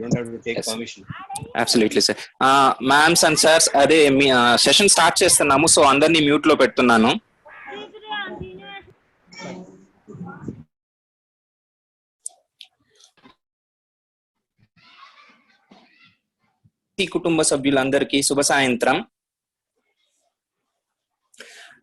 don't have to take permission. Absolutely, sir. Ma'ams and sirs, అదే మీ session start చేస్తున్నాము, so అందరినీ mute లో పెడుతున్నాను. కుటుంబ సభ్యులందరికీ శుభ సాయంత్రం.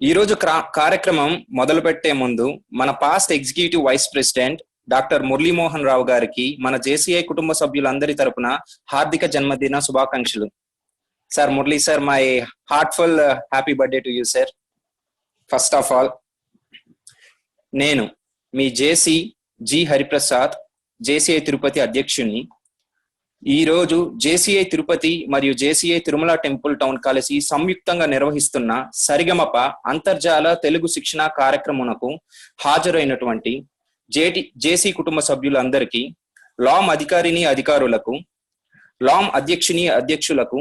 ఈరోజు కార్యక్రమం మొదలు పెట్టే ముందు మన past executive vice president doctor Muralimohan Rao గారికి మన జేసీఐ కుటుంబ సభ్యులందరి తరపున హార్దిక జన్మదిన శుభాకాంక్షలు. Sir Murali sir, my heartful happy birthday to you sir. First of all, నేను మీ JC G Hariprasad, JCI Tirupati అధ్యక్షుణ్ణి. ఈరోజు జేసీఐ తిరుపతి మరియు జేసీఐ తిరుమల టెంపుల్ టౌన్ కలిసి సంయుక్తంగా నిర్వహిస్తున్న సరిగమప అంతర్జాల తెలుగు శిక్షణ కార్యక్రమునకు హాజరైనటువంటి జేసీ కుటుంబ సభ్యులందరికీ, లామ్ అధికారిని అధికారులకు, లామ్ అధ్యక్షుని అధ్యక్షులకు,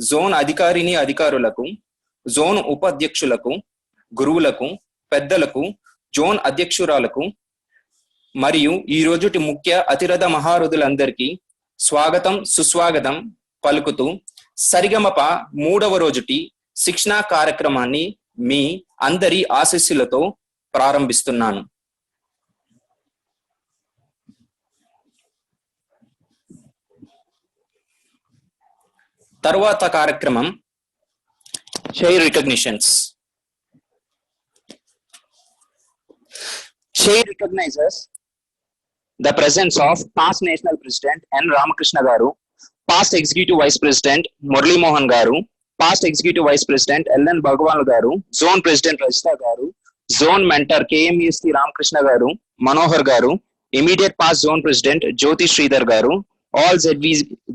జోన్ అధికారిని అధికారులకు, జోన్ ఉపాధ్యక్షులకు, గురువులకు, పెద్దలకు, జోన్ అధ్యక్షురాలకు మరియు ఈ రోజుటి ముఖ్య అతిరథ మహారథులందరికీ స్వాగతం సుస్వాగతం పలుకుతూ సరిగమప 3వ రోజుటి శిక్షణా కార్యక్రమాన్ని మీ అందరి ఆశీస్సులతో ప్రారంభిస్తున్నాను. తరువాత కార్యక్రమం chair recognitions. Chair recognizes the presence of past National President N. Ramakrishna Garu, past Executive Vice President Murali Mohan Garu, past Executive Vice President L.N. Bhagwan Garu, Zone President Rajita Garu, Zone Mentor KMEST Ramakrishna Garu, Manohar Garu, immediate past Zone President Jyoti Sridhar Garu, all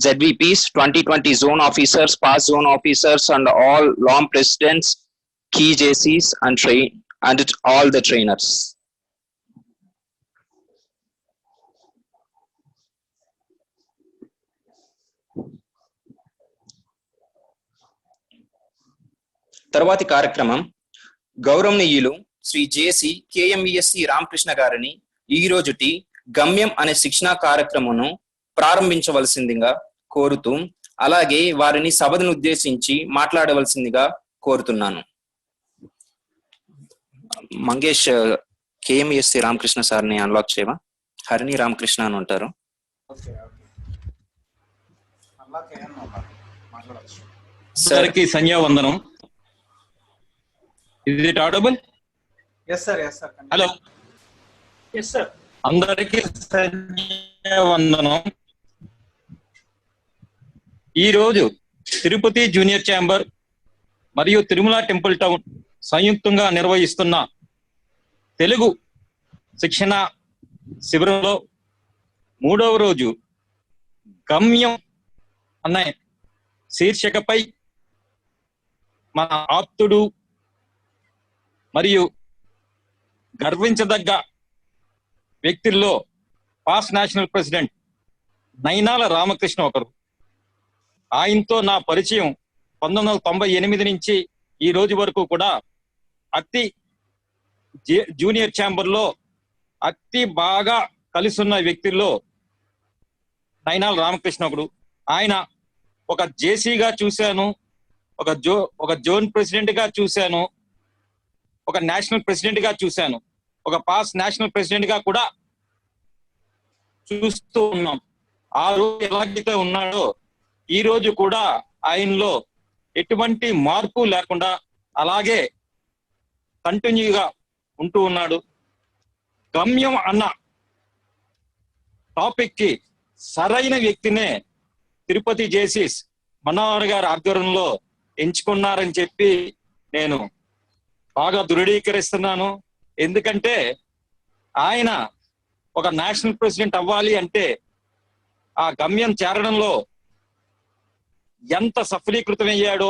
ZVPs, 2020 Zone Officers, past Zone Officers, and all LOM Presidents, key JCs, and all the trainers. తర్వాతి కార్యక్రమం గౌరవనీయులు శ్రీ జేసి కేఎంఈఎస్సి రామకృష్ణ గారిని ఈ రోజుటి గమ్యం అనే శిక్షణా కార్యక్రమను ప్రారంభించవలసిందిగా కోరుతూ, అలాగే వారిని సభను ఉద్దేశించి మాట్లాడవలసిందిగా కోరుతున్నాను. మంగేష్, కేఎంఈఎస్సి రామకృష్ణ సార్ని అన్లాక్ చేయవా? హరిణి రామకృష్ణ అని ఉంటారు. సార్కి సంధ్యావందనం. Is it audible? Yes sir, yes sir. Hello. Yes sir. అందరికీ సంధ్యావందనం. ఈరోజు తిరుపతి జూనియర్ ఛాంబర్ మరియు తిరుమల టెంపుల్ టౌన్ సంయుక్తంగా నిర్వహిస్తున్న తెలుగు శిక్షణ శిబిరంలో 3వ రోజు గమ్యం అనే శీర్షికపై మన ఆప్తుడు మరియు గర్వించదగ్గ వ్యక్తుల్లో past national president Nainala Ramakrishna ఒకరు. ఆయనతో నా పరిచయం 1998 నుంచి ఈ రోజు వరకు కూడా అతి జూనియర్ ఛాంబర్లో అతి బాగా కలిసి ఉన్న వ్యక్తుల్లో నైనాల రామకృష్ణ ఒకడు. ఆయన ఒక జేసీగా చూశాను, ఒక జోన్ ప్రెసిడెంట్ గా చూశాను, ఒక నేషనల్ ప్రెసిడెంట్ గా చూశాను, ఒక పాస్ట్ నేషనల్ ప్రెసిడెంట్ గా కూడా చూస్తూ ఉన్నాం. ఆ రోజు ఎలాగైతే ఉన్నాడో ఈ రోజు కూడా ఆయనలో ఎటువంటి మార్పు లేకుండా అలాగే కంటిన్యూగా ఉంటూ ఉన్నాడు. గమ్యం అన్న టాపిక్ కి సరైన వ్యక్తినే తిరుపతి జేసీస్ మనోహర్ గారి ఆధ్వర్యంలో ఎంచుకున్నారని చెప్పి నేను బాగా దృఢీకరిస్తున్నాను. ఎందుకంటే ఆయన ఒక నేషనల్ ప్రెసిడెంట్ అవ్వాలి అంటే ఆ గమ్యం చేరడంలో ఎంత సఫలీకృతమయ్యాడో,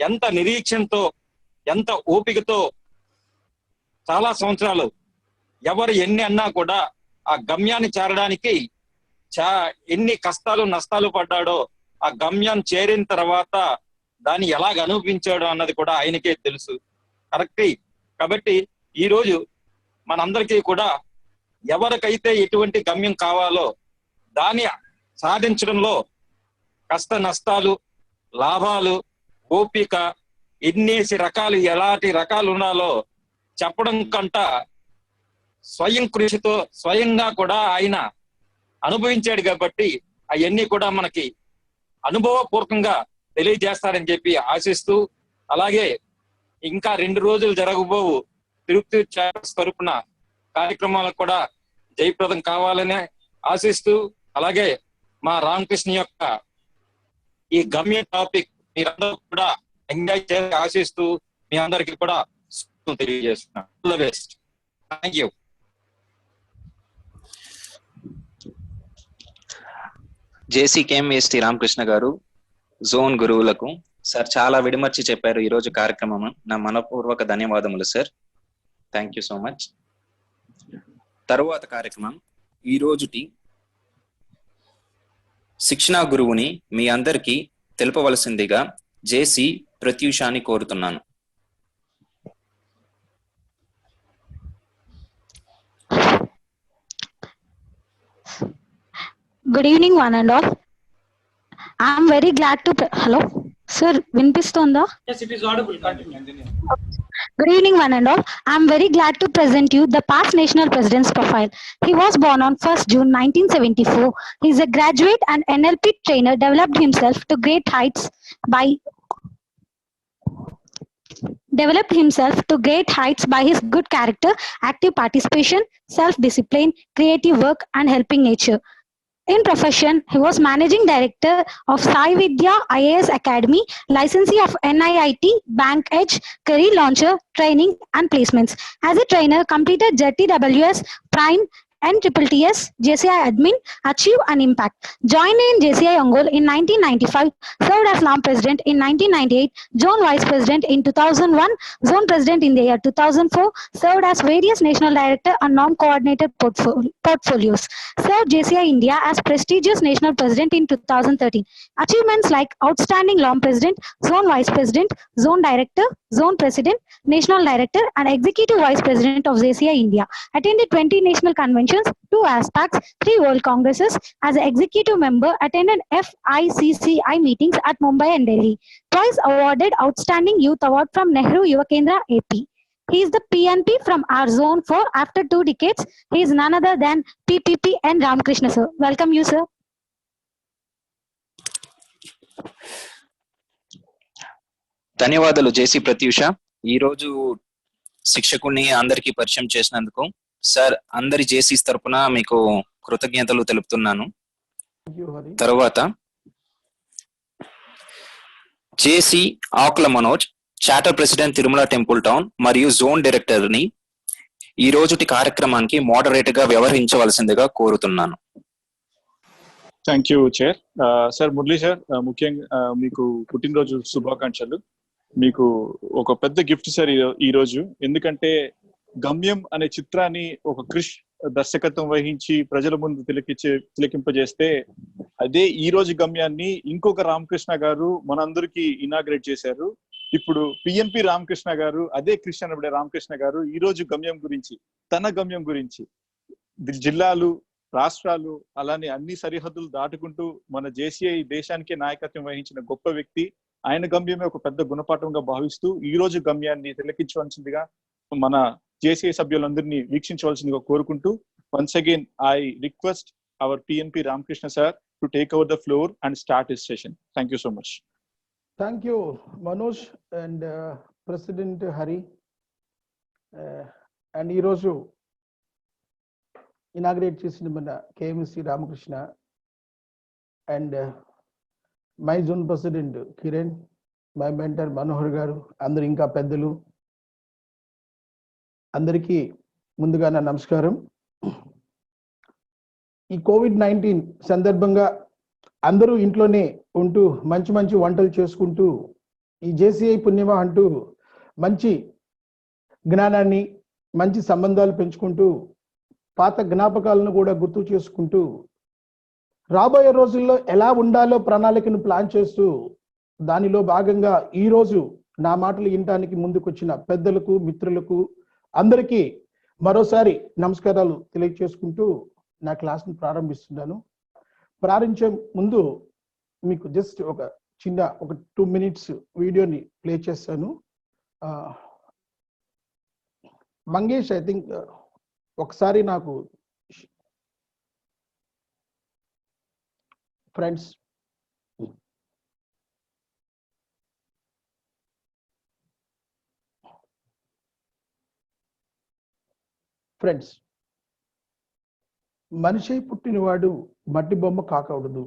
ఎంత నిరీక్షణతో, ఎంత ఓపికతో చాలా సంవత్సరాలు ఎవరు ఎన్ని అన్నా కూడా ఆ గమ్యాన్ని చేరడానికి ఎన్ని కష్టాలు నష్టాలు పడ్డాడో, ఆ గమ్యం చేరిన తర్వాత దాన్ని ఎలాగ అనుభవించాడో అన్నది కూడా ఆయనకే తెలుసు. కరెక్ట్. కాబట్టి ఈ రోజు మనందరికీ కూడా ఎవరికైతే ఎటువంటి గమ్యం కావాలో దాని సాధించడంలో కష్ట నష్టాలు, లాభాలు, ఓపిక, ఎన్నేసి రకాలు, ఎలాంటి రకాలు ఉన్నాలో చెప్పడం కంట స్వయం కృషితో స్వయంగా కూడా ఆయన అనుభవించాడు కాబట్టి అవన్నీ కూడా మనకి అనుభవపూర్వకంగా తెలియజేస్తారని చెప్పి ఆశిస్తూ, అలాగే ఇంకా 2 రోజులు జరగబోవు తిరుపతి చాప్టర్స్ తరపున కార్యక్రమాలకు కూడా జయప్రదం కావాలని ఆశిస్తూ, అలాగే మా రామకృష్ణ యొక్క ఈ గమ్య టాపిక్ మీరందరూ కూడా ఎంజాయ్ చేయాలని ఆశిస్తూ మీ అందరికీ కూడా తెలియజేస్తున్నాను. All the best. Thank you. JC KMST Ramakrishna గారు, జోన్ గురువులకు సార్ చాలా విడమర్చి చెప్పారు ఈ రోజు కార్యక్రమం. నా మనపూర్వక ధన్యవాదములు sir. Thank you so much. తరువాత కార్యక్రమం ఈ రోజుటి శిక్షణా గురువుని మీ అందరికీ తెలుపవలసిందిగా జేసీ ప్రత్యూషాని కోరుతున్నాను. Good evening, one and all. I am very glad to. Hello, sir. Vinpistonda. Yes, it is audible. Continue. Good evening, one and all. I am very glad to present you the past national president's profile. He was born on 1st June 1974. He is a graduate and NLP trainer. Developed himself to great heights by his good character, active participation, self-discipline, creative work, and helping nature. In profession, he was managing director of Sai Vidya IAS Academy, licensee of NIIT, Bank Edge, career launcher, training and placements. As a trainer, completed ZTWS, Prime, NTTS, JCI admin, achieve an impact. Joined in JCI Ongole in 1995, served as LAM president in 1998, zone vice president in 2001, zone president in the year 2004, served as various national director and norm coordinator portfolios. Served JCI India as prestigious national president in 2013. Achievements like outstanding LAM president, zone vice president, zone director, zone president, national director and executive vice president of JCI India. Attended 20 national conventions, 2 ASPACs, 3 World Congresses. As an executive member, attended FICCI meetings at Mumbai and Delhi. Twice awarded Outstanding Youth Award from Nehru Yuva Kendra AP. He is the PNP from our zone for after 2 decades. He is none other than PPP N. Ramakrishna, sir. Welcome you, sir. ధన్యవాదాలు జేసీ ప్రత్యూష. ఈ రోజు శిక్షకుని అందరికీ పరిచయం చేసినందుకు sir అందరి జేసీస్ తరపున మీకు కృతజ్ఞతలు తెలుపుతున్నాను. తరువాత JC Akula Manoj, charter president Tirumala temple town మరియు జోన్ డైరెక్టర్ ని ఈ రోజుటి కార్యక్రమానికి మోడరేటర్ గా వ్యవహరించవలసిందిగా కోరుతున్నాను. Thank you chair. Sir Murali sir, ముఖ్యంగా మీకు పుట్టినరోజు శుభాకాంక్షలు. మీకు ఒక పెద్ద గిఫ్ట్ సార్ ఈ రోజు. ఎందుకంటే గమ్యం అనే చిత్రాన్ని ఒక క్రిష్ దర్శకత్వం వహించి ప్రజల ముందు తిలకింపజేస్తే అదే ఈ రోజు గమ్యాన్ని ఇంకొక రామకృష్ణ గారు మనందరికీ ఇనాగ్రేట్ చేశారు. ఇప్పుడు పిఎన్పి రామకృష్ణ గారు, అదే క్రిష్ అనబడే రామకృష్ణ గారు ఈ రోజు గమ్యం గురించి, తన గమ్యం గురించి జిల్లాలు, రాష్ట్రాలు, అలానే అన్ని సరిహద్దులు దాటుకుంటూ మన జేసీఐ దేశానికే నాయకత్వం వహించిన గొప్ప వ్యక్తి. ఆయన గమ్యమే ఒక పెద్ద గుణపాఠంగా భావిస్తూ ఈ రోజు గమ్యాన్ని తిలకించవలసిందిగా మన జేసీఐ సభ్యులందరినీ వీక్షించవలసిందిగా కోరుకుంటూ, once again I request our PNP Ramakrishna sir to take over the floor and start his session. Thank you so much. Thank you, Manoj and President Hari. And ఈ రోజు ఇనాగ్రేట్ చేసిన మన KMC Ramakrishna and my zone president Kiran, my mentor Manohar గారు, అందరు ఇంకా పెద్దలు అందరికీ ముందుగా నా నమస్కారం. ఈ కోవిడ్-19 సందర్భంగా అందరూ ఇంట్లోనే ఉంటూ మంచి మంచి వంటలు చేసుకుంటూ ఈ జేసీఐ పుణ్యమా అంటూ మంచి జ్ఞానాన్ని, మంచి సంబంధాలు పెంచుకుంటూ పాత జ్ఞాపకాలను కూడా గుర్తు చేసుకుంటూ రాబోయే రోజుల్లో ఎలా ఉండాలో ప్రణాళికను ప్లాన్ చేస్తూ దానిలో భాగంగా ఈ రోజు నా మాటలు వినడానికి ముందుకొచ్చిన పెద్దలకు, మిత్రులకు అందరికీ మరోసారి నమస్కారాలు తెలియజేసుకుంటూ నా క్లాస్ని ప్రారంభిస్తున్నాను. ప్రారంభించే ముందు మీకు జస్ట్ ఒక 2 minutes వీడియోని ప్లే చేస్తాను. మంగేష్, ఐ థింక్ ఒకసారి నాకు ఫ్రెండ్స్ మనిషి పుట్టినవాడు మట్టి బొమ్మ కాకూడదు.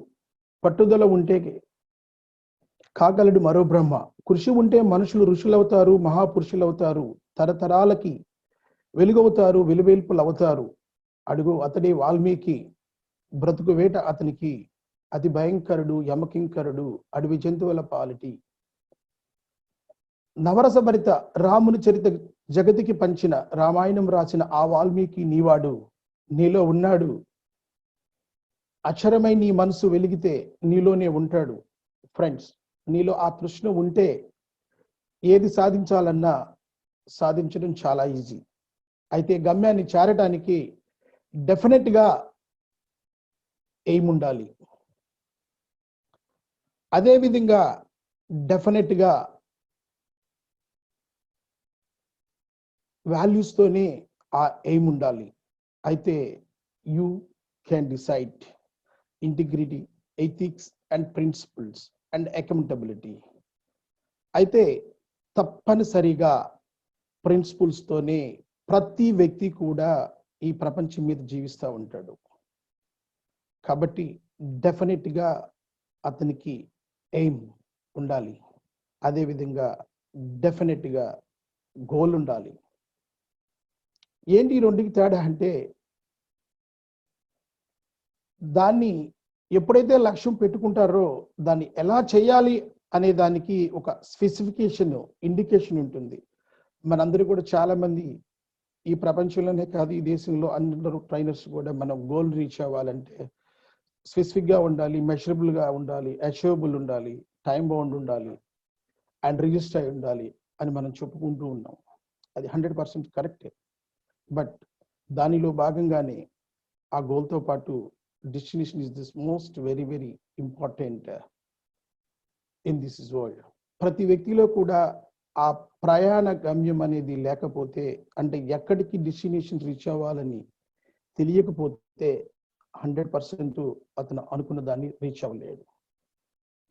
పట్టుదల ఉంటే కాగలడు మరో బ్రహ్మ. కృషి ఉంటే మనుషులు ఋషులవుతారు, మహాపురుషులవుతారు, తరతరాలకి వెలుగవుతారు, వెలువేల్పులు అవుతారు. అడుగు అతడే వాల్మీకి, బ్రతుకు వేట అతనికి అతి భయంకరుడు, యమకింకరుడు, అడవి జంతువుల పాలిటి. నవరసభరిత రాముని చరిత జగతికి పంచిన రామాయణం రాసిన ఆ వాల్మీకి నీవాడు. నీలో ఉన్నాడు, అక్షరమై నీ మనసు వెలిగితే నీలోనే ఉంటాడు. ఫ్రెండ్స్, నీలో ఆ తృష్ణ ఉంటే ఏది సాధించాలన్నా సాధించడం చాలా ఈజీ. అయితే గమ్యాన్ని చేరటానికి డెఫినెట్గా ఎయిమ్ ఉండాలి. అదేవిధంగా డెఫినెట్గా వాల్యూస్తోనే ఆ ఎయిమ్ ఉండాలి. అయితే you can decide integrity, ethics and principles and accountability. అయితే తప్పనిసరిగా ప్రిన్సిపల్స్తోనే ప్రతి వ్యక్తి కూడా ఈ ప్రపంచం మీద జీవిస్తూ ఉంటాడు. కాబట్టి డెఫినెట్గా అతనికి ఎయిమ్ ఉండాలి. అదేవిధంగా డెఫినెట్గా గోల్ ఉండాలి. ఏంటి ఈ రెండుకి తేడా అంటే, దాన్ని ఎప్పుడైతే లక్ష్యం పెట్టుకుంటారో దాన్ని ఎలా చేయాలి అనే దానికి ఒక స్పెసిఫికేషన్, ఇండికేషన్ ఉంటుంది. మనందరూ కూడా చాలా మంది ఈ ప్రపంచంలోనే కాదు, ఈ దేశంలో అందరూ ట్రైనర్స్ కూడా మనం గోల్ రీచ్ అవ్వాలంటే స్పెసిఫిక్గా ఉండాలి, మెషరబుల్గా ఉండాలి, అచీవబుల్ ఉండాలి, టైం బౌండ్ ఉండాలి అండ్ రిజిస్టర్ అయి ఉండాలి అని మనం చెప్పుకుంటూ ఉన్నాం. అది 100% కరెక్టే. బట్ దానిలో భాగంగానే ఆ గోల్తో పాటు destination is this most very very important in this world. ప్రతి వ్యక్తిలో కూడా ఆ ప్రయాణ గమ్యం అనేది లేకపోతే, అంటే ఎక్కడికి డెస్టినేషన్ రీచ్ అవ్వాలని తెలియకపోతే 100% అతను అనుకున్న దాన్ని రీచ్ అవ్వలేడు.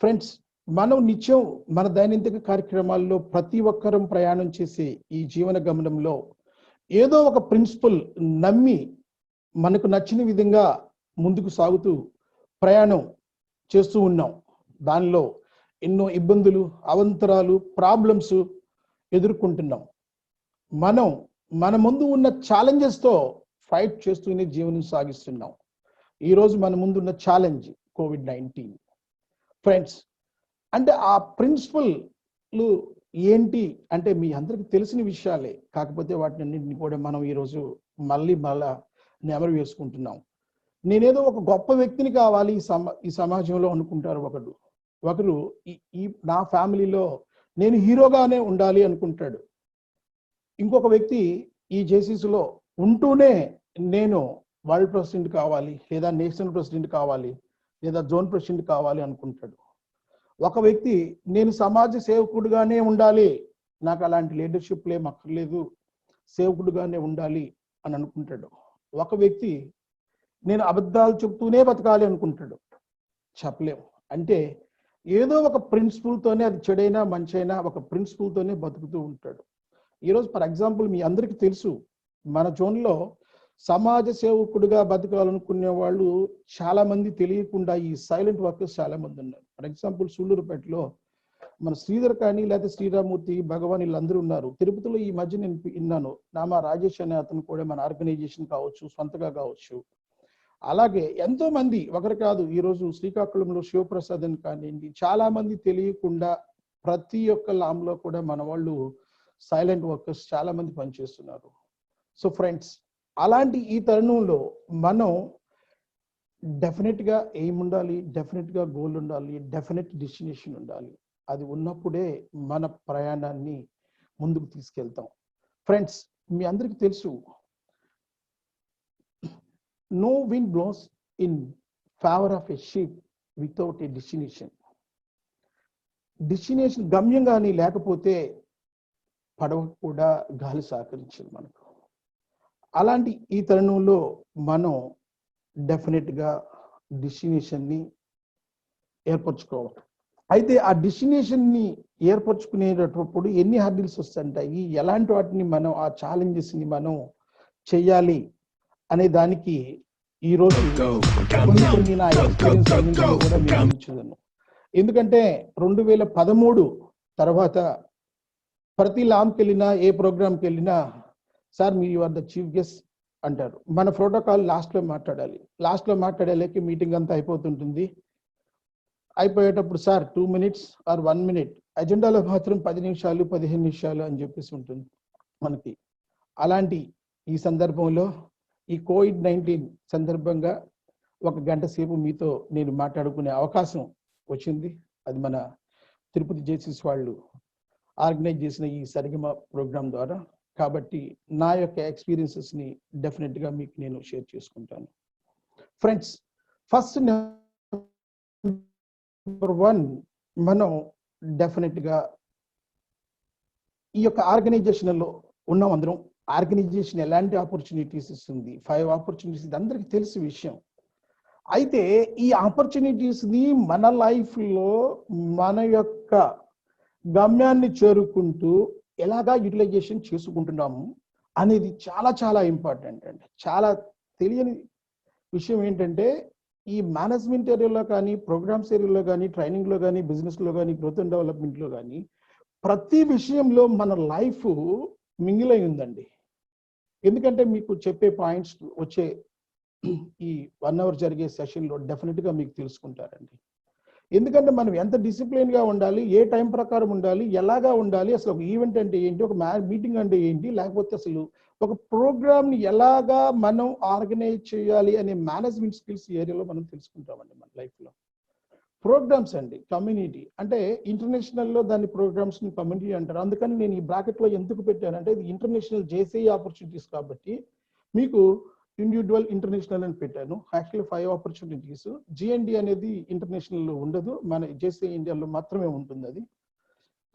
ఫ్రెండ్స్, మనం నిత్యం మన దైనందిక కార్యక్రమాల్లో ప్రతి ఒక్కరం ప్రయాణం చేసే ఈ జీవన గమనంలో ఏదో ఒక ప్రిన్సిపల్ నమ్మి మనకు నచ్చిన విధంగా ముందుకు సాగుతూ ప్రయాణం చేస్తూ ఉన్నాం. దానిలో ఎన్నో ఇబ్బందులు, అవంతరాలు, ప్రాబ్లమ్స్ ఎదుర్కొంటున్నాం. మనం మన ముందు ఉన్న ఛాలెంజెస్తో ఫైట్ చేస్తూనే జీవనం సాగిస్తున్నాం. ఈరోజు మన ముందున్న ఛాలెంజ్ COVID-19. ఫ్రెండ్స్, అంటే ఆ ప్రిన్సిపల్లు ఏంటి అంటే మీ అందరికి తెలిసిన విషయాలే, కాకపోతే వాటిని అన్నింటినీ కూడా మనం ఈరోజు మళ్ళా నెమరు వేసుకుంటున్నాం. నేనేదో ఒక గొప్ప వ్యక్తిని కావాలి ఈ సమాజంలో అనుకుంటారు ఒకరు ఈ నా ఫ్యామిలీలో నేను హీరోగానే ఉండాలి అనుకుంటాడు. ఇంకొక వ్యక్తి ఈ జేసీసీలో ఉంటూనే నేను వరల్డ్ ప్రెసిడెంట్ కావాలి, లేదా నేషనల్ ప్రెసిడెంట్ కావాలి, లేదా జోన్ ప్రెసిడెంట్ కావాలి అనుకుంటాడు. ఒక వ్యక్తి నేను సమాజ సేవకుడుగానే ఉండాలి, నాకు అలాంటి లీడర్షిప్ ఏం అక్కర్లేదు, సేవకుడుగానే ఉండాలి అని అనుకుంటాడు. ఒక వ్యక్తి నేను అబద్ధాలు చెప్తూనే బతకాలి అనుకుంటాడు. చెప్పలేము. అంటే ఏదో ఒక ప్రిన్సిపల్తోనే, అది చెడైనా మంచైనా ఒక ప్రిన్సిపల్తోనే బతుకుతూ ఉంటాడు. ఈరోజు ఫర్ ఎగ్జాంపుల్ మీ అందరికీ తెలుసు, మన జోన్లో సమాజ సేవకుడిగా బతకాలనుకునే వాళ్ళు చాలా మంది తెలియకుండా ఈ సైలెంట్ వర్కర్స్ చాలా మంది ఉన్నారు. ఫర్ ఎగ్జాంపుల్ సూళ్ళూరుపేటలో మన శ్రీధర్ కానీ, లేకపోతే శ్రీరామూర్తి, భగవాన్ వీళ్ళందరూ ఉన్నారు. తిరుపతిలో ఈ మధ్య నేను విన్నాను, నామా రాజేష్ అనే అతను కూడా మన ఆర్గనైజేషన్ కావచ్చు, సొంతగా కావచ్చు. అలాగే ఎంతో మంది, ఒకరు కాదు, ఈరోజు శ్రీకాకుళంలో శివప్రసాద్ అని కానివ్వండి, చాలా మంది తెలియకుండా ప్రతి ఒక్క లాంలో కూడా మన వాళ్ళు సైలెంట్ వర్కర్స్ చాలా మంది పనిచేస్తున్నారు. సో ఫ్రెండ్స్, అలాంటి ఈ తరుణంలో మనం డెఫినెట్గా ఎయిమ్ ఉండాలి, డెఫినెట్గా గోల్ ఉండాలి, డెఫినెట్ డెస్టినేషన్ ఉండాలి. అది ఉన్నప్పుడే మన ప్రయాణాన్ని ముందుకు తీసుకెళ్తాం. ఫ్రెండ్స్, మీ అందరికీ తెలుసు, no wind blows in favour of a ship without a destination. Destination గమ్యం కానీ లేకపోతే పడవ కూడా గాలి సహకరించింది మనకు. అలాంటి ఈ తరుణంలో మనం డెఫినెట్గా డెస్టినేషన్ని ఏర్పరచుకోవాలి. అయితే ఆ డెస్టినేషన్ని ఏర్పరచుకునేటప్పుడు ఎన్ని హర్డిల్స్ వస్తుంటాయి, ఎలాంటి వాటిని మనం ఆ ఛాలెంజెస్ని మనం చెయ్యాలి అనే దానికి ఈరోజు కొన్ని నా ఎక్స్పీరియన్స్ అన్నింటినీ కూడా మీకు అందించదను. ఎందుకంటే 2013 తర్వాత ప్రతి లాంకి వెళ్ళినా ఏ ప్రోగ్రామ్కి వెళ్ళినా సార్ మీరు ఆర్ ద చీఫ్ గెస్ట్ అంటారు. మన ప్రోటోకాల్ లాస్ట్లో మాట్లాడాలి. లాస్ట్లో మాట్లాడలేక మీటింగ్ అంతా అయిపోతుంటుంది. అయిపోయేటప్పుడు సార్ 2 minutes ఆర్ 1 minute, అజెండాలో మాత్రం 10 నిమిషాలు 15 నిమిషాలు అని చెప్పేసి ఉంటుంది మనకి. అలాంటి ఈ సందర్భంలో ఈ COVID-19 సందర్భంగా 1 గంట సేపు మీతో నేను మాట్లాడుకునే అవకాశం వచ్చింది. అది మన తిరుపతి జేసీస్ వాళ్ళు ఆర్గనైజ్ చేసిన ఈ సరిగమ ప్రోగ్రాం ద్వారా. కాబట్టి నా యొక్క ఎక్స్పీరియన్సెస్ని డెఫినెట్గా మీకు నేను షేర్ చేసుకుంటాను. ఫ్రెండ్స్, ఫస్ట్ నెంబర్ 1 మనం డెఫినెట్గా ఈ యొక్క ఆర్గనైజేషన్లో ఉన్నాం అందరం. ఆర్గనైజేషన్ ఎలాంటి ఆపర్చునిటీస్ ఇస్తుంది, 5 ఆపర్చునిటీస్, ఇది అందరికీ తెలిసిన విషయం. అయితే ఈ ఆపర్చునిటీస్ని మన లైఫ్లో మన యొక్క గమ్యాన్ని చేరుకుంటూ ఎలాగా యూటిలైజేషన్ చేసుకుంటున్నాము అనేది చాలా చాలా ఇంపార్టెంట్ అండి. చాలా తెలియని విషయం ఏంటంటే ఈ మేనేజ్మెంట్ ఏరియాలో కానీ, ప్రోగ్రామ్స్ ఏరియాలో కానీ, ట్రైనింగ్లో కానీ, బిజినెస్లో కానీ, గ్రోత్ అండ్ డెవలప్మెంట్లో కానీ ప్రతి విషయంలో మన లైఫ్ మింగిల్ అయి ఉందండి. ఎందుకంటే మీకు చెప్పే పాయింట్స్ వచ్చే ఈ 1 hour జరిగే సెషన్లో డెఫినెట్గా మీకు తెలుసుకుంటారండి. ఎందుకంటే మనం ఎంత డిసిప్లిన్గా ఉండాలి, ఏ టైం ప్రకారం ఉండాలి, ఎలాగా ఉండాలి, అసలు ఒక ఈవెంట్ అంటే ఏంటి, ఒక మీటింగ్ అంటే ఏంటి, లేకపోతే అసలు ఒక ప్రోగ్రామ్ని ఎలాగా మనం ఆర్గనైజ్ చేయాలి అనే మేనేజ్మెంట్ స్కిల్స్ ఏరియాలో మనం తెలుసుకుంటామండి మన లైఫ్లో. ప్రోగ్రామ్స్ అండి, కమ్యూనిటీ అంటే ఇంటర్నేషనల్లో దాన్ని ప్రోగ్రామ్స్ని కమ్యూనిటీ అంటారు. అందుకని నేను ఈ బ్రాకెట్లో ఎందుకు పెట్టానంటే ఇది ఇంటర్నేషనల్ జేసీఐ ఆపర్చునిటీస్ కాబట్టి మీకు ఇండివిజువల్ ఇంటర్నేషనల్ అని పెట్టాను. Actually 5 opportunities. జిఎన్డి అనేది ఇంటర్నేషనల్లో ఉండదు, మన జేసీఐ ఇండియాలో మాత్రమే ఉంటుంది అది.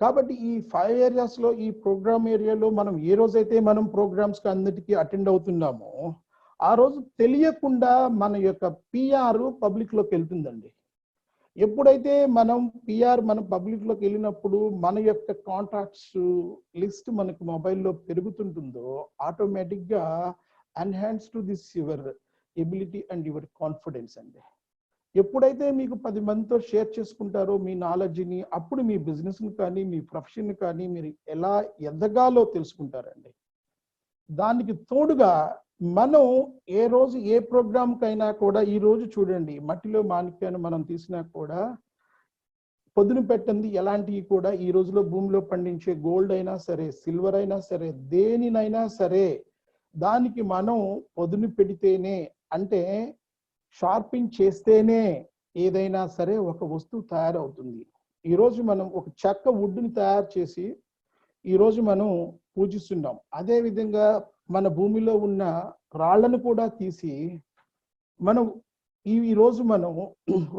కాబట్టి ఈ 5 ఏరియాస్లో ఈ ప్రోగ్రామ్ ఏరియాలో మనం ఏ రోజైతే మనం ప్రోగ్రామ్స్కి అన్నిటికీ అటెండ్ అవుతున్నామో ఆ రోజు తెలియకుండా మన యొక్క పిఆర్ పబ్లిక్లోకి వెళ్తుందండి. ఎప్పుడైతే మనం పిఆర్ మన పబ్లిక్లోకి వెళ్ళినప్పుడు మన యొక్క కాంటాక్ట్స్ లిస్ట్ మనకు మొబైల్లో పెరుగుతుంటుందో ఆటోమేటిక్గా enhance to this your ability and your confidence అండి. ఎప్పుడైతే మీకు 10 మందితో షేర్ చేసుకుంటారో మీ నాలెడ్జ్ని, అప్పుడు మీ బిజినెస్ని కానీ, మీ ప్రొఫెషన్ కానీ మీరు ఎలా ఎదగాలో తెలుసుకుంటారండి. దానికి తోడుగా మనం ఏ రోజు ఏ ప్రోగ్రామ్కైనా కూడా ఈ రోజు చూడండి, మట్టిలో మాణిక్యాన్ని మనం తీసినా కూడా పొద్దున పెట్టింది ఎలాంటివి కూడా ఈ రోజులో భూమిలో పండించే గోల్డ్ అయినా సరే, సిల్వర్ అయినా సరే, దేనినైనా సరే దానికి మనం పొదును పెడితేనే, అంటే షార్పింగ్ చేస్తేనే ఏదైనా సరే ఒక వస్తువు తయారవుతుంది. ఈరోజు మనం ఒక చెక్క వుడ్ని తయారు చేసి ఈరోజు మనం పూజిస్తున్నాం. అదేవిధంగా మన భూమిలో ఉన్న రాళ్లను కూడా తీసి మనం ఈరోజు మనం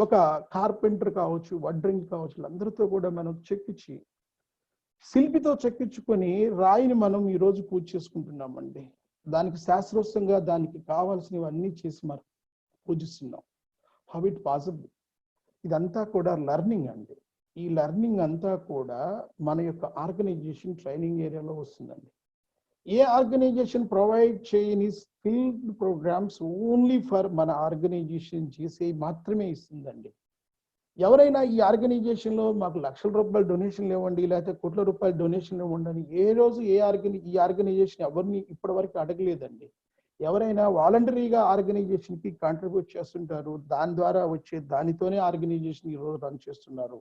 ఒక కార్పెంటర్ కావచ్చు, వడ్రింగ్ కావచ్చు, అందరితో కూడా మనం చెక్కించి శిల్పితో చెక్కించుకొని రాయిని మనం ఈరోజు పూజ చేసుకుంటున్నామండి. దానికి శాస్త్రోక్తంగా దానికి కావాల్సినవన్నీ చేసి మనం పూజిస్తున్నాం. How it possible? ఇదంతా కూడా లెర్నింగ్ అండి. ఈ లెర్నింగ్ అంతా కూడా మన యొక్క ఆర్గనైజేషన్ ట్రైనింగ్ ఏరియాలో వస్తుందండి. ఏ ఆర్గనైజేషన్ ప్రొవైడ్ చేయని స్కిల్డ్ ప్రోగ్రామ్స్ ఓన్లీ ఫర్ మన ఆర్గనైజేషన్ చేసే మాత్రమే ఇస్తుందండి. ఎవరైనా ఈ ఆర్గనైజేషన్లో మాకు లక్షల రూపాయల డొనేషన్లు ఇవ్వండి, లేకపోతే కోట్ల రూపాయల డొనేషన్లు ఇవ్వండి అని ఏ రోజు ఈ ఆర్గనైజేషన్ ఎవరిని ఇప్పటి వరకు అడగలేదండి. ఎవరైనా వాలంటరీగా ఆర్గనైజేషన్కి కాంట్రిబ్యూట్ చేస్తుంటారు, దాని ద్వారా వచ్చే దానితోనే ఆర్గనైజేషన్ ఈరోజు రన్ చేస్తున్నారు.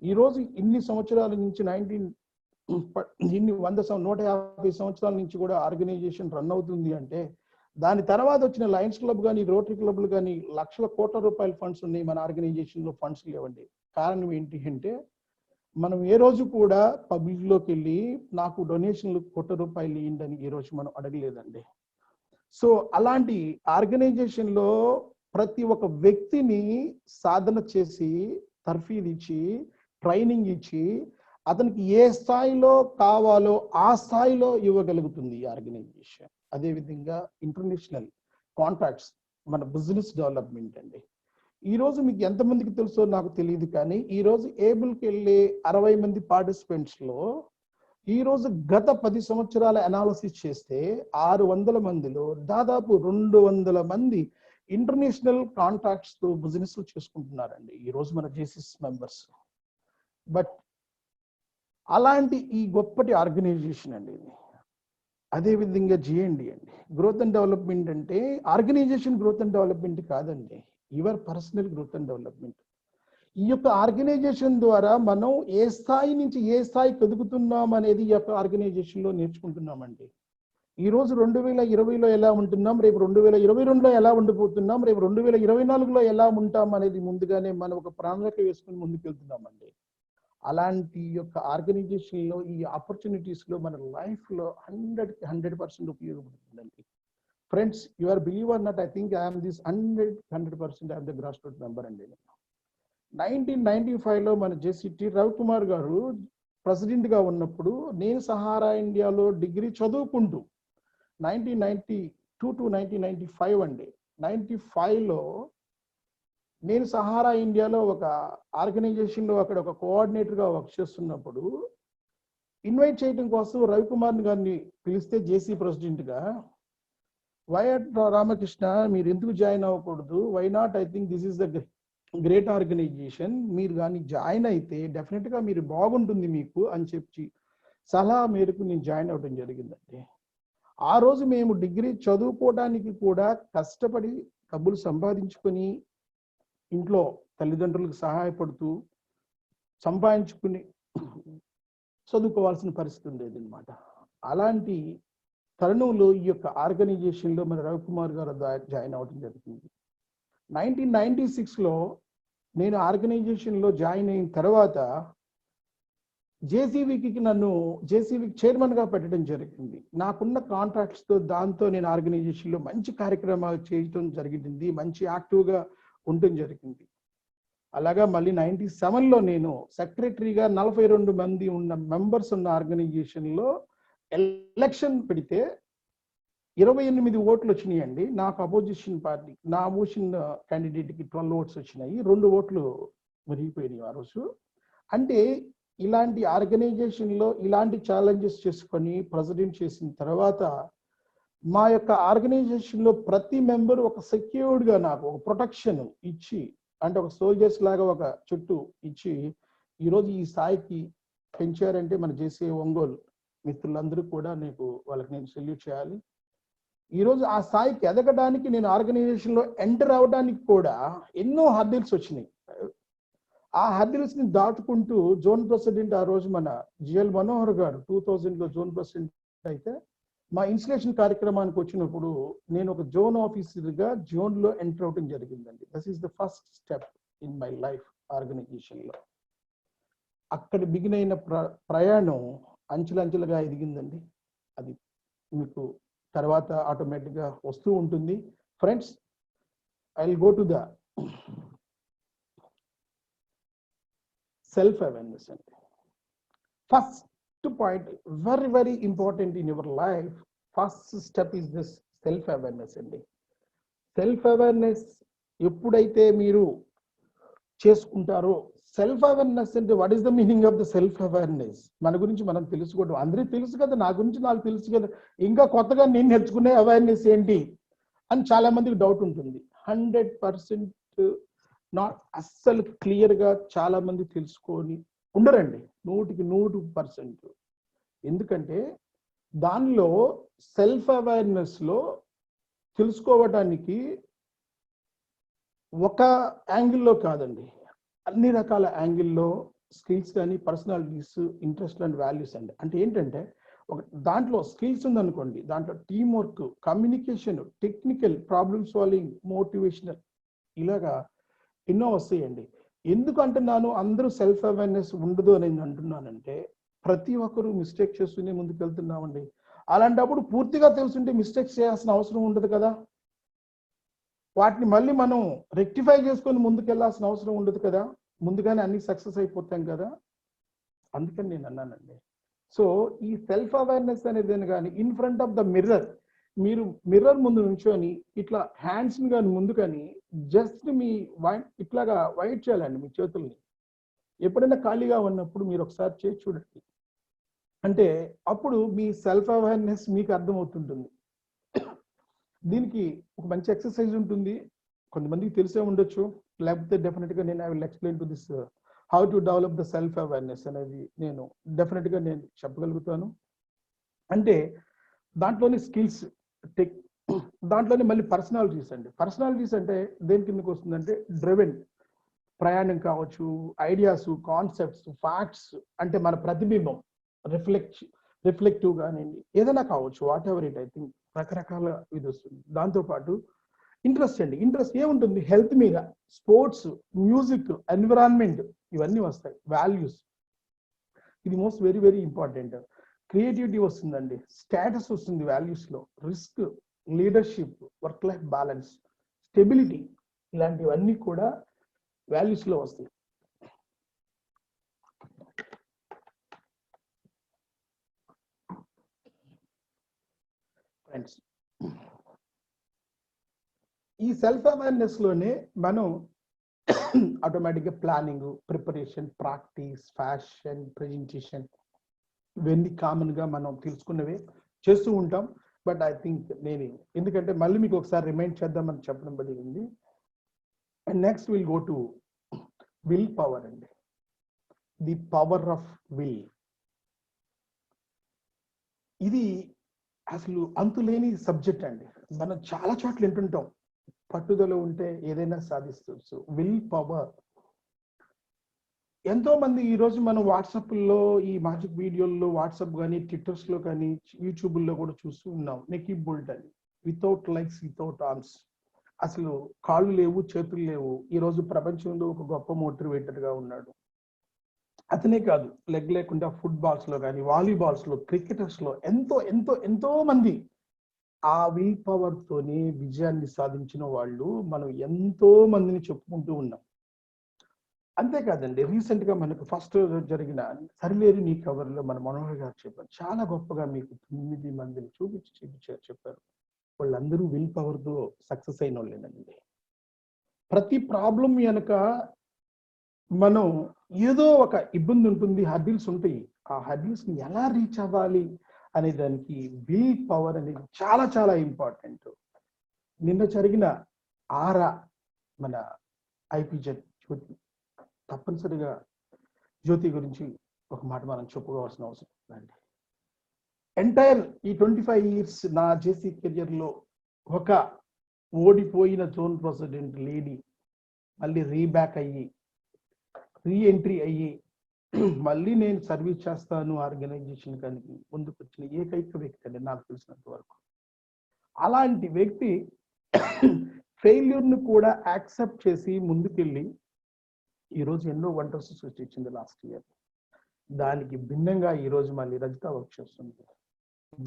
ఈరోజు ఇన్ని సంవత్సరాల నుంచి 150 సంవత్సరాల నుంచి కూడా ఆర్గనైజేషన్ రన్ అవుతుంది అంటే దాని తర్వాత వచ్చిన లయన్స్ క్లబ్ కానీ, రోటరీ క్లబ్లు కానీ లక్షల కోట్ల రూపాయల ఫండ్స్ ఉన్నాయి. మన ఆర్గనైజేషన్లో ఫండ్స్ లేవండి. కారణం ఏంటి అంటే మనం ఏ రోజు కూడా పబ్లిక్లోకి వెళ్ళి నాకు డొనేషన్లు కోట్ల రూపాయలు ఇవ్వండి అని ఈ రోజు మనం అడగలేదండి. సో అలాంటి ఆర్గనైజేషన్లో ప్రతి ఒక్క వ్యక్తిని సాధన చేసి తర్ఫీదు ఇచ్చి ట్రైనింగ్ ఇచ్చి అతనికి ఏ స్థాయిలో కావాలో ఆ స్థాయిలో ఇవ్వగలుగుతుంది ఈ ఆర్గనైజేషన్. అదేవిధంగా ఇంటర్నేషనల్ కాంట్రాక్ట్స్, మన బిజినెస్ డెవలప్మెంట్ అండి. ఈరోజు మీకు ఎంతమందికి తెలుసో నాకు తెలియదు, కానీ ఈరోజు ఏబుల్కి వెళ్ళే 60 మంది పార్టిసిపెంట్స్లో ఈరోజు గత 10 సంవత్సరాల అనాలిసిస్ చేస్తే 600 మందిలో దాదాపు 200 మంది ఇంటర్నేషనల్ కాంట్రాక్ట్స్ తో బిజినెస్ చేసుకుంటున్నారండి ఈరోజు మన జేసీస్ మెంబర్స్. బట్ అలాంటి ఈ గొప్పటి ఆర్గనైజేషన్ అండి ఇది. అదేవిధంగా జిఎండి అండి, గ్రోత్ అండ్ డెవలప్మెంట్ అంటే ఆర్గనైజేషన్ గ్రోత్ అండ్ డెవలప్మెంట్ కాదండి, your personal growth and development. ఈ యొక్క ఆర్గనైజేషన్ ద్వారా మనం ఏ స్థాయి నుంచి ఏ స్థాయికి ఎదుగుతున్నాం అనేది ఈ యొక్క ఆర్గనైజేషన్ లో నేర్చుకుంటున్నామండి. ఈ రోజు 2020లో ఎలా ఉంటున్నాం, రేపు 2022లో ఎలా ఉండిపోతున్నాం, రేపు 2024లో ఎలా ఉంటాం అనేది ముందుగానే మనం ఒక ప్రణాళిక వేసుకుని ముందుకు వెళ్తున్నామండి. అలాంటి యొక్క ఆర్గనైజేషన్ లో ఈ ఆపర్చునిటీస్ లో మన లైఫ్ లో 100% ఉపయోగపడుతుందండి. Friends, you are believe or not, I think I'm this 100% I'm the grass root member అండి. 1995లో మన జేసీటీ రవికుమార్ గారు ప్రెసిడెంట్ గా ఉన్నప్పుడు నేను సహారా ఇండియాలో డిగ్రీ చదువుకుంటూ 1992 to 1995 అండి, 95లో నేను సహారా ఇండియాలో ఒక ఆర్గనైజేషన్ లో అక్కడ ఒక కోఆర్డినేటర్ గా వర్క్ చేస్తున్నప్పుడు ఇన్వైట్ చేయడం కోసం రవికుమార్ గారిని పిలిస్తే జేసీ ప్రెసిడెంట్ గా, వైఎట్ రామకృష్ణ మీరు ఎందుకు జాయిన్ అవ్వకూడదు, why not, I think this is the great organization, మీరు కానీ జాయిన్ అయితే డెఫినెట్ గా మీరు బాగుంటుంది మీకు అని చెప్పి సలహా మేరకు నేను జాయిన్ అవ్వడం జరిగిందండి. ఆ రోజు మేము డిగ్రీ చదువుకోవడానికి కూడా కష్టపడి డబ్బులు సంపాదించుకొని ఇంట్లో తల్లిదండ్రులకు సహాయపడుతూ సంపాదించుకుని చదువుకోవాల్సిన పరిస్థితి ఉండేది అనమాట. అలాంటి తరుణంలో ఈ యొక్క ఆర్గనైజేషన్ లో మన రవికుమార్ గారు జాయిన్ అవ్వడం జరిగింది. 1996లో నేను ఆర్గనైజేషన్ లో జాయిన్ అయిన తర్వాత జేసీవీకి నన్ను జేసీవీకి చైర్మన్ గా పెట్టడం జరిగింది. నాకున్న కాంట్రాక్ట్స్ తో దాంతో నేను ఆర్గనైజేషన్ లో మంచి కార్యక్రమాలు చేయడం జరిగింది, మంచి యాక్టివ్ గా ఉండటం జరిగింది. అలాగా మళ్ళీ 97లో నేను సెక్రటరీగా 42 మంది ఉన్న మెంబర్స్ ఉన్న ఆర్గనైజేషన్ లో ఎలక్షన్ పెడితే 28 ఓట్లు వచ్చినాయండి. నాకు అపోజిషన్ పార్టీ, నా అపోజిషన్ క్యాండిడేట్ కి 12 ఓట్స్ వచ్చినాయి, 2 ఓట్లు మురిగిపోయినాయి ఆ రోజు. అంటే ఇలాంటి ఆర్గనైజేషన్ లో ఇలాంటి ఛాలెంజెస్ చేసుకొని ప్రెసిడెంట్ చేసిన తర్వాత మా యొక్క ఆర్గనైజేషన్ లో ప్రతి మెంబర్ ఒక సెక్యూర్డ్ గా నాకు ఒక ప్రొటెక్షన్ ఇచ్చి, అంటే ఒక సోల్జర్స్ లాగా ఒక చుట్టూ ఇచ్చి ఈరోజు ఈ స్థాయికి పెంచారంటే మన జేసీ ఒంగోలు మిత్రులందరూ కూడా వాళ్ళకి నేను సెల్యూట్ చేయాలి. ఈరోజు ఆ స్థాయికి ఎదగడానికి నేను ఆర్గనైజేషన్ లో ఎంటర్ అవడానికి కూడా ఎన్నో హర్డిల్స్ వచ్చినాయి. ఆ హర్డిల్స్ ని దాటుకుంటూ జోన్ ప్రెసిడెంట్ ఆ రోజు మన జిఎల్ మనోహర్ గారు 2000లో జోన్ ప్రెసిడెంట్ అయితే మా ఇన్స్టిలేషన్ కార్యక్రమానికి వచ్చినప్పుడు నేను ఒక జోన్ ఆఫీసర్ గా జోన్ లో ఎంటర్ అవడం జరిగిందండి. This is the first step in my life organization లో. అక్కడ బిగిన్ అయిన ప్రయాణం అంచెలంచెలుగా ఎదిగిందండి. అది మీకు తర్వాత ఆటోమేటిక్ గా వస్తూ ఉంటుంది. Friends, I will go to the self awareness అండి. First point, very very important in your life. First step is this self awareness అండి. సెల్ఫ్ అవేర్నెస్ ఎప్పుడైతే మీరు చేసుకుంటారో, సెల్ఫ్ అవేర్నెస్ అంటే what is the meaning of the self awareness? మన గురించి మనం తెలుసుకోవడం, అందరికీ తెలుసు కదా, నా గురించి నాకు తెలుసు కదా, ఇంకా కొత్తగా నేను నేర్చుకునే అవేర్నెస్ ఏంటి అని చాలా మందికి డౌట్ ఉంటుంది. 100% నాట్, అస్సలు క్లియర్ గా చాలా మంది తెలుసుకొని ఉండరండి, 100% ఎందుకంటే దానిలో సెల్ఫ్ అవేర్నెస్ లో తెలుసుకోవడానికి ఒక యాంగిల్లో కాదండి, అన్ని రకాల యాంగిల్లో స్కిల్స్ కానీ పర్సనాలిటీస్, ఇంట్రెస్ట్ అండ్ వాల్యూస్ అండి. అంటే ఏంటంటే ఒక దాంట్లో స్కిల్స్ ఉందనుకోండి, దాంట్లో team work, communication, technical, problem solving, motivational, ఇలాగా ఎన్నో వస్తాయండి. ఎందుకు అంటున్నాను అందరూ సెల్ఫ్ అవేర్నెస్ ఉండదు అని అంటున్నానంటే, ప్రతి ఒక్కరూ మిస్టేక్ చేస్తూనే ముందుకు వెళ్తున్నామండి. అలాంటప్పుడు పూర్తిగా తెలుసుంటే మిస్టేక్స్ చేయాల్సిన అవసరం ఉండదు కదా. వాటిని మళ్ళీ మనం రెక్టిఫై చేసుకొని ముందుకెళ్లాల్సిన అవసరం ఉండదు కదా, ముందుగానే అన్ని సక్సెస్ అయిపోతాం కదా. అందుకని నేను అన్నానండి. సో ఈ సెల్ఫ్ అవేర్నెస్ అనేది కానీ in front of the mirror, మీరు మిర్రర్ ముందు నుంచొని ఇట్లా హ్యాండ్స్ కానీ ముందు కానీ జస్ట్ మీ ఇట్లాగా వైట్ చేయాలండి మీ చేతుల్ని. ఎప్పుడైనా ఖాళీగా ఉన్నప్పుడు మీరు ఒకసారి చేసి చూడండి. అంటే అప్పుడు మీ సెల్ఫ్ అవేర్నెస్ మీకు అర్థమవుతుంటుంది. దీనికి ఒక మంచి ఎక్సర్సైజ్ ఉంటుంది, కొంతమందికి తెలిసే ఉండొచ్చు, లేకపోతే డెఫినెట్గా నేను I will explain to this how to develop the self awareness అనేది నేను డెఫినెట్గా నేను చెప్పగలుగుతాను. అంటే దాంట్లోని స్కిల్స్ టెక్, దాంట్లోనే మళ్ళీ పర్సనాలిటీస్ అండి. పర్సనాలిటీస్ అంటే దేని కిందకి వస్తుందంటే డ్రివెన్, ప్రయాణం కావచ్చు, ఐడియాస్, కాన్సెప్ట్స్, ఫ్యాక్ట్స్, అంటే మన ప్రతిబింబం, రిఫ్లెక్టివ్ కానివ్వండి, ఏదైనా కావచ్చు, what ever it. I think రకరకాల ఇది వస్తుంది. దాంతోపాటు ఇంట్రెస్ట్ అండి. ఇంట్రెస్ట్ ఏముంటుంది, హెల్త్ మీద, స్పోర్ట్స్, మ్యూజిక్, ఎన్విరాన్మెంట్, ఇవన్నీ వస్తాయి. వాల్యూస్, ఇది most very very important. Creativity వస్తుందండి, స్టేటస్ వస్తుంది వాల్యూస్ లో, risk, leadership, work life balance, stability, ఇలాంటివన్నీ కూడా వాల్యూస్ లో వస్తాయి. ఫ్రెండ్స్, ఈ సెల్ఫ్ అవేర్నెస్ లోనే మనం ఆటోమేటిక్గా planning, preparation, practice, fashion, presentation, ఇవన్నీ కామన్ గా మనం తెలుసుకున్నవే చేస్తూ ఉంటాం. బట్ ఐ థింక్ నేను ఎందుకంటే మళ్ళీ మీకు ఒకసారి రిమైండ్ చేద్దామని చెప్పడం జరిగింది. And next will go to will power అండి. ది పవర్ ఆఫ్ విల్, ఇది అసలు అంతులేని సబ్జెక్ట్ అండి. మనం చాలా చోట్ల వింటుంటాం, పట్టుదల ఉంటే ఏదైనా సాధిస్తూ. విల్ పవర్, ఎంతో మంది ఈ రోజు మనం వాట్సాప్లో, ఈ మ్యాజిక్ వీడియోల్లో, వాట్సాప్ కానీ, ట్విట్టర్స్ లో కానీ, యూట్యూబ్లో కూడా చూస్తూ ఉన్నాం. నెకీ బోల్ట్ అని, వితౌట్ లెగ్స్, వితౌట్ ఆర్మ్స్, అసలు కాళ్ళు లేవు, చేతులు లేవు. ఈ రోజు ప్రపంచంలో ఒక గొప్ప మోటివేటర్ గా ఉన్నాడు. అతనే కాదు, లెగ్ లేకుండా ఫుట్బాల్స్ లో కానీ, వాలీబాల్స్ లో, క్రికెటర్స్ లో ఎంతో ఎంతో ఎంతో మంది ఆ విల్ పవర్ తోనే విజయాన్ని సాధించిన వాళ్ళు మనం ఎంతో మందిని చెప్పుకుంటూ ఉన్నాం. అంతేకాదండి, రీసెంట్ గా మనకు ఫస్ట్ జరిగిన సరిలేరు నీ కవర్లో మన మనోహర్ గారు చెప్పారు, చాలా గొప్పగా మీకు 9 మందిని చూపించారు, చెప్పారు. వాళ్ళందరూ విల్ పవర్ తో సక్సెస్ అయిన వాళ్ళేనండి. ప్రతి ప్రాబ్లం వెనక మనం ఏదో ఒక ఇబ్బంది ఉంటుంది, హర్డిల్స్ ఉంటాయి. ఆ హర్డిల్స్ ని ఎలా రీచ్ అవ్వాలి అనే దానికి విల్ పవర్ అనేది చాలా చాలా ఇంపార్టెంట్. నిన్న జరిగిన ఆరా మన ఐపీజెడ్ జ్యోతి, తప్పనిసరిగా జ్యోతి గురించి ఒక మాట మనం చెప్పుకోవాల్సిన అవసరం ఉందండి. ఎంటైర్ ఈ 25 years నా జేసీ కెరియర్ లో ఒక ఓడిపోయిన జోన్ ప్రెసిడెంట్ లేడీ మళ్ళీ రీబ్యాక్ అయ్యి, రీఎంట్రీ అయ్యి, మళ్ళీ నేను సర్వీస్ చేస్తాను ఆర్గనైజేషన్ కానీ ముందుకు వచ్చిన ఏకైక వ్యక్తి అండి నాకు తెలిసినంత వరకు. అలాంటి వ్యక్తి ఫెయిల్యూర్ ను కూడా యాక్సెప్ట్ చేసి ముందుకెళ్ళి ఈరోజు ఎన్నో వండర్స్ సృష్టించింది లాస్ట్ ఇయర్. దానికి భిన్నంగా ఈరోజు మళ్ళీ రజిత వర్క్ చేస్తుంది.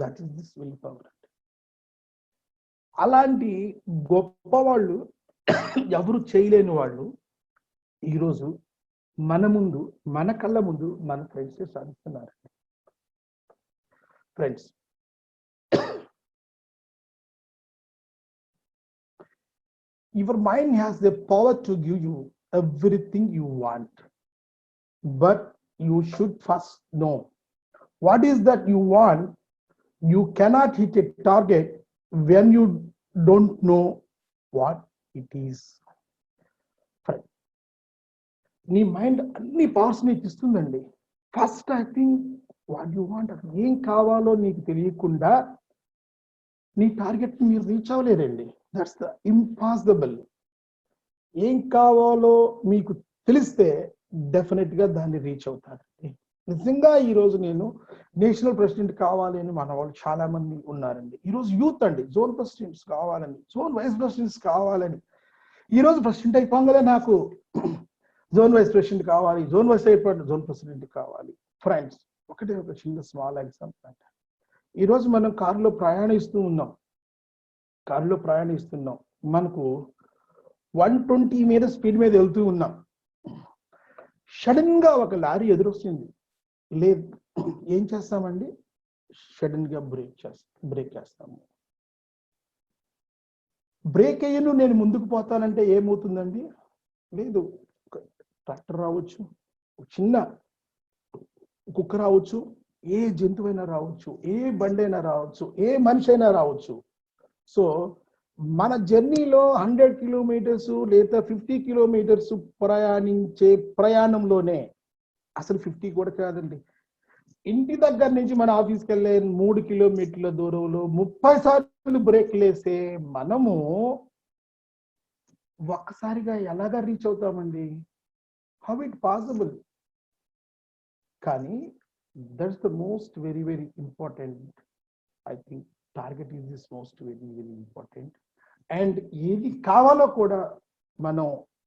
That is this will power. అలాంటి గొప్ప వాళ్ళు, ఎవరు చేయలేని వాళ్ళు ఈరోజు మన ముందు, మన కళ్ళ ముందు మన ఫ్రెండ్స్ సాధిస్తున్నారు. Friends, your mind has the power to give you everything you want, but you should first know what is that you want. You cannot hit a target when you don't know what it is. నీ mind అన్ని powers నీకు ఇస్తుందండి. First I think what you want, ఏం కావాలో నీకు తెలియకుండా నీ target మీరు రీచ్ అవ్వలేరండి. That's the impossible. ఏం కావాలో మీకు తెలిస్తే డెఫినెట్ గా దాన్ని రీచ్ అవుతారండి. నిజంగా ఈరోజు నేను నేషనల్ ప్రెసిడెంట్ కావాలి అని మన వాళ్ళు చాలా మంది ఉన్నారండి. ఈరోజు యూత్ అండి, జోన్ ప్రెసిడెంట్స్ కావాలని, జోన్ వైస్ ప్రెసిడెంట్స్ కావాలని, ఈరోజు ప్రెసిడెంట్ అయిపోగానే నాకు జోన్ వైస్ ప్రెసిడెంట్ కావాలి, జోన్ వైస్ అయిపోయిన జోన్ ప్రెసిడెంట్ కావాలి. ఫ్రెండ్స్, ఒకటే ఒక చిన్న స్మాల్ ఎగ్జాంపుల్ అంటే, ఈరోజు మనం కారులో ప్రయాణిస్తున్నాం, మనకు 120 మీద స్పీడ్ మీద వెళ్తూ ఉన్నాం. సడన్ గా ఒక లారీ ఎదురొస్తుంది. లేదు, ఏం చేస్తామండి? సడన్ గా బ్రేక్ చేస్తాము. బ్రేక్ అయ్యను నేను ముందుకు పోతానంటే ఏమవుతుందండి? లేదు, ట్రాక్టర్ రావచ్చు, చిన్న కుక్క రావచ్చు, ఏ జంతువైనా రావచ్చు, ఏ బండైనా రావచ్చు, ఏ మనిషి అయినా రావచ్చు. సో మన జర్నీలో 100 కిలోమీటర్స్ లేదా 50 కిలోమీటర్స్ ప్రయాణంలోనే, అసలు 50 కూడా కాదండి, ఇంటి దగ్గర నుంచి మన ఆఫీస్కి వెళ్ళే 3 కిలోమీటర్ల దూరంలో 30 సార్లు బ్రేక్ లేసే మనము ఒక్కసారిగా ఎలాగా రీచ్ అవుతామండి? How it possible? కానీ that's the most very very important. I think target is this most very very important. And ఏది కావాలో కూడా మనం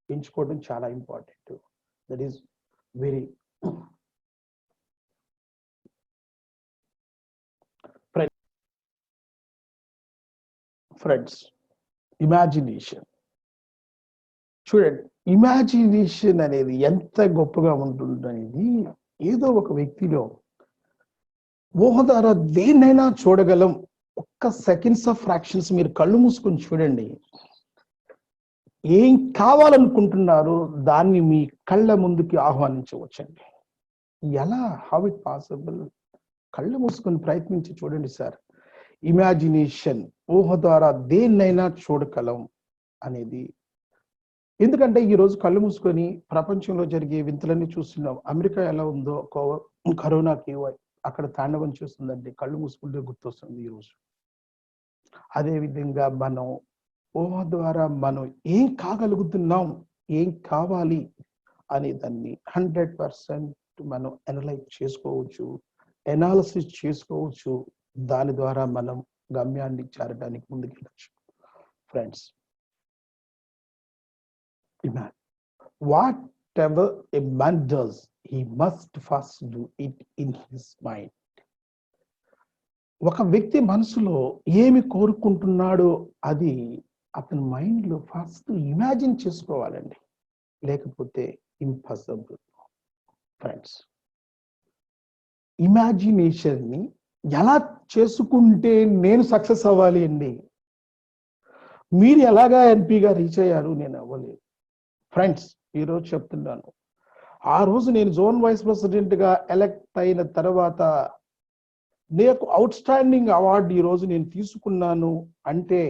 ఎంచుకోవడం చాలా important. That is very friends, imagination చూడండి. ఇమాజినేషన్ అనేది ఎంత గొప్పగా ఉంటుంది అనేది, ఏదో ఒక వ్యక్తిలో ఊహ ద్వారా దేన్నైనా చూడగలం. ఒక్క సెకండ్స్ ఆఫ్ ఫ్రాక్షన్స్ మీరు కళ్ళు మూసుకొని చూడండి, ఏం కావాలనుకుంటున్నారో దాన్ని మీ కళ్ళ ముందుకి ఆహ్వానించవచ్చండి. ఎలా? How it possible? కళ్ళు మూసుకొని ప్రయత్నించి చూడండి సార్. ఇమాజినేషన్, ఊహ ద్వారా దేన్నైనా చూడగలం అనేది. ఎందుకంటే ఈరోజు కళ్ళు మూసుకొని ప్రపంచంలో జరిగే వింతలన్నీ చూస్తున్నాం. అమెరికా ఎలా ఉందో కరోనాకి అక్కడ తాండవం చేస్తుందండి, కళ్ళు మూసుకుంటే గుర్తొస్తుంది ఈరోజు. అదేవిధంగా మనం ఊహ ద్వారా మనం ఏం కాగలుగుతున్నాం, ఏం కావాలి అనే దాన్ని 100% మనం అనలైజ్ చేసుకోవచ్చు, ఎనాలిసిస్ చేసుకోవచ్చు. దాని ద్వారా మనం గమ్యాన్ని చేరడానికి ముందుకెళ్ళచ్చు. Friends, whatever a man does, he must first do it in his mind. ఒక వ్యక్తి మనసులో ఏమి కోరుకుంటున్నాడో అది అతని మైండ్ లో ఫస్ట్ ఇమాజిన్ చేసుకోవాలండి, లేకపోతే ఇంపాసిబుల్. ఫ్రెండ్స్, ఇమాజినేషన్ ని ఎలా చేసుకుంటే నేను సక్సెస్ అవ్వాలి అండి? మీరు ఎలాగా ఎంపీగా రీచ్ అయ్యారు, నేను అవ్వలేదు. ఫ్రెండ్స్, ఈరోజు చెప్తున్నాను, ఆ రోజు నేను జోన్ వైస్ ప్రెసిడెంట్ గా ఎలక్ట్ అయిన తర్వాత నాకు అవుట్ స్టాండింగ్ అవార్డు ఈరోజు నేను తీసుకున్నాను అంటే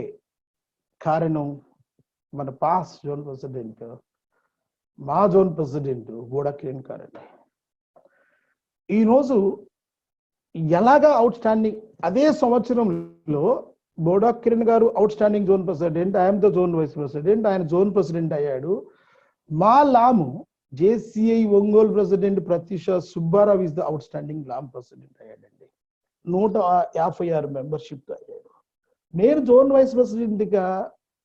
కారణం మన పాస్ జోన్ ప్రెసిడెంట్, మా జోన్ ప్రెసిడెంట్ బోడా కిరణ్ గారు. ఈరోజు ఎలాగా అవుట్ స్టాండింగ్, అదే సంవత్సరంలో బోడా కిరణ్ గారు outstanding zone president, I'm the zone vice president, ఆయన జోన్ ప్రెసిడెంట్ అయ్యాడు. మా LOM JCI Ongole president Prathyusha Subbarao is the outstanding LOM president అయ్యాడండి. 156 మెంబర్షిప్ అయ్యాడు. నేను జోన్ వైస్ ప్రెసిడెంట్ గా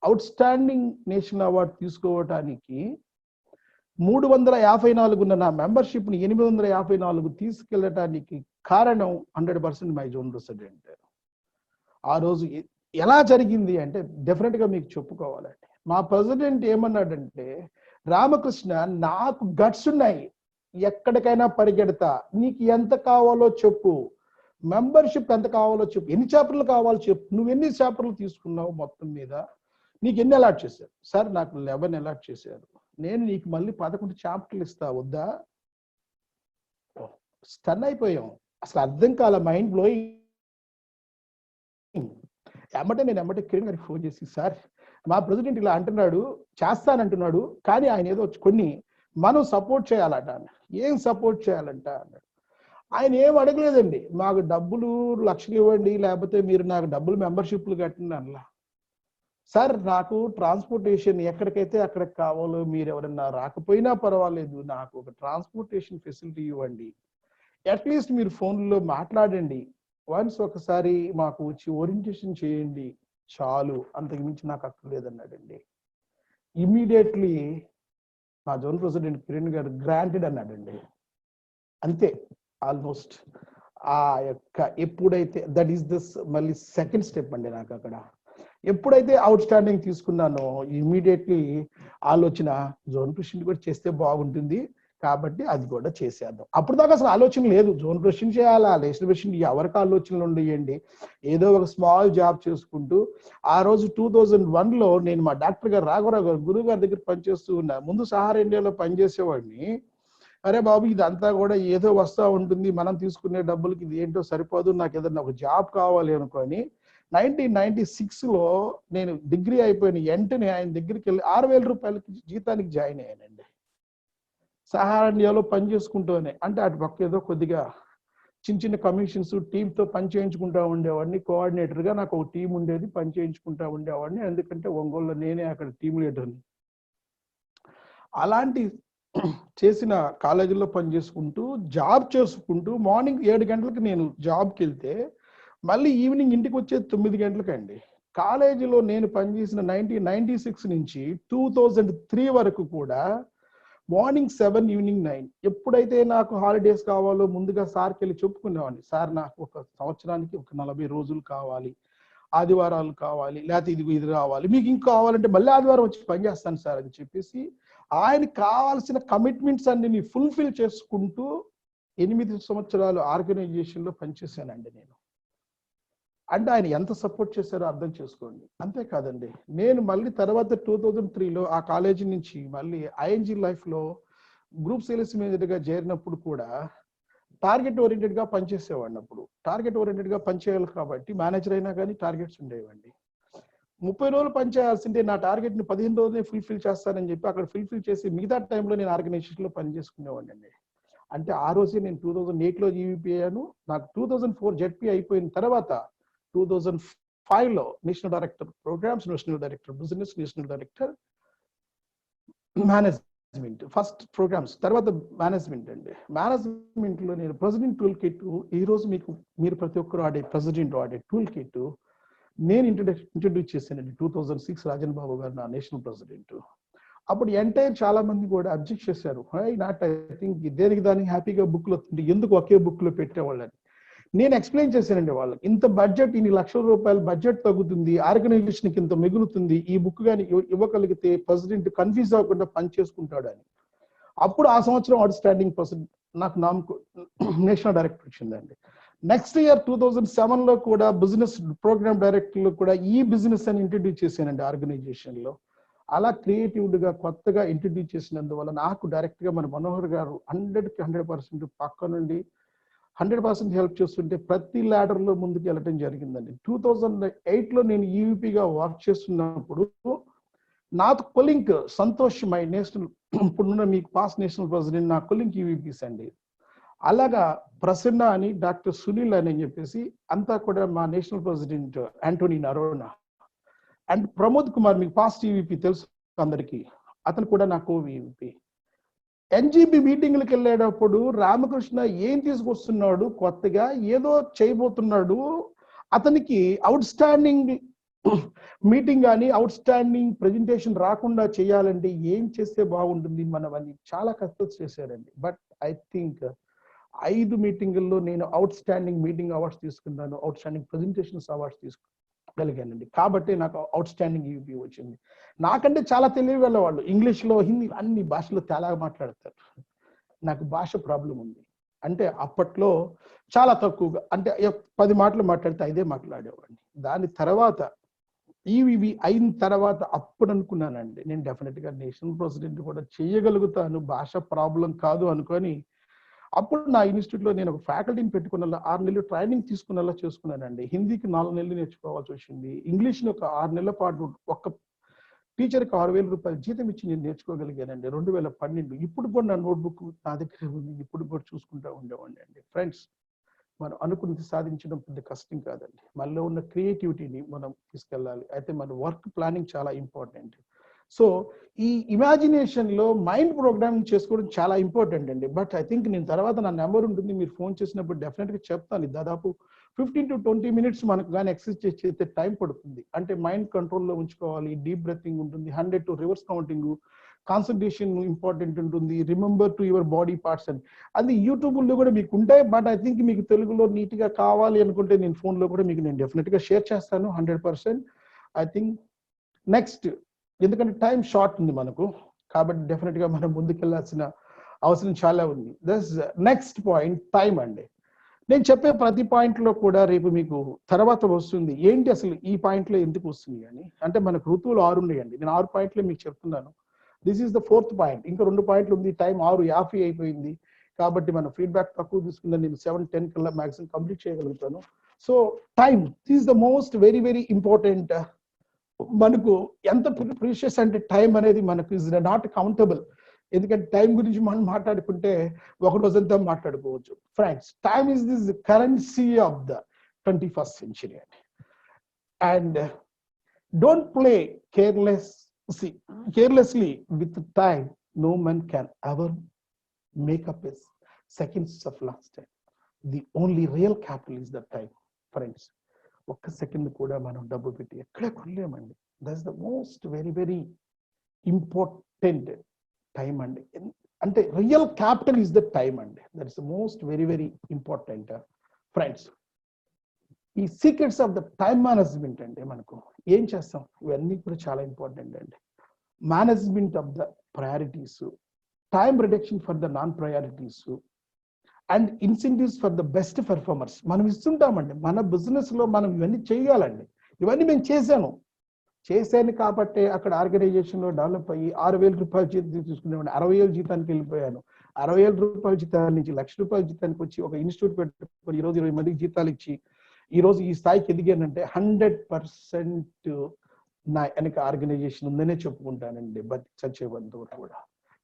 అవుట్ స్టాండింగ్ నేషనల్ అవార్డు తీసుకోవటానికి 354 ఉన్న నా మెంబర్షిప్ ని 854 తీసుకెళ్ళటానికి కారణం 100% మై జోన్ ప్రెసిడెంట్. ఆ రోజు ఎలా జరిగింది అంటే డెఫినెట్ గా మీకు చెప్పుకోవాలండి. మా ప్రెసిడెంట్ ఏమన్నాడంటే, రామకృష్ణ, నాకు గట్స్ ఉన్నాయి, ఎక్కడికైనా పరిగెడతా, నీకు ఎంత కావాలో చెప్పు, మెంబర్షిప్ ఎంత కావాలో చెప్పు, ఎన్ని చాప్టర్లు కావాలో చెప్పు, నువ్వు ఎన్ని చాప్టర్లు తీసుకున్నావు మొత్తం మీద, నీకు ఎన్ని అలాట్ చేశారు? సార్, నాకు 11 అలాట్ చేశారు. నేను నీకు మళ్ళీ 11 చాప్టర్లు ఇస్తా, వద్దా? స్టన్ అయిపోయాం, అసలు అర్థం కాల, మైండ్ బ్లోయింగ్. నేను కిరణ్ గారికి ఫోన్ చేసి, సార్, మా ప్రెసిడెంట్ ఇలా అంటున్నాడు, చేస్తానంటున్నాడు, కానీ ఆయన ఏదో కొన్ని మనం సపోర్ట్ చేయాలట. ఏం సపోర్ట్ చేయాలంట అన్నాడు. ఆయన ఏం అడగలేదండి, మాకు డబ్బులు 1,00,000 ఇవ్వండి, లేకపోతే మీరు నాకు డబ్బులు మెంబర్షిప్లు కట్టండి అలా. సార్, నాకు ట్రాన్స్పోర్టేషన్ ఎక్కడికైతే అక్కడికి కావాలో, మీరు ఎవరన్నా రాకపోయినా పర్వాలేదు, నాకు ఒక ట్రాన్స్పోర్టేషన్ ఫెసిలిటీ ఇవ్వండి, అట్లీస్ట్ మీరు ఫోన్లో మాట్లాడండి, వన్స్ ఒకసారి మాకు వచ్చి ఓరియంటేషన్ చేయండి, చాలు, అంతకు మించి నాకు అక్కర్లేదన్నాడండి. ఇమ్మీడియట్లీ మా జోన్ ప్రెసిడెంట్ కిరణ్ గారు గ్రాంటెడ్ అన్నాడండి. అంతే, ఆల్మోస్ట్ ఆ యొక్క ఎప్పుడైతే దట్ ఈస్ దిస్ మళ్ళీ సెకండ్ స్టెప్ అండి నాకు అక్కడ. ఎప్పుడైతే అవుట్ స్టాండింగ్ తీసుకున్నానో ఇమీడియట్లీ ఆలోచన జోన్ ప్రెసిడెంట్ కూడా చేస్తే బాగుంటుంది, కాబట్టి అది కూడా చేసేద్దాం. అప్పుడు దాకా అసలు ఆలోచన లేదు, జోన్ ప్రెసిడెంట్ చేయాలా, నేషనల్ ప్రెసిడెంట్ ఎవరికి ఆలోచనలు ఉండేయండి. ఏదో ఒక స్మాల్ జాబ్ చేసుకుంటూ ఆ రోజు 2001లో నేను మా డాక్టర్ గారు రాఘవరావు గారు గురువు గారి దగ్గర పనిచేస్తూ ఉన్నా. ముందు సహారా ఇండియాలో పనిచేసేవాడిని. అరే బాబు ఇదంతా కూడా ఏదో వస్తూ ఉంటుంది, మనం తీసుకునే డబ్బులకి ఇది ఏంటో సరిపోదు, నాకు ఏదన్నా ఒక జాబ్ కావాలి అనుకొని 1996లో నేను డిగ్రీ అయిపోయిన వెంటనే ఆయన దగ్గరికి వెళ్ళి 6,000 రూపాయలకి జీతానికి జాయిన్ అయ్యానండి. సహారా ఇండియాలో పని చేసుకుంటూనే, అంటే అటు పక్క ఏదో కొద్దిగా చిన్న చిన్న కమిషన్స్ టీంతో పని చేయించుకుంటా ఉండేవాడిని. కోఆర్డినేటర్గా నాకు ఒక టీం ఉండేది, పని చేయించుకుంటా ఉండేవాడిని. ఎందుకంటే ఒంగోలులో నేనే అక్కడ టీం లీడర్ని. అలాంటి చేసిన కాలేజీలో పనిచేసుకుంటూ జాబ్ చేసుకుంటూ మార్నింగ్ 7 గంటలకు నేను జాబ్కి వెళ్తే మళ్ళీ ఈవినింగ్ ఇంటికి వచ్చేది 9 గంటలకండి. కాలేజీలో నేను పనిచేసిన 1996 నుంచి 2003 వరకు కూడా మార్నింగ్ 7 ఈవినింగ్ 9. ఎప్పుడైతే నాకు హాలిడేస్ కావాలో ముందుగా సార్కి వెళ్ళి చెప్పుకునేవాడిని, సార్ నాకు ఒక సంవత్సరానికి ఒక 40 రోజులు కావాలి, ఆదివారాలు కావాలి, లేకపోతే ఇది రావాలి, మీకు ఇంకా కావాలంటే మళ్ళీ ఆదివారం వచ్చి పని చేస్తాను సార్ అని చెప్పేసి ఆయనకి కావాల్సిన కమిట్మెంట్స్ అన్ని ఫుల్ఫిల్ చేసుకుంటూ 8 సంవత్సరాలు ఆర్గనైజేషన్లో పనిచేశానండి నేను. అంటే ఆయన ఎంత సపోర్ట్ చేశారో అర్థం చేసుకోండి. అంతేకాదండి, నేను మళ్ళీ తర్వాత 2003లో ఆ కాలేజీ నుంచి మళ్ళీ ఐఎన్జీ లైఫ్లో గ్రూప్ సేల్స్ మేనేజర్గా చేరినప్పుడు కూడా టార్గెట్ ఓరియంటెడ్గా పనిచేసేవాడిని. అప్పుడు టార్గెట్ ఓరియంటెడ్గా పనిచేయాలి కాబట్టి మేనేజర్ అయినా కానీ టార్గెట్స్ ఉండేవండి. 30 రోజులు పనిచేయాల్సిందే, నా టార్గెట్ని 15 రోజులే ఫుల్ఫిల్ చేస్తానని చెప్పి అక్కడ ఫుల్ఫిల్ చేసి మిగతా టైంలో నేను ఆర్గనైజేషన్లో పనిచేసుకునేవాడిని అండి. అంటే ఆ రోజే నేను 2008లో జీవీపీ అయ్యాను. నాకు 2004 జెడ్పీ అయిపోయిన తర్వాత 2005లో national director programmes, national director business, national director management. First programmes, తర్వాత మేనేజ్మెంట్ అండి. మేనేజ్మెంట్లో నేను ప్రెసిడెంట్ టూల్ కిట్, ఈ రోజు మీరు ప్రతి ఒక్కరు ఆడే ప్రెసిడెంట్ ఆడే టూల్ కిట్ నేను ఇంట్రడ్యూస్ చేశానండి. 2006 రాజన్ బాబు గారు నా నేషనల్ ప్రెసిడెంట్. అప్పుడు ఎంటైర్ చాలా మంది కూడా అబ్జెక్ట్ చేశారు, ఐ థింక్ దేనికి దానికి హ్యాపీగా బుక్లో ఎందుకు ఒకే బుక్లో పెట్టేవాళ్ళని. నేను ఎక్స్ప్లెయిన్ చేశానండి వాళ్ళకి, ఇంత బడ్జెట్, ఇన్ని లక్షల రూపాయల బడ్జెట్ తగ్గుతుంది, ఆర్గనైజేషన్కి ఇంత మిగులుతుంది, ఈ బుక్ కానీ ఇవ్వగలిగితే ప్రెసిడెంట్ కన్ఫ్యూజ్ అవ్వకుండా పని చేసుకుంటాడు అని. అప్పుడు ఆ సంవత్సరం అవుట్ స్టాండింగ్ ప్రెసిడెంట్ నాకు నేషనల్ డైరెక్టర్ వచ్చిందండి. నెక్స్ట్ ఇయర్ 2007లో కూడా బిజినెస్ ప్రోగ్రామ్ డైరెక్టర్లో కూడా ఈ బిజినెస్ అని ఇంట్రడ్యూస్ చేశానండి ఆర్గనైజేషన్లో. అలా క్రియేటివ్గా కొత్తగా ఇంట్రడ్యూస్ చేసినందువల్ల నాకు డైరెక్ట్గా మన మనోహర్ గారు 100కి 100% పక్క నుండి 100% హెల్ప్ చేస్తుంటే ప్రతి ల్యాడర్లో ముందుకు వెళ్ళటం జరిగిందండి. 2008లో నేను ఈవీపీగా వర్క్ చేస్తున్నప్పుడు నాకు కొలింక్ సంతోష్, మై నేషనల్ ఇప్పుడున్న మీకు పాస్ట్ నేషనల్ ప్రెసిడెంట్, నా కొలింక్ ఈవీపీస్ అండి. అలాగా ప్రసన్న అని, డాక్టర్ సునీల్ అని చెప్పేసి అంతా కూడా మా national president Antony Noronha, and Pramod Kumar మీకు పాస్ట్ ఈవీపీ తెలుసు అందరికీ, అతను కూడా నా కో ఈవీపీ. ఎన్జీబీ మీటింగ్లకు వెళ్ళేటప్పుడు రామకృష్ణ ఏం తీసుకొస్తున్నాడు, కొత్తగా ఏదో చేయబోతున్నాడు, అతనికి అవుట్ స్టాండింగ్ మీటింగ్ కానీ అవుట్ స్టాండింగ్ ప్రెజెంటేషన్ రాకుండా చేయాలంటే ఏం చేస్తే బాగుంటుంది, మనం అని చాలా కసరత్తు చేశారండి. బట్ ఐ థింక్ 5 మీటింగుల్లో నేను అవుట్ స్టాండింగ్ మీటింగ్ అవార్డ్స్ తీసుకున్నాను, అవుట్ స్టాండింగ్ ప్రెజెంటేషన్స్ అవార్డ్స్ తీసుకుగలిగానండి. కాబట్టి నాకు అవుట్ స్టాండింగ్ ఈవీపీ వచ్చింది. నాకంటే చాలా తెలివి వాళ్ళు ఇంగ్లీష్లో, హిందీ అన్ని భాషలో తేలాగా మాట్లాడతారు. నాకు భాష ప్రాబ్లం ఉంది. అంటే అప్పట్లో చాలా తక్కువగా, అంటే 10 మాటలు మాట్లాడితే 5 మాట్లాడేవాడిని. దాని తర్వాత ఈవీవి అయిన తర్వాత అప్పుడు అనుకున్నానండి, నేను డెఫినెట్గా నేషనల్ ప్రెసిడెంట్ కూడా చేయగలుగుతాను, భాష ప్రాబ్లం కాదు అనుకొని అప్పుడు నా ఇన్స్టిట్యూట్లో నేను ఒక ఫ్యాకల్టీని పెట్టుకున్న 6 నెలలు ట్రైనింగ్ తీసుకునేలా చేసుకున్నానండి. హిందీకి 4 నెలలు నేర్చుకోవాల్సి వచ్చింది. ఇంగ్లీష్ని ఒక 6 నెలల పాటు ఒక్క టీచర్కి 6,000 రూపాయలు జీతం ఇచ్చి నేను నేర్చుకోగలిగానండి 2012. ఇప్పుడు కూడా నా నోట్బుక్ నా దగ్గర ఉంది, ఇప్పుడు కూడా చూసుకుంటూ ఉండేవాడిని అండి. ఫ్రెండ్స్, మనం అనుకున్నది సాధించడం పెద్ద కష్టం కాదండి, మనలో ఉన్న క్రియేటివిటీని మనం తీసుకెళ్ళాలి. అయితే మన వర్క్ ప్లానింగ్ చాలా ఇంపార్టెంట్. సో ఈ ఇమాజినేషన్లో మైండ్ ప్రోగ్రామింగ్ చేసుకోవడం చాలా ఇంపార్టెంట్ అండి. బట్ ఐ థింక్ నేను తర్వాత నా నెంబర్ ఉంటుంది, మీరు ఫోన్ చేసినప్పుడు డెఫినెట్గా చెప్తాను. దాదాపు 15 to 20 minutes మనకు కానీ ఎక్సర్సైజ్ చేస్తే టైం పడుతుంది. అంటే మైండ్ కంట్రోల్లో ఉంచుకోవాలి, డీప్ బ్రెతింగ్ ఉంటుంది, 100 to reverse counting, concentration important ఉంటుంది, remember to your body parts అని. అది యూట్యూబ్లో కూడా మీకు ఉంటాయి. బట్ ఐ థింక్ మీకు తెలుగులో నీట్గా కావాలి అనుకుంటే నేను ఫోన్లో కూడా మీకు నేను డెఫినెట్గా షేర్ చేస్తాను 100%. ఐ థింక్ నెక్స్ట్, ఎందుకంటే టైం షార్ట్ ఉంది మనకు, కాబట్టి డెఫినెట్ గా మనం ముందుకెళ్లాల్సిన అవసరం చాలా ఉంది. దస్ నెక్స్ట్ పాయింట్ టైం అండి. నేను చెప్పే ప్రతి పాయింట్ లో కూడా రేపు మీకు తర్వాత వస్తుంది ఏంటి అసలు ఈ పాయింట్ లో ఎందుకు వస్తుంది అని. అంటే మనకు ఋతువులు 6 ఉన్నాయండి, నేను 6 పాయింట్లే మీకు చెప్తున్నాను. This is the 4th point. ఇంకా 2 పాయింట్లు ఉంది, టైం 6:50 అయిపోయింది కాబట్టి మన ఫీడ్బ్యాక్ తక్కువ తీసుకున్నా నేను 7:10 కల్లా మ్యాక్సిమం కంప్లీట్ చేయగలుగుతాను. So time is the most very very important. మనకు ఎంత ప్రీషియస్ అంటే టైం అనేది మనకు ఇస్ నాట్ కౌంటబుల్. ఎందుకంటే టైం గురించి మనం మాట్లాడుకుంటే ఒక రోజంతా మాట్లాడుకోవచ్చు. Friends, time is this currency of the 21st century and don't play carelessly with time. No man can ever make up his seconds of lost time. The only real capital is the time. Friends, ఒక్క second కూడా మనం డబ్బు పెట్టి ఎక్కడ కొనలేమండి. That's the most very very important time అండి. అంటే real capital is the time అండి. That is the most very very important. Friends, ఈ secrets of the time management అండి, మనకు ఏం చేస్తాం ఇవన్నీ కూడా చాలా ఇంపార్టెంట్ అండి. Management of the priorities, time reduction for the non priorities and incentives for the best performers. మనం ఇస్తుంటామండి మన బిజినెస్ లో, మనం ఇవన్నీ చేయాలండి. ఇవన్నీ మేము చేశాను కాబట్టి అక్కడ ఆర్గనైజేషన్ లో డెవలప్ అయ్యి 6,000 రూపాయల జీతం తీసుకునేవాడిని, 60,000 జీతానికి వెళ్ళిపోయాను. 60,000 రూపాయల జీతాల నుంచి 1,00,000 రూపాయల జీతానికి వచ్చి ఒక ఇన్స్టిట్యూట్ పెట్టుకొని ఈరోజు 20 మందికి జీతాలు ఇచ్చి ఈరోజు ఈ స్థాయికి ఎదిగానంటే 100% నా వెనక ఆర్గనైజేషన్ ఉందనే చెప్పుకుంటానండి, బట్ చచ్చేవంత కూడా.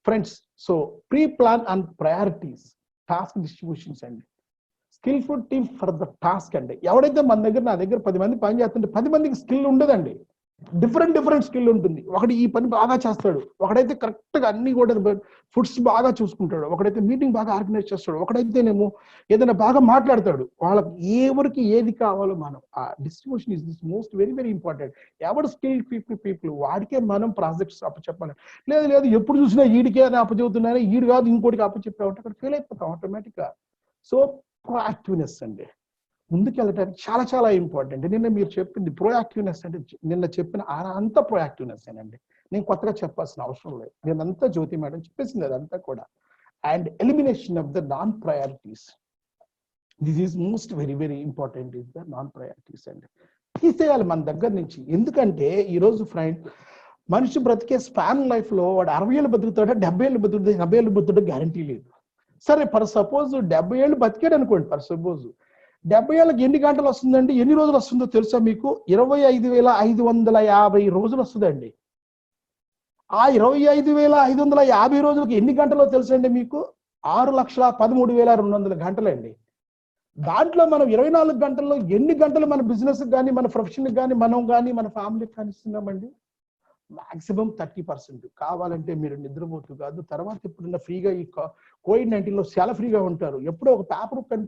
Friends, so pre plan and priorities, task distributions అండి, skilful team for the task అండి. ఎవడైతే నా దగ్గర 10 మంది పని చేస్తుంటే 10 మందికి స్కిల్ ఉండదండి, డిఫరెంట్ స్కిల్ ఉంటుంది. ఒకటి ఈ పని బాగా చేస్తాడు, ఒకడైతే కరెక్ట్ గా అన్ని కూడా ఫుడ్స్ బాగా చూసుకుంటాడు, ఒకడైతే మీటింగ్ బాగా ఆర్గనైజ్ చేస్తాడు, ఒకడైతేనేమో ఏదైనా బాగా మాట్లాడతాడు. వాళ్ళకి ఎవరికి ఏది కావాలో మనం ఆ distribution is this most very very important. ఎవరు స్కిల్ పీపుల్ వాడికే మనం ప్రాజెక్ట్స్ అప్పచెప్పాలి. లేదు ఎప్పుడు చూసినా ఈడికే అని అప్పచెబుతున్నారే, ఈడు కాదు ఇంకోటికి అప్పచెప్పామంటే అక్కడ ఫెయిల్ అయిపోతాం ఆటోమేటిక్ గా. సో ప్రోయాక్టివ్నెస్ అండి, ముందుకెళ్ళటానికి చాలా చాలా ఇంపార్టెంట్. నిన్న మీరు చెప్పింది ప్రోయాక్టివ్నెస్ అంటే నిన్న చెప్పిన అంతా ప్రోయాక్టివ్నెస్ అండి. నేను కొత్తగా చెప్పాల్సిన అవసరం లేదు, నేనంతా జ్యోతి మేడం చెప్పేసింది అదంతా కూడా. And elimination of the non priorities, this is most very very important is the non priorities అండి. తీసేయాలి మన దగ్గర నుంచి. ఎందుకంటే ఈరోజు ఫ్రెండ్, మనిషి బ్రతికే స్పాన్ లైఫ్ లో వాడు 60 ఏళ్ళు బతుకుతాడా, 70 ఏళ్ళు బతుకుతాడు, 80 ఏళ్ళు బతుకుతాడో గ్యారంటీ లేదు. సరే ఫర్ సపోజ్ 70 ఏళ్ళు బతికాడు అనుకోండి, ఫర్ సపోజ్ 70 ఏళ్ళకి ఎన్ని గంటలు వస్తుందండి, ఎన్ని రోజులు వస్తుందో తెలుసా మీకు? 25,550 రోజులు వస్తుందండి. ఆ 25,550 రోజులకి ఎన్ని గంటలో తెలుసండి మీకు? 6,13,200 గంటలండి. దాంట్లో మనం 24 గంటల్లో ఎన్ని గంటలు మన బిజినెస్ కానీ, మన ప్రొఫెషన్ కానీ, మనం కానీ, మన ఫ్యామిలీకి కానీ ఇస్తున్నామండి? మాక్సిమం 30%. కావాలంటే మీరు నిద్రపోతూ కాదు, తర్వాత ఎప్పుడన్నా ఫ్రీగా ఈ COVID-19 లో చాలా ఫ్రీగా ఉంటారు, ఎప్పుడో ఒక పేపర్ పెన్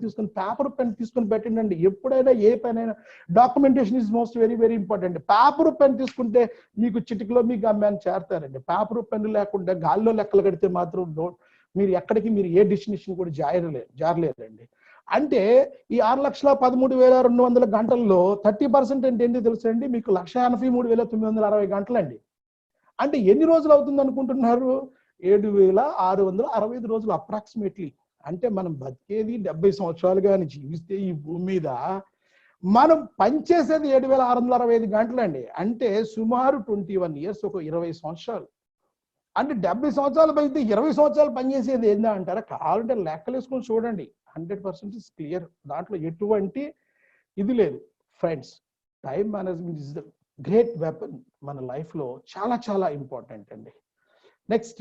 తీసుకొని పెట్టండి. ఎప్పుడైనా ఏ పనైనా documentation is most very very important. Paper pen తీసుకుంటే మీకు చిటికలో మీకు అమ్మాయిని చేరతారండి. పేపర్ పెన్ లేకుండా గాల్లో లెక్కలు కడితే మాత్రం మీరు ఎక్కడికి మీరు ఏ డెస్టినేషన్ కూడా జారలేరండి. అంటే ఈ 6,13,200 గంటల్లో 30% అంటే ఏంటి తెలుసండి మీకు? 1,83,960 గంటలండి. అంటే ఎన్ని రోజులు అవుతుంది అనుకుంటున్నారు? 7,665 రోజులు అప్రాక్సిమేట్లీ. అంటే మనం బతికేది 70 సంవత్సరాలు కానీ జీవిస్తే ఈ భూమి మీద మనం పనిచేసేది 7,665 గంటలండి. అంటే సుమారు 21 ఇయర్స్, ఒక 20 సంవత్సరాలు. అంటే 70 సంవత్సరాలు పైతే 20 సంవత్సరాలు పనిచేసేది ఏందా అంటారా? కావాలంటే లెక్కలు వేసుకొని చూడండి, 100% ఇస్ క్లియర్. దాంట్లో ఎటువంటి ఇది లేదు. Friends, time management is the great weapon మన లైఫ్ లో, చాలా చాలా ఇంపార్టెంట్ అండి. Next,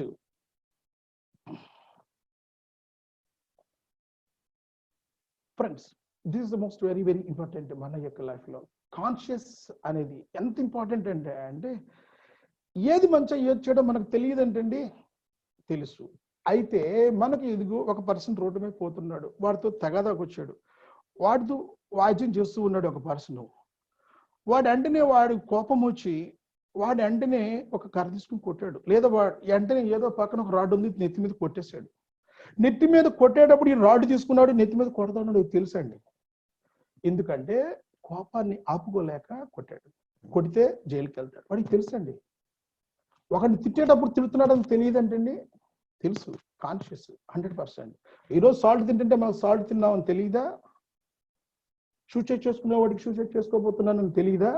friends, this is the most very very important మన యొక్క లైఫ్ లో. కాన్షియస్ అనేది ఎంత ఇంపార్టెంట్ అంటే ఏది మంచి ఏది చేయడం మనకు తెలియదు అంటండి, తెలుసు. అయితే మనకి ఇదిగో ఒక పర్సన్ రోడ్డు మీద పోతున్నాడు, వాడితో తెగదాకొచ్చాడు, వాడితో వాద్యం చేస్తూ ఉన్నాడు ఒక పర్సన్. వాడి కోపం వచ్చి వాడి వెంటనే ఒక కర్ర తీసుకుని కొట్టాడు, లేదా వాడు వెంటనే ఏదో పక్కన ఒక రాడ్ ఉంది నెత్తి మీద కొట్టేశాడు. నెత్తి మీద కొట్టేటప్పుడు ఈ రాడ్ తీసుకున్నాడు, నెత్తి మీద కొడతాడు తెలుసండి. ఎందుకంటే కోపాన్ని ఆపుకోలేక కొట్టాడు. కొడితే జైలుకి వెళ్తాడు. వాడికి తెలుసు అండి. ఒకరిని తిట్టేటప్పుడు తిడుతున్నాడని తెలియదంటండి, తెలుసు, కాన్షియస్ 100%. ఈరోజు సాల్ట్ తింటుంటే మనకు సాల్ట్ తిన్నామని తెలియదా? సూసైడ్ చేసుకునే వాడికి సూసైడ్ చేసుకోబోతున్నానని తెలియదా?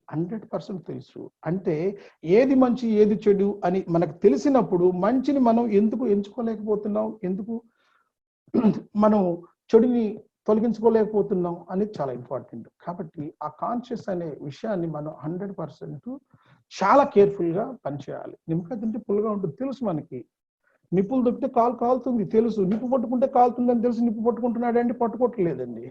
100% తెలుసు. అంటే ఏది మంచి ఏది చెడు అని మనకు తెలిసినప్పుడు మంచిని మనం ఎందుకు ఎంచుకోలేకపోతున్నాం, ఎందుకు మనం చెడుని తొలగించుకోలేకపోతున్నాం అనేది చాలా ఇంపార్టెంట్. కాబట్టి ఆ కాన్షియస్ అనే విషయాన్ని మనం 100% చాలా కేర్ఫుల్ గా పనిచేయాలి. నిమ్మకాయ తింటే పుల్లగా ఉంటుంది తెలుసు మనకి, నిప్పులు దొరికితే కాలు కాలుతుంది తెలుసు, నిప్పు పట్టుకుంటే కాలుతుందని తెలుసు, నిప్పు పట్టుకుంటున్నాడు అంటే పట్టుకోవట్లేదండి.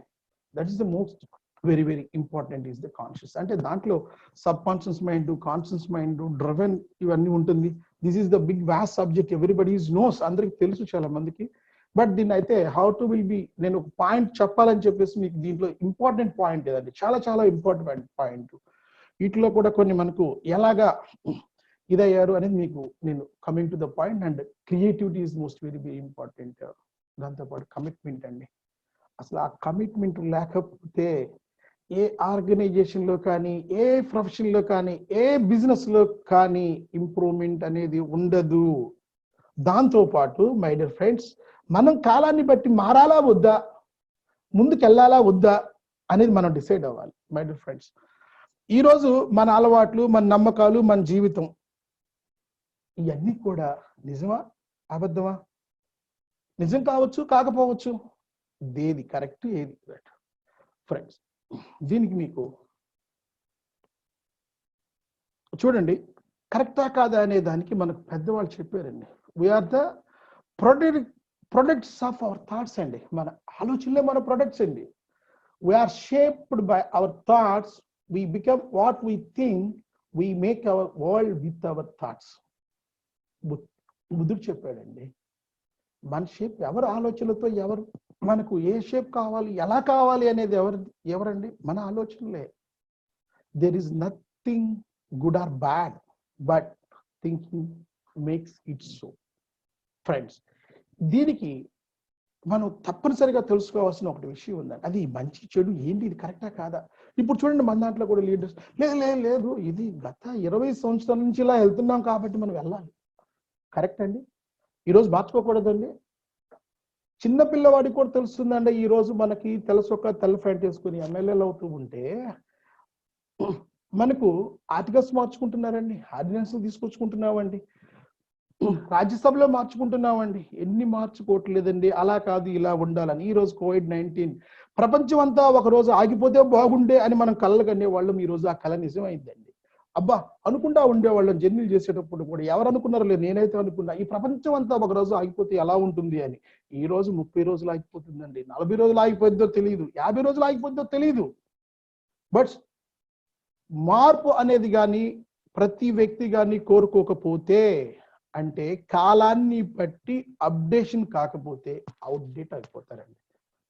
That is the most very very important is the conscious. అంటే దాంట్లో subconscious mind, conscious mind, driven ఇవన్నీ ఉంటుంది. This is the big vast subject, everybody is knows, అందరికి తెలుసు చాలా మందికి. బట్ దీన్ని అయితే హౌ టు విల్ బి, నేను ఒక పాయింట్ చెప్పాలని చెప్పేసి మీకు దీంట్లో ఇంపార్టెంట్ పాయింట్ ఏదండి, చాలా చాలా ఇంపార్టెంట్ పాయింట్. వీటిలో కూడా కొన్ని మనకు ఎలాగా ఇదయ్యారు అనేది మీకు నేను coming to the point. And creativity is most very very important. దాంతోపాటు కమిట్మెంట్ అండి. అసలు ఆ కమిట్మెంట్ లేకపోతే ఏ ఆర్గనైజేషన్ లో కానీ, ఏ ప్రొఫెషన్ లో కానీ, ఏ బిజినెస్ లో కానీ ఇంప్రూవ్మెంట్ అనేది ఉండదు. దాంతో పాటు మై డియర్ ఫ్రెండ్స్, మనం కాలాన్ని బట్టి మారాలా వద్దా, ముందుకెళ్ళాలా వద్దా అనేది మనం డిసైడ్ అవ్వాలి. మై డియర్ ఫ్రెండ్స్, ఈరోజు మన అలవాట్లు, మన నమ్మకాలు, మన జీవితం ఇవన్నీ కూడా నిజమా అబద్ధమా? నిజం కావచ్చు, కాకపోవచ్చు. ఏది కరెక్ట్, ఏది రైట్? ఫ్రెండ్స్, దీనికి మీకు చూడండి, కరెక్టా కాదా అనే దానికి మనకు పెద్దవాళ్ళు చెప్పారండి. We are the products of our thoughts అండి. మన ఆలోచనలే మన ప్రొడక్ట్స్ అండి. We are shaped by our thoughts, we become what we think, we make our world with our thoughts. బుద్ధుడు చెప్పాడండి, మన షేప్ ఎవరు ఆలోచనలతో, ఎవరు మనకు ఏ షేప్ కావాలి, ఎలా కావాలి అనేది ఎవరండి? మన ఆలోచనలే. There is nothing good or bad, but thinking makes it so. Friends, దీనికి మనం తప్పనిసరిగా తెలుసుకోవాల్సిన ఒకటి విషయం ఉందండి. అది మంచి చెడు ఏంటి, ఇది కరెక్టా కాదా? ఇప్పుడు చూడండి, మన దాంట్లో కూడా లీడర్స్ లేదు ఇది గత 20 సంవత్సరాల నుంచి ఇలా వెళ్తున్నాం కాబట్టి మనం వెళ్ళాలి. కరెక్ట్ అండి, ఈరోజు మార్చుకోకూడదండి. చిన్న పిల్లవాడికి కూడా తెలుస్తుందండి. ఈ రోజు మనకి తెల్ల ప్యాంట్ వేసుకుని ఎమ్మెల్యేలు అవుతూ ఉంటే మనకు ఆర్టికల్స్ మార్చుకుంటున్నారండి, ఆర్డినెన్స్ తీసుకొచ్చుకుంటున్నామండి, రాజ్యసభలో మార్చుకుంటున్నామండి. ఎన్ని మార్చుకోవట్లేదండి. అలా కాదు, ఇలా ఉండాలని. ఈ రోజు COVID-19 ప్రపంచం అంతా ఒక రోజు ఆగిపోతే బాగుండే అని మనం కలలు కనే వాళ్ళం. ఈ రోజు ఆ కళ నిజమైందండి. అబ్బా అనుకుంటా ఉండేవాళ్ళం జర్నీలు చేసేటప్పుడు కూడా. ఎవరు అనుకున్నారో లేదు, నేనైతే అనుకున్నా ఈ ప్రపంచం అంతా ఒక రోజు ఆగిపోతే ఎలా ఉంటుంది అని. ఈ రోజు 30 రోజులు ఆగిపోతుందండి, 40 రోజులు ఆగిపోద్దో తెలియదు, 50 రోజులు ఆగిపోద్దో తెలియదు. బట్ మార్పు అనేది కానీ ప్రతి వ్యక్తి కానీ కోరుకోకపోతే, అంటే కాలాన్ని బట్టి అప్డేషన్ కాకపోతే అవుట్డేట్ అయిపోతారండి.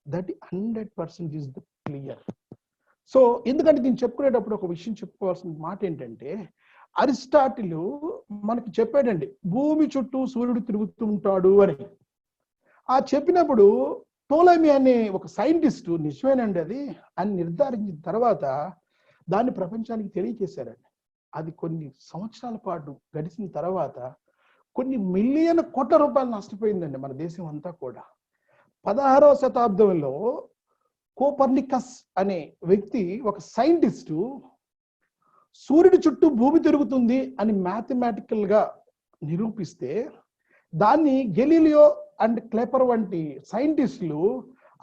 That 100% is the clear. So ఎందుకంటే దీన్ని చెప్పుకునేటప్పుడు ఒక విషయం చెప్పుకోవాల్సిన మాట ఏంటంటే, అరిస్టాటిల్ మనకి చెప్పాడండి, భూమి చుట్టూ సూర్యుడు తిరుగుతూ ఉంటాడు అని. ఆ చెప్పినప్పుడు టోలమీ అనే ఒక సైంటిస్టు నిజమేనండి అది అని నిర్ధారించిన తర్వాత దాన్ని ప్రపంచానికి తెలియజేశారండి. అది కొన్ని సంవత్సరాల పాటు గడిచిన తర్వాత కొన్ని మిలియన్ కోట్ల రూపాయలు నష్టపోయిందండి మన దేశం అంతా కూడా. 16వ శతాబ్దంలో కోపర్నికస్ అనే వ్యక్తి, ఒక సైంటిస్టు, సూర్యుడి చుట్టూ భూమి తిరుగుతుంది అని మ్యాథమెటికల్ గా నిరూపిస్తే దాన్ని గెలీలియో అండ్ క్లెపర్ వంటి సైంటిస్టులు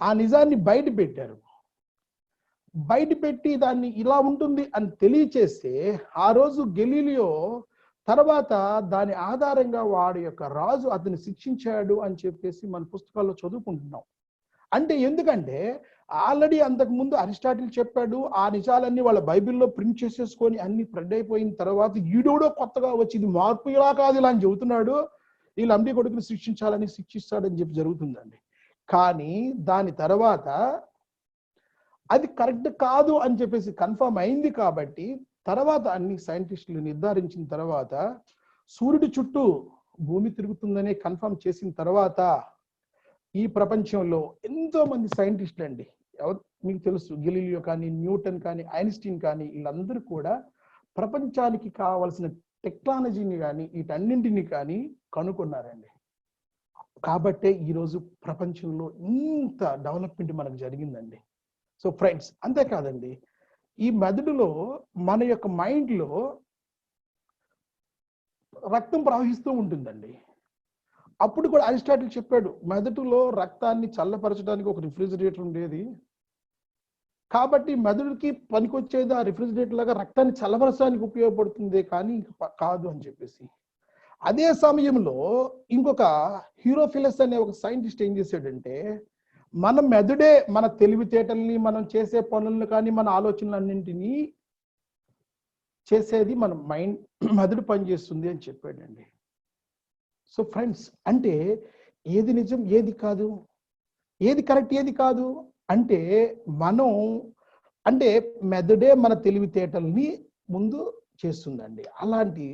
ఆ నిజాన్ని బయట పెట్టారు. బయట పెట్టి దాన్ని ఇలా ఉంటుంది అని తెలియచేస్తే ఆ రోజు గెలీలియో తర్వాత దాని ఆధారంగా వాడి యొక్క రాజు అతన్ని శిక్షించాడు అని చెప్పేసి మన పుస్తకాల్లో చదువుకుంటున్నాం. అంటే ఎందుకంటే ఆల్రెడీ అంతకు ముందు అరిస్టాటిల్ చెప్పాడు, ఆ నిజాలన్నీ వాళ్ళ బైబిల్లో ప్రింట్ చేసేసుకొని అన్ని ప్రింట్ అయిపోయిన తర్వాత ఈడోడో కొత్తగా వచ్చి ఇది మార్పు ఇలా కాదు ఇలా అని చెబుతున్నాడు, వీళ్ళ అంబి కొడుకుని శిక్షించాలని శిక్షిస్తాడని చెప్పి జరుగుతుందండి. కానీ దాని తర్వాత అది కరెక్ట్ కాదు అని చెప్పేసి కన్ఫర్మ్ అయింది కాబట్టి తర్వాత అన్ని సైంటిస్టులు నిర్ధారించిన తర్వాత సూర్యుడి చుట్టూ భూమి తిరుగుతుందనే కన్ఫర్మ్ చేసిన తర్వాత ఈ ప్రపంచంలో ఎంతో మంది సైంటిస్టులు అండి మీకు తెలుసు, గెలీలియో కానీ, న్యూటన్ కానీ, ఐన్స్టీన్ కానీ, వీళ్ళందరూ కూడా ప్రపంచానికి కావాల్సిన టెక్నాలజీని కానీ వీటన్నింటిని కానీ కనుక్కున్నారండి. కాబట్టే ఈరోజు ప్రపంచంలో ఇంత డెవలప్మెంట్ మనకు జరిగిందండి. సో ఫ్రెండ్స్, అంతేకాదండి, ఈ మెదడులో మన యొక్క మైండ్లో రక్తం ప్రవహిస్తూ ఉంటుందండి. అప్పుడు కూడా అరిస్టాటిల్ చెప్పాడు, మెదడులో రక్తాన్ని చల్లపరచడానికి ఒక రిఫ్రిజిరేటర్ ఉండేది, కాబట్టి మెదడుకి పనికొచ్చేది ఆ రిఫ్రిజిరేటర్ లాగా రక్తాన్ని చల్లపరచడానికి ఉపయోగపడుతుంది కానీ కాదు అని చెప్పేసి. అదే సమయంలో ఇంకొక హీరోఫిలస్ అనే ఒక సైంటిస్ట్ ఏం చేశాడంటే, మన మెదడే మన తెలివితేటల్ని, మనం చేసే పనులను కానీ, మన ఆలోచనలన్నింటినీ చేసేది మన మైండ్, మెదడు పనిచేస్తుంది అని చెప్పాడండి. సో ఫ్రెండ్స్, అంటే ఏది నిజం ఏది కాదు, ఏది కరెక్ట్ ఏది కాదు అంటే మనం అంటే మెదడే మన తెలివితేటల్ని ముందు చేస్తుందండి. అలాంటి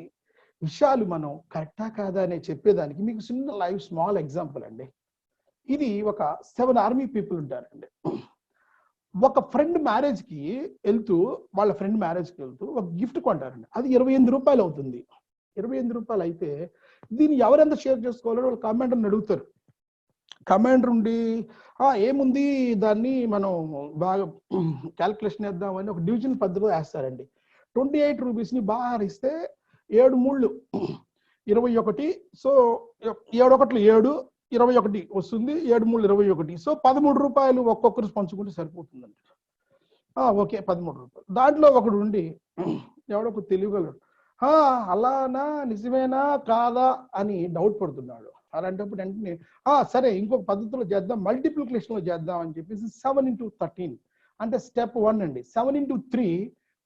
విషయాలు మనం కరెక్టా కాదా అనే చెప్పేదానికి మీకు చిన్న లైవ్ స్మాల్ ఎగ్జాంపుల్ అండి. ఇది ఒక 7 ఆర్మీ పీపుల్ ఉంటారండి. ఒక ఫ్రెండ్ మ్యారేజ్కి వెళ్తూ, వాళ్ళ ఫ్రెండ్ మ్యారేజ్కి వెళ్తూ ఒక గిఫ్ట్ కొంటారండి. అది 28 రూపాయలు అవుతుంది. 28 రూపాయలు అయితే దీన్ని ఎవరెంత షేర్ చేసుకోవాలో వాళ్ళు కమాండర్ని అడుగుతారు. కమాండర్ ఉండి ఏముంది దాన్ని మనం బాగా క్యాల్కులేషన్ వేద్దామని ఒక డివిజన్ పద్ధతిలో వేస్తారండి. 28 రూపీస్ని బాగా ఇస్తే 7 3 21, సో 7 1 7 21 వస్తుంది, 7 3 21, సో 13 రూపాయలు ఒక్కొక్కరు పంచుకుంటే సరిపోతుందండి. ఓకే, 13 రూపాయలు. దాంట్లో ఒకడు ఉండి ఎవడొక తెలియగలడు, అలానా నిజమేనా కాదా అని డౌట్ పడుతున్నాడు. అలాంటప్పుడు వెంటనే సరే ఇంకొక పద్ధతిలో చేద్దాం, మల్టిప్లికేషన్లో చేద్దాం అని చెప్పేసి 7 into 13 అంటే స్టెప్ 1 అండి. 7 into 3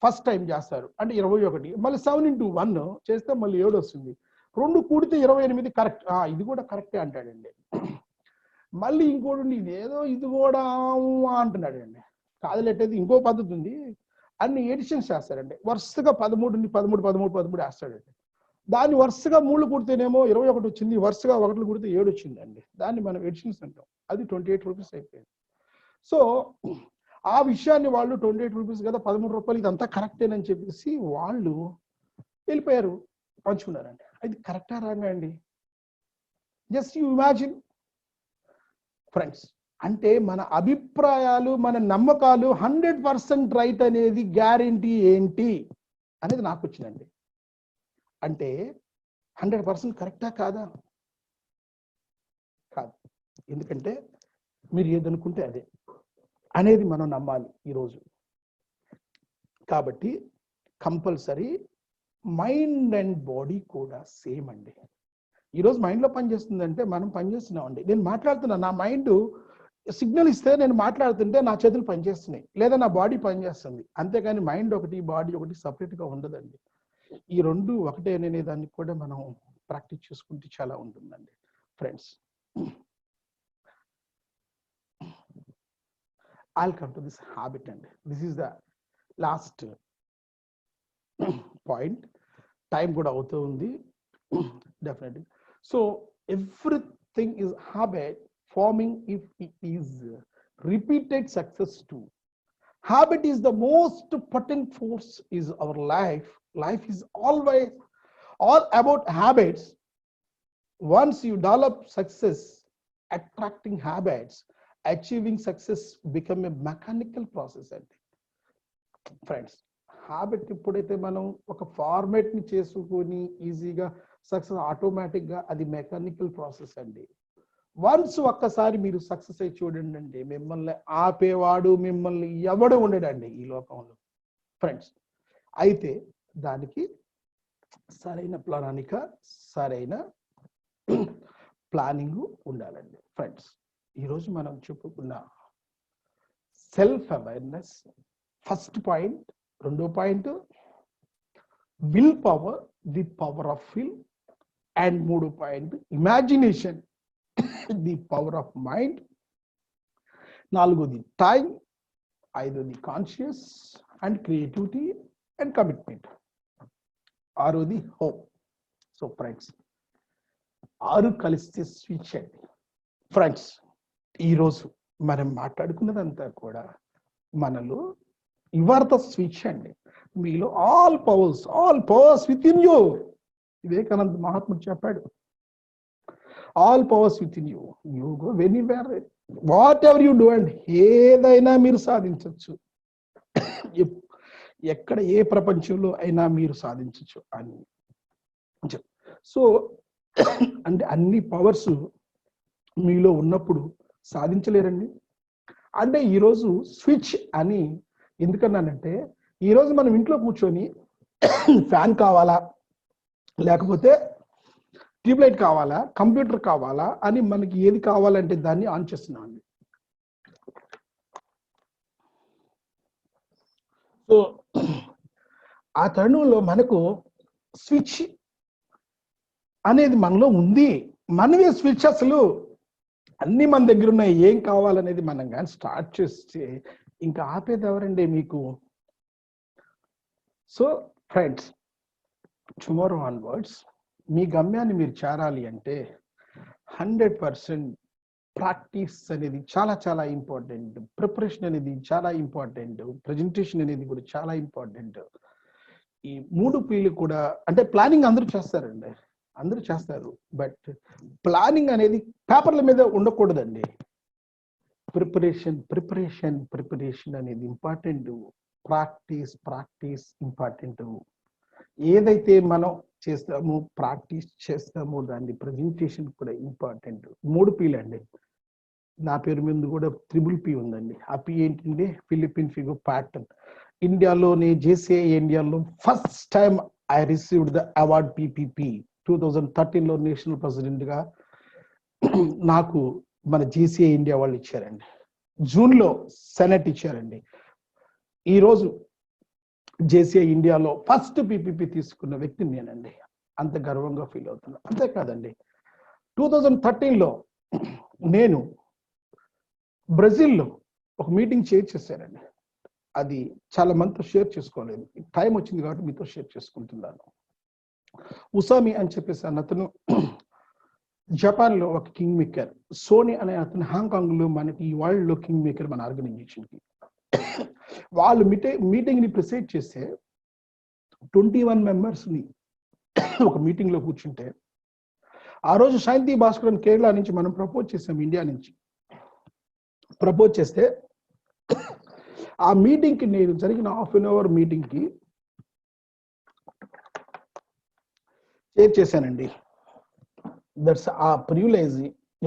ఫస్ట్ టైం చేస్తారు అంటే 21, మళ్ళీ 7 into 1 చేస్తే మళ్ళీ 7 వస్తుంది, 2 కూడితే 28 కరెక్ట్, ఇది కూడా కరెక్టే అంటాడండి. మళ్ళీ ఇంకోటి ఇదేదో ఇది కూడా అంటున్నాడండి. కాదులేటది ఇంకో పద్ధతి ఉంది, అన్ని ఎడిషన్స్ చేస్తారండి. వరుసగా 13 13 13 13 వేస్తాడండి. దాన్ని వరుసగా 3 కూడితేనేమో 21 వచ్చింది, వరుసగా 1 కూడితే 7 వచ్చిందండి. దాన్ని మనం ఎడిషన్స్ అంటాం. అది 28 రూపీస్ అయిపోయింది. సో ఆ విషయాన్ని వాళ్ళు 28 రూపీస్ కదా 13 రూపాయలు ఇదంతా కరెక్టేనని చెప్పేసి వాళ్ళు వెళ్ళిపోయారు, పంచుకున్నారండి. అది కరెక్టా రాంగా అండి? Just you imagine friends. అంటే మన అభిప్రాయాలు, మన నమ్మకాలు 100% రైట్ అనేది గ్యారెంటీ ఏంటి అనేది నాకు వచ్చిందండి. అంటే 100% కరెక్టా కాదా? కాదు. ఎందుకంటే మీరు ఏదనుకుంటే అదే అనేది మనం నమ్మాలి ఈరోజు. కాబట్టి కంపల్సరీ మైండ్ అండ్ బాడీ కూడా సేమ్ అండి. ఈరోజు మైండ్లో పనిచేస్తుందంటే మనం పనిచేస్తున్నామండి. నేను మాట్లాడుతున్నా, నా మైండ్ సిగ్నల్ ఇస్తే నేను మాట్లాడుతుంటే నా చేతులు పనిచేస్తున్నాయి, లేదా నా బాడీ పనిచేస్తుంది. అంతేగాని మైండ్ ఒకటి బాడీ ఒకటి సపరేట్గా ఉండదండి. ఈ రెండు ఒకటే అనే దానికి కూడా మనం ప్రాక్టీస్ చేసుకుంటే చాలా ఉంటుందండి friends. I'll come to this habit and this is the last point. Time కూడా అవుతూ ఉంది definitely. So everything is habit forming if it is repeated success too. Habit is the most potent force is our life. Life is always all about habits. Once you develop success, attracting habits, achieving success become a mechanical process అండి friends. Habit ఎప్పుడైతే మనం ఒక format ని చేసుకొని ఈజీగా success ఆటోమేటిక్గా అది mechanical process అండి. వన్స్ ఒక్కసారి మీరు సక్సెస్ అయి చూడండి అండి, మిమ్మల్ని ఆపేవాడు మిమ్మల్ని ఎవడు ఉండడండి ఈ లోకంలో ఫ్రెండ్స్. అయితే దానికి సరైన ప్రణాళిక, సరైన ప్లానింగ్ ఉండాలండి ఫ్రెండ్స్. ఈరోజు మనం చెప్పుకున్న సెల్ఫ్ అవేర్నెస్ ఫస్ట్ పాయింట్, రెండో point will power, the power of will, and మూడో point imagination, the power of mind, నాలుగోది టైం, ఐదోది conscious and creativity and commitment, ఆరోది హోప్. సో ఫ్రెండ్స్ 6 కలిస్తే స్విచ్ అండి ఫ్రెండ్స్. ఈరోజు మనం మాట్లాడుకున్నదంతా కూడా మనలో యు ఆర్ ద స్విచ్ అండి. మీలో all powers with in you. Vivekananda మహాత్ముడు చెప్పాడు, all powers with in you, you go anywhere, what ever you do and ఏదైనా మీరు సాధించవచ్చు, ఎక్కడ ఏ ప్రపంచంలో అయినా మీరు సాధించవచ్చు అని. సో అంటే అన్ని పవర్స్ మీలో ఉన్నప్పుడు సాధించలేరండి. అంటే ఈరోజు స్విచ్ అని ఎందుకన్నానంటే, ఈరోజు మనం ఇంట్లో కూర్చొని ఫ్యాన్ కావాలా, లేకపోతే ట్యూబ్లైట్ కావాలా, కంప్యూటర్ కావాలా అని మనకి ఏది కావాలంటే దాన్ని ఆన్ చేస్తున్నాం అండి. సో ఆ తరుణంలో మనకు స్విచ్ అనేది మనలో ఉంది. మనమే స్విచ్. అసలు అన్ని మన దగ్గర ఉన్నాయి, ఏం కావాలనేది మనం కానీ స్టార్ట్ చేస్తే ఇంకా ఆపేది ఎవరండి మీకు? సో ఫ్రెండ్స్, టుమారో ఆన్వర్డ్స్ మీ గమ్యాన్ని మీరు చేరాలి అంటే 100% ప్రాక్టీస్ అనేది చాలా చాలా ఇంపార్టెంట్. ప్రిపరేషన్ అనేది చాలా ఇంపార్టెంట్. ప్రజెంటేషన్ అనేది కూడా చాలా ఇంపార్టెంట్. ఈ 3 Pలు కూడా, అంటే ప్లానింగ్ అందరూ చేస్తారండి, అందరూ చేస్తారు, బట్ ప్లానింగ్ అనేది పేపర్ల మీద ఉండకూడదండి. ప్రిపరేషన్ అనేది ఇంపార్టెంట్. Practice important. ఏదైతే మనం చేస్తామో, ప్రాక్టీస్ చేస్తామో, దాన్ని ప్రజెంటేషన్ కూడా ఇంపార్టెంట్. 3 Pలు అండి. నా పేరు మీద కూడా 3P ఉందండి. ఆ P ఏంటంటే ఫిలిపిన్ ఫిగర్ ప్యాటర్న్. ఇండియాలోనే JCI ఇండియాలో first time I received the award PPP. 2013లో నేషనల్ ప్రెసిడెంట్ గా నాకు మన JCI ఇండియా వాళ్ళు ఇచ్చారండి. జూన్లో సెనెట్ ఇచ్చారండి. ఈరోజు JCI ఇండియాలో ఫస్ట్ PPP తీసుకున్న వ్యక్తి నేనండి. అంత గర్వంగా ఫీల్ అవుతున్నా. అంతేకాదండి, 2013లో నేను బ్రెజిల్లో ఒక మీటింగ్ షేర్ చేశానండి. అది చాలా మందితో షేర్ చేసుకోలేదు, టైం వచ్చింది కాబట్టి మీతో షేర్ చేసుకుంటున్నాను. ఉసామి అని చెప్పేసి అతను జపాన్ లో ఒక కింగ్ మేకర్. సోనీ అనే అతను హాంకాంగ్ లో మనకి ఈ వరల్డ్ లో కింగ్ మేకర్ మన ఆర్గనైజేషన్ కి. వాళ్ళు మీటింగ్ ని ప్రిసైడ్ చేస్తే 21 మెంబర్స్ ని ఒక మీటింగ్ లో కూర్చుంటే, ఆ రోజు శాంతి భాస్కరన్ కేరళ నుంచి మనం ప్రపోజ్ చేసాం, ఇండియా నుంచి ప్రపోజ్ చేస్తే, ఆ మీటింగ్ కి నేను జరిగిన ½ an hour మీటింగ్ కి షేర్ చేశానండి. దట్స్ ఆ ప్రివిలేజ్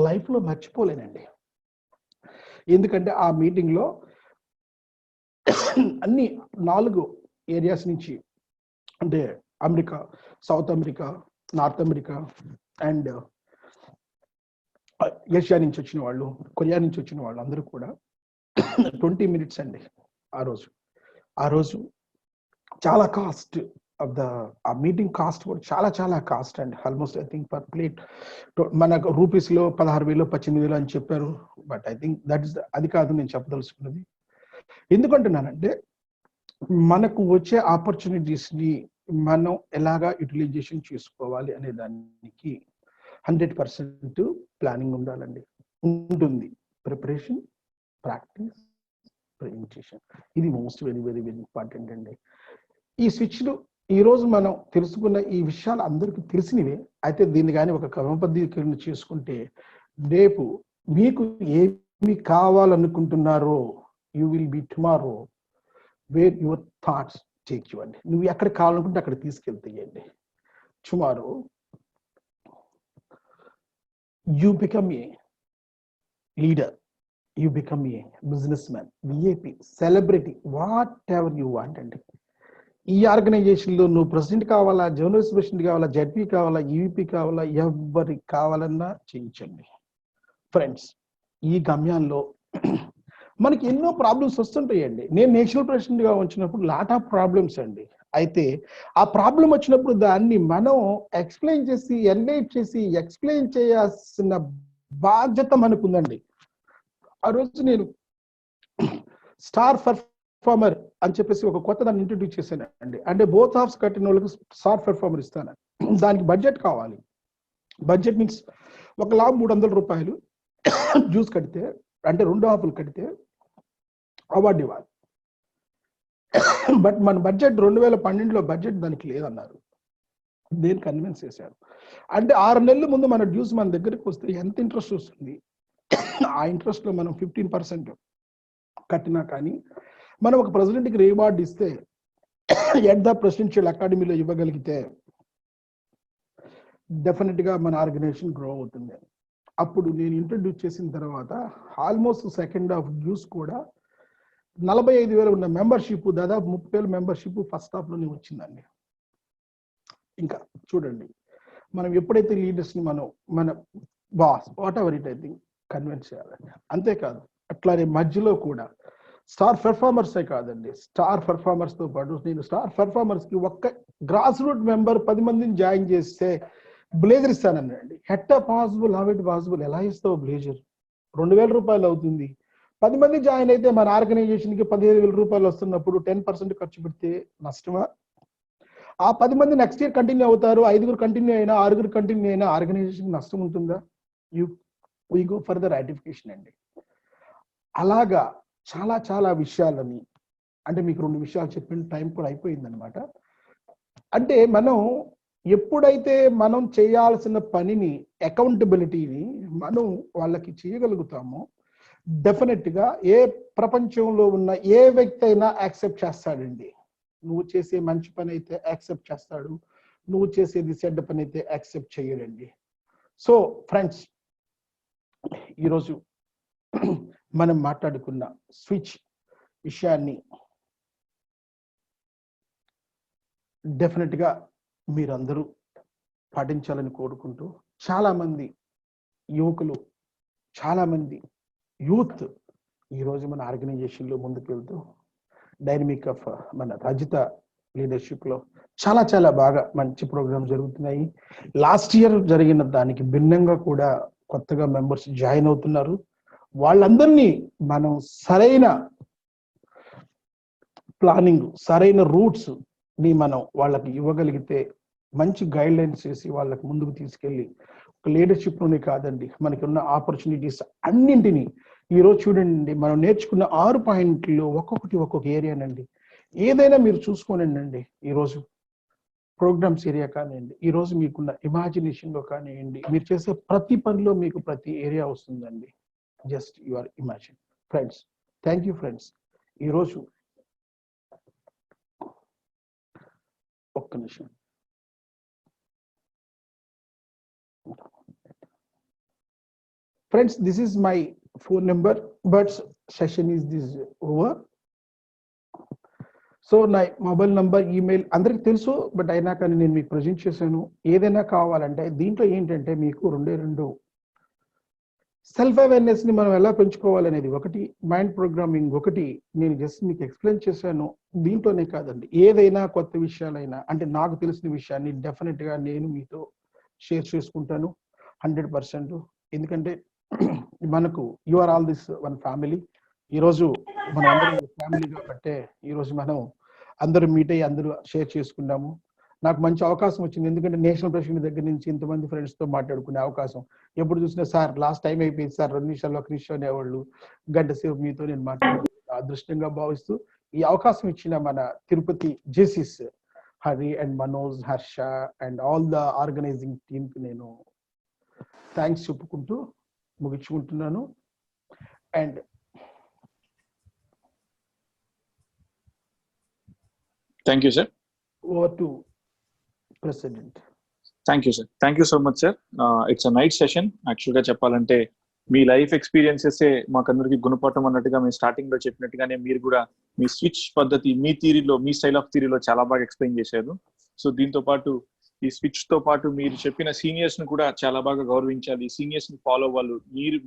లైఫ్ లో మర్చిపోలేనండి. ఎందుకంటే ఆ మీటింగ్ లో అన్ని 4 ఏరియాస్ నుంచి, అంటే America, south America, north America and Asia నుంచి వచ్చిన వాళ్ళు, కొరియా నుంచి వచ్చిన వాళ్ళు అందరూ కూడా 20 minutes అండి. ఆ రోజు చాలా కాస్ట్ ఆఫ్ ద ఆ మీటింగ్ కాస్ట్ కూడా చాలా కాస్ట్ అండి. Almost I think per plate మనకు రూపీస్ లో 16,000 18,000 అని చెప్పారు. బట్ ఐ థింక్ అది కాదు నేను చెప్పదలుచుకున్నది. ఎందుకంటున్నానంటే, మనకు వచ్చే ఆపర్చునిటీస్ ని మనం ఎలాగా యూటిలైజేషన్ చేసుకోవాలి అనే దానికి 100% ప్లానింగ్ ఉండాలండి. ఉంటుంది. ప్రిపరేషన్, ప్రాక్టీస్, ప్రజెంటేషన్, ఇది మోస్ట్ వెరీ ఇంపార్టెంట్ అండి. ఈ స్విచ్లు ఈ రోజు మనం తెలుసుకున్న ఈ విషయాలు అందరికీ తెలిసినవే. అయితే దీన్ని కానీ ఒక క్రమబద్ధీకరణ చేసుకుంటే, రేపు మీకు ఏమి కావాలనుకుంటున్నారో, you will be tomorrow where your thoughts take you అండి. నువ్వు ఎక్కడ కావాలనుకుంటే అక్కడ తీసుకెళ్తాయండి. Tomorrow you become a leader, you become a businessman, VIP, celebrity, whatever you want అండి. ఈ ఆర్గనైజేషన్ లో నువ్వు ప్రెసిడెంట్ కావాలా, జర్నలిస్ట్ ప్రెసిడెంట్ కావాలా, జడ్పీ కావాలా, EVP కావాలా, ఎవరికి కావాలన్నా చేయించండి. ఫ్రెండ్స్, ఈ గమ్యాల్లో మనకి ఎన్నో ప్రాబ్లమ్స్ వస్తుంటాయండి. నేను నేషనల్ ప్రెసిడెంట్ గా వచ్చినప్పుడు లాట్ ఆఫ్ ప్రాబ్లమ్స్ అండి. అయితే ఆ ప్రాబ్లం వచ్చినప్పుడు దాన్ని మనం ఎక్స్ప్లెయిన్ చేసి, ఎన్లైట్ చేసి, ఎక్స్ప్లెయిన్ చేయాల్సిన బాధ్యత మనకుందండి. ఆ రోజు నేను స్టార్ పెర్ఫార్మర్ అని చెప్పేసి ఒక కొత్త దాన్ని ఇంట్రడ్యూస్ చేశాను అండి. అంటే బోత్ హాఫ్స్ కట్టిన వాళ్ళకి స్టార్ పెర్ఫార్మర్ ఇస్తాను. దానికి బడ్జెట్ కావాలి. బడ్జెట్ మీన్స్ 1,300,000 జ్యూస్ కడితే అంటే 2 హాఫ్లు కడితే అవార్డు ఇవ్వాలి. బట్ మన బడ్జెట్ 2012లో బడ్జెట్ దానికి లేదన్నారు. దేని కన్విన్స్ చేశారు. అంటే 6 నెలల ముందు మన డ్యూస్ మన దగ్గరికి వస్తే ఎంత ఇంట్రెస్ట్ వస్తుంది, ఆ ఇంట్రెస్ట్లో మనం 15% కట్టినా కానీ మనం ఒక ప్రెసిడెంట్కి రివార్డ్ ఇస్తే ఎట్ ద ప్రెసిడెన్షియల్ అకాడమీలో ఇవ్వగలిగితే డెఫినెట్గా మన ఆర్గనైజేషన్ గ్రో అవుతుంది. అప్పుడు నేను ఇంట్రడ్యూస్ చేసిన తర్వాత ఆల్మోస్ట్ సెకండ్ హాఫ్ డ్యూస్ కూడా 45,000 ఉన్న మెంబర్షిప్ దాదాపు 30,000 మెంబర్షిప్ ఫస్ట్ హాఫ్లోనే వచ్చిందండి. ఇంకా చూడండి, మనం ఎప్పుడైతే లీడర్స్ని మన boss what ever it I think convince చేయాలండి. అంతేకాదు అట్లానే మధ్యలో కూడా స్టార్ పెర్ఫార్మర్సే కాదండి, స్టార్ పెర్ఫార్మర్స్తో పాటు నేను స్టార్ పెర్ఫార్మర్స్కి ఒక్క గ్రాస్ రూట్ మెంబర్ 10 మందిని జాయిన్ చేస్తే బ్లేజర్ ఇస్తానండి. ఎట్ట పాసిబుల్, హౌ ఇట్ పాసిబుల్, ఎలా ఇస్తావు బ్లేజర్? 2,000 రూపాయలు అవుతుంది. 10 మంది జాయిన్ అయితే మన ఆర్గనైజేషన్కి 15,000 రూపాయలు వస్తున్నప్పుడు 10% ఖర్చు పెడితే నష్టమా? ఆ 10 మంది నెక్స్ట్ ఇయర్ కంటిన్యూ అవుతారు, 5 కంటిన్యూ అయినా 6 కంటిన్యూ అయినా ఆర్గనైజేషన్ నష్టం ఉంటుందా? We go for the ratification అండి. అలాగా చాలా చాలా విషయాలని, అంటే మీకు 2 విషయాలు చెప్పిన టైం కూడా అయిపోయిందనమాట. అంటే మనం ఎప్పుడైతే మనం చేయాల్సిన పనిని, అకౌంటబిలిటీని మనం వాళ్ళకి చేయగలుగుతామో డెఫినెట్గా ఏ ప్రపంచంలో ఉన్న ఏ వ్యక్తి అయినా యాక్సెప్ట్ చేస్తాడండి. నువ్వు చేసే మంచి పని అయితే యాక్సెప్ట్ చేస్తాడు, నువ్వు చేసేది చెడ్డ పని అయితే యాక్సెప్ట్ చేయడండి. సో ఫ్రెండ్స్, ఈరోజు మనం మాట్లాడుకున్న స్విచ్ విషయాన్ని డెఫినెట్గా మీరందరూ పాటించాలని కోరుకుంటూ, చాలామంది యువకులు, చాలామంది యూత్ ఈరోజు మన ఆర్గనైజేషన్లో ముందుకు వెళ్తూ డైనమిక్ ఆఫ్ మన రజిత లీడర్షిప్లో చాలా చాలా బాగా మంచి ప్రోగ్రామ్ జరుగుతున్నాయి. లాస్ట్ ఇయర్ జరిగిన దానికి భిన్నంగా కూడా కొత్తగా మెంబర్స్ జాయిన్ అవుతున్నారు. వాళ్ళందరినీ మనం సరైన ప్లానింగ్, సరైన రూట్స్ ని మనం వాళ్ళకి ఇవ్వగలిగితే, మంచి గైడ్ లైన్స్ చేసి వాళ్ళకి ముందుకు తీసుకెళ్ళి ఒక లీడర్షిప్లోనే కాదండి, మనకి ఉన్న ఆపర్చునిటీస్ అన్నింటినీ ఈరోజు చూడండి, మనం నేర్చుకున్న 6 పాయింట్లు ఒక్కొక్క ఏరియానండి. ఏదైనా మీరు చూసుకోనండి, ఈరోజు ప్రోగ్రామ్స్ ఏరియా కానివ్వండి, ఈరోజు మీకున్న ఇమాజినేషన్లో కానివ్వండి, మీరు చేసే ప్రతి పనిలో మీకు ప్రతి ఏరియా వస్తుందండి. Just your imagine. Friends, thank you friends. ఈరోజు ఒక్క నిమిషం, friends, this is my phone number, but session is this over. So నా మొబైల్ నంబర్, ఈమెయిల్ అందరికి తెలుసు, బట్ అయినా కానీ నేను మీకు ప్రజెంట్ చేశాను. ఏదైనా కావాలంటే దీంట్లో ఏంటంటే మీకు 2 సెల్ఫ్ అవేర్నెస్ ని మనం ఎలా పెంచుకోవాలనేది ఒకటి, మైండ్ ప్రోగ్రామింగ్ ఒకటి నేను జస్ట్ మీకు ఎక్స్ప్లెయిన్ చేశాను. దీంట్లోనే కాదండి, ఏదైనా కొత్త విషయాలైనా, అంటే నాకు తెలిసిన విషయాన్ని డెఫినెట్ గా నేను మీతో షేర్ చేసుకుంటాను 100%. ఎందుకంటే మనకు you are all this one family. ఈరోజు మనం అందరం ఫ్యామిలీ కాబట్టే ఈరోజు మనం అందరూ మీట్ అయ్యి అందరూ షేర్ చేసుకున్నాము. నాకు మంచి అవకాశం వచ్చింది, ఎందుకంటే నేషనల్ ప్రెసిడెంట్ దగ్గర నుంచి ఇంతమంది ఫ్రెండ్స్తో మాట్లాడుకునే అవకాశం. ఎప్పుడు చూసినా సార్ లాస్ట్ టైం అయిపోయింది సార్, 2 నిమిషాల్లో 1 నిమిషం అనేవాళ్ళు, గంట సేపు మీతో నేను మాట్లాడాను. అదృష్టంగా భావిస్తూ ఈ అవకాశం ఇచ్చిన మన తిరుపతి జేసీస్ Hari and Manoj, Harsha and all the organising టీమ్కి నేను థ్యాంక్స్ చెప్పుకుంటూ ముగించుకుంటున్నాను. And thank you sir. Over to president. Thank you sir. Thank you so much sir. It's a night session. యాక్చువల్గా చెప్పాలంటే మీ లైఫ్ ఎక్స్పీరియన్సెస్ మాకందరికి గుణపాఠం అన్నట్టుగా మేము స్టార్టింగ్ లో చెప్పినట్టుగానే మీరు కూడా మీ స్విచ్ పద్ధతి, మీ థియరీలో, మీ స్టైల్ ఆఫ్ థియరీలో చాలా బాగా ఎక్స్ప్లెయిన్ చేశారు. సో దీంతో పాటు ఈ స్విచ్ తో పాటు మీరు చెప్పిన సీనియర్స్ ను కూడా చాలా బాగా గౌరవించాలి, సీనియర్స్ ని ఫాలో అవ్వాలి.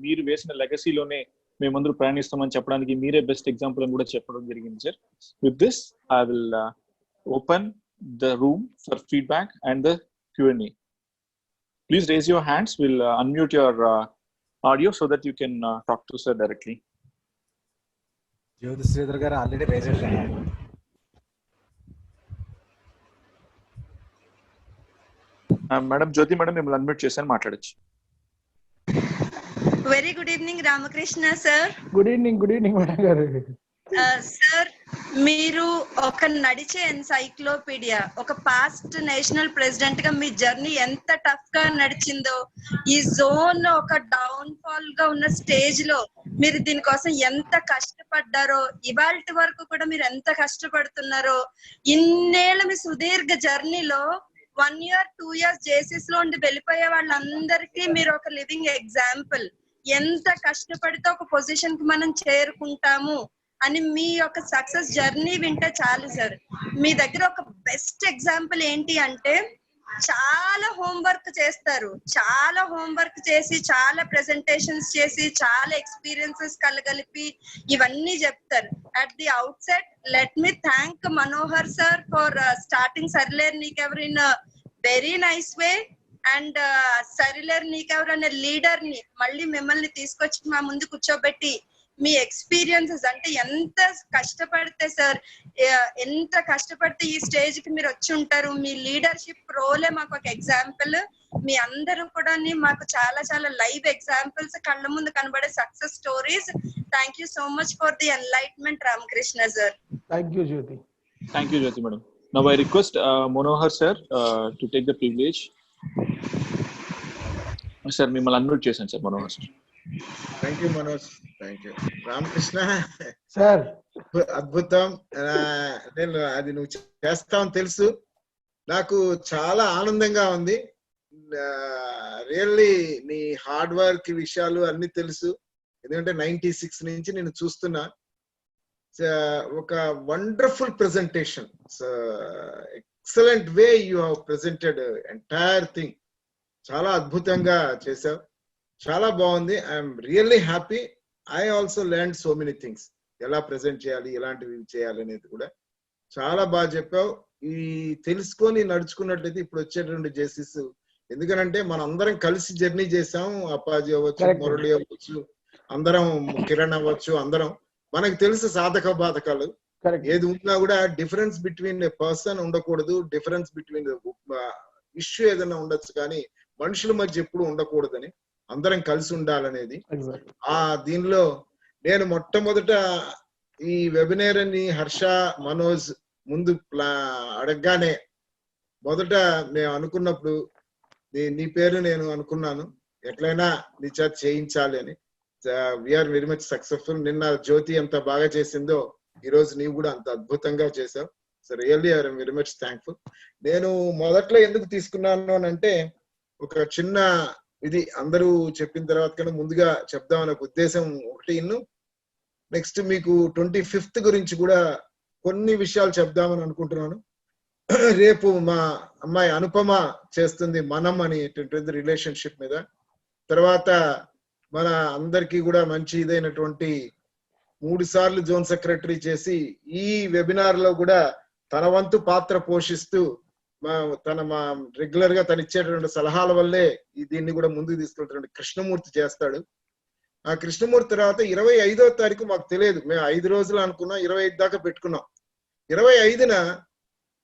మీరు వేసిన లెగసీలోనే మేమందరూ ప్రయాణిస్తామని చెప్పడానికి మీరే బెస్ట్ ఎగ్జాంపుల్ అని కూడా చెప్పడం జరిగింది sir. With this I will open the room for feedback and the Q&A. Please raise your hands. We'll unmute your audio so that you can talk to sir directly. Jyoti Sridhar garu already raised her hand. Madam Jyoti madam, mimmల్ని unmute చేశాను, మాట్లాడొచ్చు. Very good evening Ramakrishna sir. Good evening madam గారు. Sir, మీరు ఒక నడిచే encyclopaedia, ఒక past national president గా మీ journey ఎంత tough గా నడిచిందో, ఈ జోన్ ఒక డౌన్ ఫాల్ గా ఉన్న స్టేజ్ లో మీరు దీనికోసం ఎంత కష్టపడ్డారో, ఇవాల్టి వరకు కూడా మీరు ఎంత కష్టపడుతున్నారో, ఇన్నేళ్ళ మీ సుదీర్ఘ జర్నీలో 1 year 2 years జేసీస్ లో ఉండి వెళ్ళిపోయే వాళ్ళందరికీ మీరు ఒక లివింగ్ ఎగ్జాంపుల్. ఎంత కష్టపడితే ఒక పొజిషన్ కి మనం చేరుకుంటాము అని మీ యొక్క సక్సెస్ జర్నీ వింటే చాలు సార్. మీ దగ్గర ఒక బెస్ట్ ఎగ్జాంపుల్ ఏంటి అంటే, చాలా హోంవర్క్ చేస్తారు, చాలా హోంవర్క్ చేసి, చాలా ప్రెజెంటేషన్స్ చేసి, చాలా ఎక్స్పీరియన్సెస్ కలగలిపి ఇవన్నీ చెప్తారు. At the outset let me thank Manohar sir for starting Sarileru Neekevvaru in very nice way. And Sarileru Neekevvaru అనే లీడర్ ని మళ్ళీ మిమ్మల్ని తీసుకొచ్చి మా ముందు కూర్చోబెట్టి మీ ఎక్స్పీరియన్సెస్ అంటే ఎంత కష్టపడితే సార్, ఎంత కష్టపడితే ఈ స్టేజ్ కి మీరు వచ్చి ఉంటారు. మీ లీడర్షిప్ రోలే మాకు ఒక ఎగ్జాంపుల్. మీ అందరూ కూడా మాకు చాలా చాలా లైవ్ ఎగ్జాంపుల్స్, కళ్ళ ముందు కనబడే success stories. Thank you so much for the enlightenment Ramakrishna sir. Thank you Jyoti. Thank you, Jyoti madam. Now I request Manohar sir to take the privilege. Sir, మిమ్మల్ని అన్మ్యూట్ చేశాను sir. Manohar sir. Thank you Manoj. Thank you Ramakrishna sir. అద్భుతం. నేను అది నువ్వు చేస్తావని తెలుసు, నాకు చాలా ఆనందంగా ఉంది. రియల్లీ నీ హార్డ్ వర్క్ విషయాలు అన్ని తెలుసు, ఎందుకంటే 96 నుంచి నేను చూస్తున్నా. ఒక wonderful presentation, excellent way you have presented entire thing. చాలా అద్భుతంగా చేసావు, చాలా బాగుంది. I'm really happy. I also learn so many things, ఎలా ప్రెజెంట్ చేయాలి, ఎలాంటివి చేయాలి అనేది కూడా చాలా బాగా చెప్పావు. ఈ తెలుసుకొని నడుచుకున్నట్లయితే ఇప్పుడు వచ్చేటువంటి జేసీస్, ఎందుకనంటే మనం అందరం కలిసి జర్నీ చేసాం. అప్పాజీ అవ్వచ్చు, మురళి అవ్వచ్చు, అందరం కిరణ్ అవ్వచ్చు, అందరం మనకు తెలుసు సాధక బాధకాలు. ఏది ఉన్నా కూడా డిఫరెన్స్ బిట్వీన్ ఏ పర్సన్ ఉండకూడదు, డిఫరెన్స్ బిట్వీన్ ఇష్యూ ఏదైనా ఉండొచ్చు, కానీ మనుషుల మధ్య ఎప్పుడు ఉండకూడదని, అందరం కలిసి ఉండాలనేది. దీనిలో నేను మొట్టమొదట ఈ వెబినార్ ని హర్ష, మనోజ్ ముందు అడగగానే మొదట నేను అనుకున్నప్పుడు నీ పేరు నేను అనుకున్నాను, ఎట్లయినా నీ చేత చేయించాలి అని. We are very much successful. నిన్న జ్యోతి ఎంత బాగా చేసిందో ఈ రోజు నీవు కూడా అంత అద్భుతంగా చేసావు. So really I'm very much thankful. నేను మొదట్లో ఎందుకు తీసుకున్నాను అని అంటే, ఒక చిన్న ఇది అందరూ చెప్పిన తర్వాత కన్నా ముందుగా చెప్దామనే ఉద్దేశం ఒకటి. నెక్స్ట్ మీకు 25th గురించి కూడా కొన్ని విషయాలు చెప్దామని అనుకుంటున్నాను. రేపు మా అమ్మాయి అనుపమ చేస్తుంది మనం అనేటటువంటి రిలేషన్షిప్ మీద. తర్వాత మన అందరికీ కూడా మంచి ఇదైనటువంటి 3 సార్లు జోన్ సెక్రటరీ చేసి ఈ వెబినార్ లో కూడా తన వంతు పాత్ర పోషిస్తూ మా రెగ్యులర్ గా తను ఇచ్చేటువంటి సలహాల వల్లే దీన్ని కూడా ముందుకు తీసుకెళ్తున్నటువంటి కృష్ణమూర్తి చేస్తాడు. ఆ కృష్ణమూర్తి తర్వాత 25వ తారీఖు మాకు తెలియదు, మేము 5 రోజులు అనుకున్నాం, 25 దాకా పెట్టుకున్నాం. 25న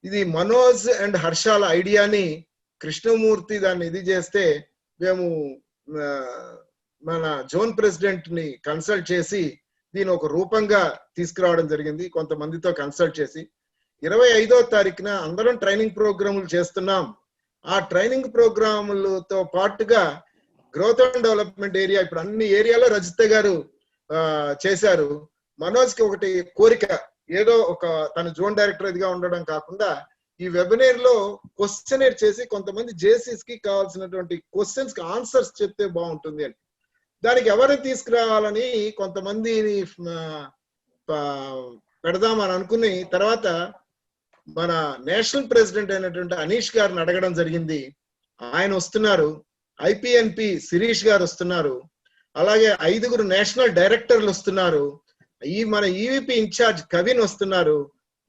ఇది మనోజ్ అండ్ హర్షాల ఐడియాని కృష్ణమూర్తి దాన్ని ఇది చేస్తే, మేము మన జోన్ ప్రెసిడెంట్ ని కన్సల్ట్ చేసి దీని ఒక రూపంగా తీసుకురావడం జరిగింది, కొంతమందితో కన్సల్ట్ చేసి. 25వ తారీఖున అందరం ట్రైనింగ్ ప్రోగ్రాములు చేస్తున్నాం. ఆ ట్రైనింగ్ ప్రోగ్రాములతో పాటుగా గ్రోత్ అండ్ డెవలప్మెంట్ ఏరియా, ఇప్పుడు అన్ని ఏరియాలో రజిత గారు చేశారు. మనోజ్ కి ఒకటి కోరిక, ఏదో ఒక తన జోన్ డైరెక్టర్ ఇదిగా ఉండడం కాకుండా ఈ వెబినార్ లో క్వశ్చనర్ చేసి కొంతమంది జేసీస్ కి కావాల్సినటువంటి క్వశ్చన్స్ కి ఆన్సర్స్ చెప్తే బాగుంటుంది అని. దానికి ఎవరిని తీసుకురావాలని కొంతమందిని పెడదామని అనుకుని తర్వాత మన నేషనల్ ప్రెసిడెంట్ అయినటువంటి అనీష్ గారిని అడగడం జరిగింది. ఆయన వస్తున్నారు, ఐపీఎన్పి శిరీష్ గారు వస్తున్నారు, అలాగే 5 నేషనల్ డైరెక్టర్లు వస్తున్నారు, మన ఈవీపీ ఇన్ఛార్జ్ కవిన్ వస్తున్నారు.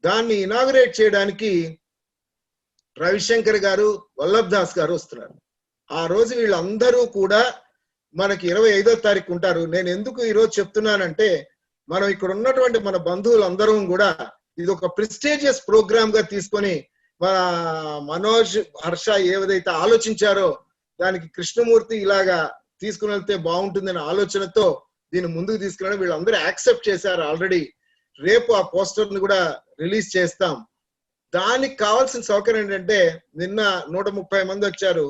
దాన్ని ఇనాగ్రేట్ చేయడానికి రవిశంకర్ గారు, వల్లభ్ దాస్ గారు వస్తున్నారు. ఆ రోజు వీళ్ళందరూ కూడా మనకి 25వ తారీఖు ఉంటారు. నేను ఎందుకు ఈరోజు చెప్తున్నానంటే, మనం ఇక్కడ ఉన్నటువంటి మన బంధువులందరం కూడా ఇది ఒక ప్రెస్టీజియస్ ప్రోగ్రామ్ గా తీసుకొని మన మనోజ్, హర్ష ఏదైతే ఆలోచించారో దానికి కృష్ణమూర్తి ఇలాగా తీసుకుని వెళ్తే బాగుంటుందనే ఆలోచనతో దీన్ని ముందుకు తీసుకురావడం వీళ్ళందరూ యాక్సెప్ట్ చేశారు ఆల్రెడీ. రేపు ఆ పోస్టర్ ని కూడా రిలీజ్ చేస్తాం. దానికి కావాల్సిన సౌకర్యం ఏంటంటే నిన్న 130 మంది వచ్చారు,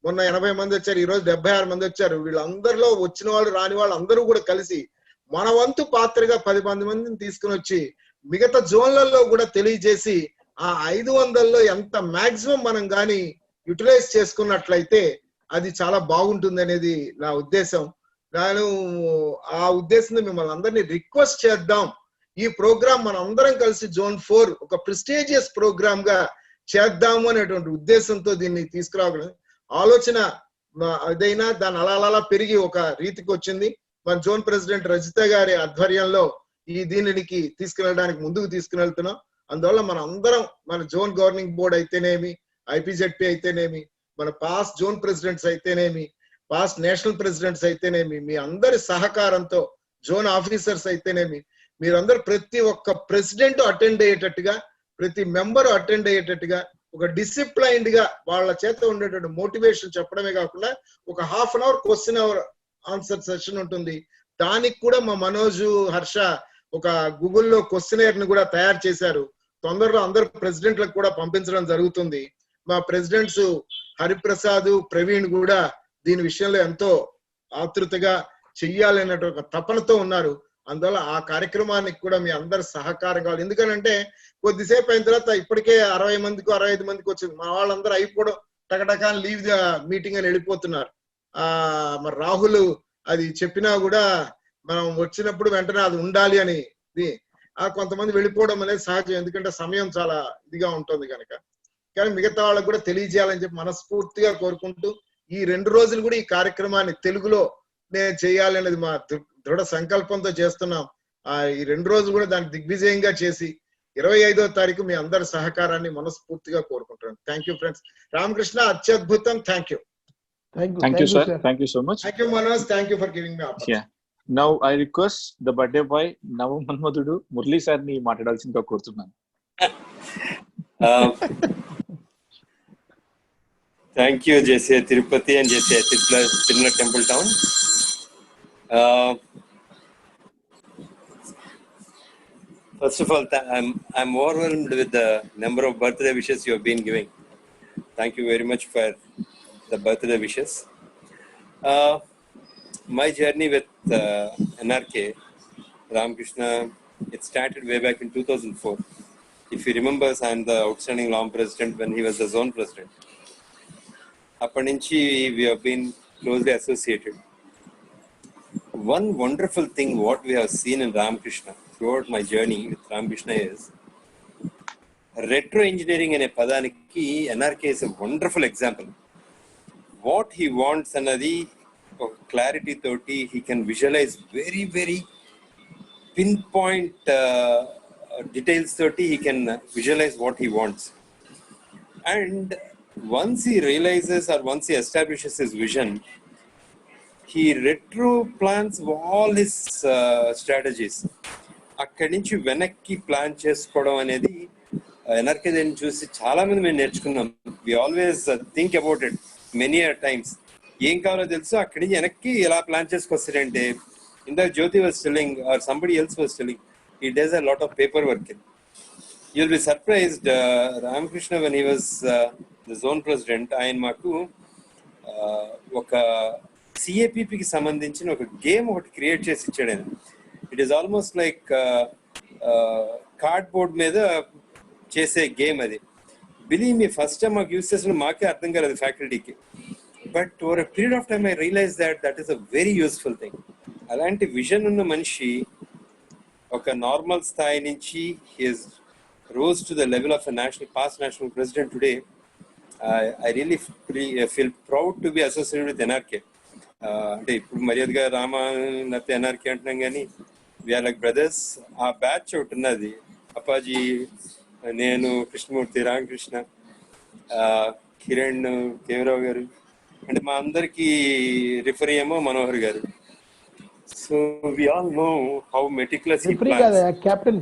మొన్న 80 మంది వచ్చారు, ఈ రోజు 76 మంది వచ్చారు. వీళ్ళందరిలో వచ్చిన వాళ్ళు రాని వాళ్ళు అందరూ కూడా కలిసి మన వంతు పాత్రగా 10 మందిని తీసుకుని వచ్చి మిగతా జోన్లలో కూడా తెలియజేసి ఆ 500లో ఎంత మాక్సిమం మనం గాని యూటిలైజ్ చేసుకున్నట్లయితే అది చాలా బాగుంటుంది అనేది నా ఉద్దేశం. నేను ఆ ఉద్దేశంతో మిమ్మల్ని అందరినీ రిక్వెస్ట్ చేద్దాం, ఈ ప్రోగ్రామ్ మనం అందరం కలిసి జోన్ 4 ఒక ప్రెస్టీజియస్ ప్రోగ్రామ్ గా చేద్దాము అనేటువంటి ఉద్దేశంతో దీన్ని తీసుకురావడం ఆలోచన అదైనా దాని అలా పెరిగి ఒక రీతికి వచ్చింది. మన జోన్ ప్రెసిడెంట్ రజిత గారి ఆధ్వర్యంలో దీనికి తీసుకెళ్ళడానికి ముందుకు తీసుకుని వెళ్తున్నాం. అందువల్ల మన అందరం, మన జోన్ గవర్నింగ్ బోర్డ్ అయితేనేమి, ఐపీజెడ్పీ అయితేనేమి, మన పాస్ట్ జోన్ ప్రెసిడెంట్స్ అయితేనేమి, పాస్ట్ నేషనల్ ప్రెసిడెంట్స్ అయితేనేమి, మీ అందరి సహకారంతో జోన్ ఆఫీసర్స్ అయితేనేమి, మీరందరూ ప్రతి ఒక్క ప్రెసిడెంట్ అటెండ్ అయ్యేటట్టుగా, ప్రతి మెంబర్ అటెండ్ అయ్యేటట్టుగా ఒక డిసిప్లైన్డ్ గా వాళ్ళ చేత ఉండేటువంటి మోటివేషన్ చెప్పడమే కాకుండా ఒక half an hour question hour answer session ఉంటుంది. దానికి కూడా మా మనోజు, హర్ష ఒక గూగుల్లో క్వశ్చనర్ ని కూడా తయారు చేశారు. తొందరలో అందరు ప్రెసిడెంట్లకు కూడా పంపించడం జరుగుతుంది. మా ప్రెసిడెంట్స్ హరిప్రసాద్, ప్రవీణ్ కూడా దీని విషయంలో ఎంతో ఆతృతగా చెయ్యాలన్నట్టు ఒక తపనతో ఉన్నారు. అందువల్ల ఆ కార్యక్రమానికి కూడా మీ అందరి సహకారం కావాలి. ఎందుకనంటే కొద్దిసేపు అయిన తర్వాత ఇప్పటికే 60 మందికి 65 మందికి వచ్చింది. మా వాళ్ళందరూ అయిపోవడం టకటకా లీవ్ ద మీటింగ్ అని వెళ్ళిపోతున్నారు. మరి రాహుల్ అది చెప్పినా కూడా మనం వచ్చినప్పుడు వెంటనే అది ఉండాలి అని కొంతమంది వెళ్ళిపోవడం అనేది సహజం, ఎందుకంటే సమయం చాలా ఇదిగా ఉంటుంది కనుక. కానీ మిగతా వాళ్ళకు కూడా తెలియజేయాలని చెప్పి మనస్ఫూర్తిగా కోరుకుంటూ ఈ 2 రోజులు కూడా ఈ కార్యక్రమాన్ని తెలుగులో నేను చేయాలి అనేది మా దృఢ సంకల్పంతో చేస్తున్నాం. ఈ 2 రోజులు కూడా దాన్ని దిగ్విజయంగా చేసి 25వ తారీఖు మీ అందరి సహకారాన్ని మనస్ఫూర్తిగా కోరుకుంటున్నాను. Thank you friends. రామకృష్ణ, అత్యద్భుతం. Thank you. Thank you, sir. Thank you so much. Thank you, Manoj. Thank you for giving me opportunity. Yeah. Now I request the birthday boy Navu Manmadudu Murli sir ni మాట్లాడాల్సిందిగా కోరుతున్నాను. Thank you, JCI Tirupati and JCI Tirumala Temple Town. First of all, I'm overwhelmed with the number of birthday wishes you have been giving. Thank you very much for the birthday wishes. My journey with NRK, Ramakrishna, it started way back in 2004. If you remember, I'm the outstanding law president when he was the zone president. Appaninchi, we have been closely associated. One wonderful thing what we have seen in Ramakrishna throughout my journey with Ramakrishna is retro engineering ane padaniki NRK is a wonderful example. What he wants anadi clarity toti he can visualize very pinpoint details toti he can visualize what he wants. And once he realizes or once he establishes his vision, he retro plans all his strategies. అక్కడి నుంచి వెనక్కి plan చేసుకోవడం అనేది NRK దాన్ని చూసి చాలా మంది మేము నేర్చుకున్నాం. We always think about it many times. ఏం కావాలో తెలుసు అక్కడి నుంచి వెనక్కి ఎలా ప్లాన్ చేసుకొస్తాడంటే, ఇందాక Jyothi was telling or somebody else was telling, he does a lot of paper work. You will be surprised. Ramakrishna when he was the zone president, ఆయన మాకు ఒక సిఏపిపికి సంబంధించిన ఒక గేమ్ ఒకటి క్రియేట్ చేసి ఇచ్చాడు ఆయన. It is almost like cardboard మీద చేసే గేమ్ అది. బిలీవ్ మీ, ఫస్ట్ టైం మాకు యూస్ చేసిన మాకే అర్థం కాలేదు ఫ్యాకల్టీకి. But over a period of time I realise that is a very useful thing. అలాంటి విజన్ ఉన్న మనిషి ఒక నార్మల్ స్థాయి నుంచి his rose to the level of a past national president today. I really feel proud to be associated with NRK. అంటే ఇప్పుడు మర్యాదగా రామ లేకపోతే NRK అంటున్నాం, కానీ వీఆర్ లైక్ బ్రదర్స్. ఆ బ్యాచ్ ఒకటి ఉన్నది, అప్పాజీ, నేను, కృష్ణమూర్తి, రామకృష్ణ, కిరణ్, కేవరావు గారు, అంటే మా అందరికి రిఫరీ ఏమో Manohar garu. So we all know how meticulous he plans. Captain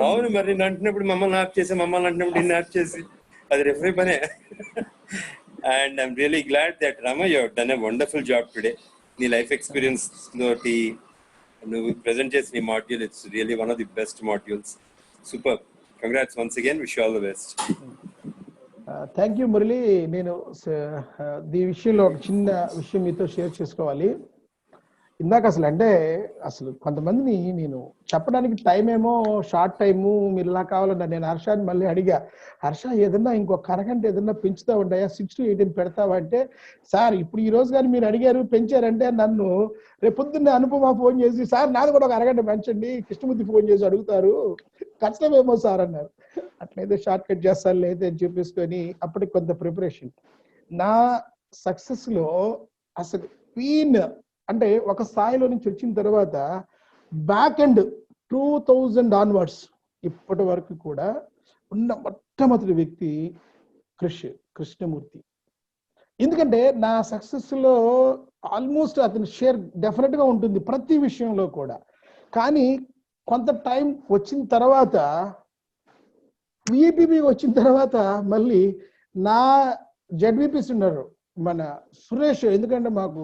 అవును, మరి నేను అంటున్నప్పుడు మమ్మల్ని ఆఫ్ చేసి, మమ్మల్ని అంటున్నప్పుడు నిన్ను ఆఫ్ చేసి, అది రిఫరీ పనే. And I'm really glad that Rama, you have done a wonderful job today. The life experience present చేసిన module, it's really one of the best modules. Superb. Congrats once again. Wish you all the best. Thank you Murali. నేను ఈ విషయంలో ఒక చిన్న విషయం మీతో share చేసుకోవాలి. ఇందాక అసలు కొంతమందిని నేను చెప్పడానికి టైం ఏమో షార్ట్ టైము, మీరు ఇలా కావాలన్నా. నేను హర్షాన్ని మళ్ళీ అడిగా, హర్ష ఏదన్నా ఇంకొక అరగంట ఏదన్నా పెంచుతా ఉంటాయా, 6 to 8 పెడతావా అంటే, సార్ ఇప్పుడు ఈ రోజు కానీ మీరు అడిగారు పెంచారంటే నన్ను రేపు పొద్దున్నే అనుపమ ఫోన్ చేసి, సార్ నాది కూడా ఒక అరగంట పెంచండి, కృష్ణమూర్తి ఫోన్ చేసి అడుగుతారు, కష్టమేమో సార్ అన్నారు. అట్లయితే షార్ట్ కట్ చేస్తాను లేదు అని చెప్పేసుకొని అప్పటికి కొంత ప్రిపరేషన్. నా సక్సెస్ లో అసలు క్వీన్ అంటే ఒక స్థాయిలో నుంచి వచ్చిన తర్వాత బ్యాక్ ఎండ్ 2000 ఆన్వర్డ్స్ ఇప్పటి వరకు కూడా ఉన్న మొట్టమొదటి వ్యక్తి కృష్ణమూర్తి. ఎందుకంటే నా సక్సెస్ లో ఆల్మోస్ట్ అతని షేర్ డెఫినెట్ గా ఉంటుంది ప్రతి విషయంలో కూడా. కానీ కొంత టైం వచ్చిన తర్వాత విఐపి వచ్చిన తర్వాత మళ్ళీ నా జెడ్విపిస్ ఉన్నారు మన సురేష్. ఎందుకంటే మాకు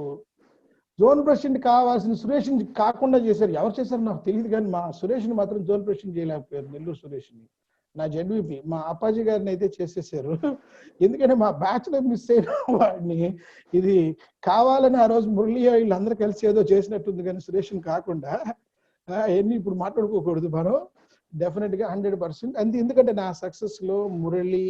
జోన్ ప్రెసిడెంట్ కావాల్సిన సురేష్ కాకుండా చేశారు. ఎవరు చేశారు నాకు తెలియదు, కానీ మా సురేష్ని మాత్రం జోన్ ప్రెసిడెంట్ చేయలేకపోయారు. నెల్లూరు సురేష్ని నా జెడ్విపి మా అప్పాజీ గారిని అయితే చేసేసారు. ఎందుకంటే మా బ్యాచ్ లో మిస్ అయిన వాడిని ఇది కావాలని ఆ రోజు మురళి వీళ్ళందరూ కలిసి ఏదో చేసినట్టుంది, కానీ సురేష్ని కాకుండా ఎన్ని ఇప్పుడు మాట్లాడుకోకూడదు మనం. డెఫినెట్ గా 100%. అంతే, ఎందుకంటే నా సక్సెస్ లో మురళి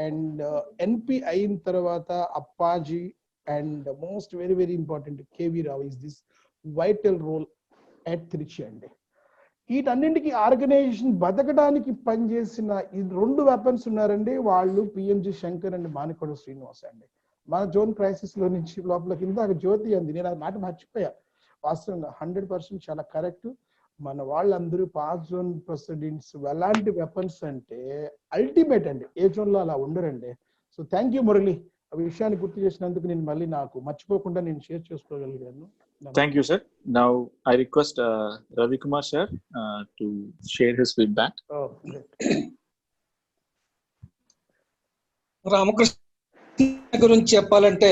అండ్ ఎన్పి అయిన తర్వాత Appaji and most very very important KV Rao is this vital role at Trichy అండి. వీటన్నింటికి ఆర్గనైజేషన్ బతకడానికి పనిచేసిన ఈ 2 వెపన్స్ ఉన్నారండి. వాళ్ళు పిఎంజి శంకర్ అండ్ మానికొండ శ్రీనివాస్ అండి. మన జోన్ క్రైసిస్ లో నుంచి లోపలికి ఇందాక జ్యోతి అంది, నేను ఆ మాట మర్చిపోయా. వాస్తవంగా 100% చాలా కరెక్ట్. మన వాళ్ళందరూ పాస్ జోన్ ప్రెసిడెంట్స్ ఎలాంటి వెపన్స్ అంటే అల్టిమేట్ అండి. ఏ జోన్ లో అలా ఉండరండి. సో థ్యాంక్ యూ మురళి, ఆ విషయాన్ని గుర్తు చేసినందుకు. నేను మళ్ళీ నాకు మర్చిపోకుండా నేను share చేసుకోగలిగాను. Thank you, sir. Now I request Ravi Kumar sir to share his feedback. Oh, great. Ramakrishna గురించి చెప్పాలంటే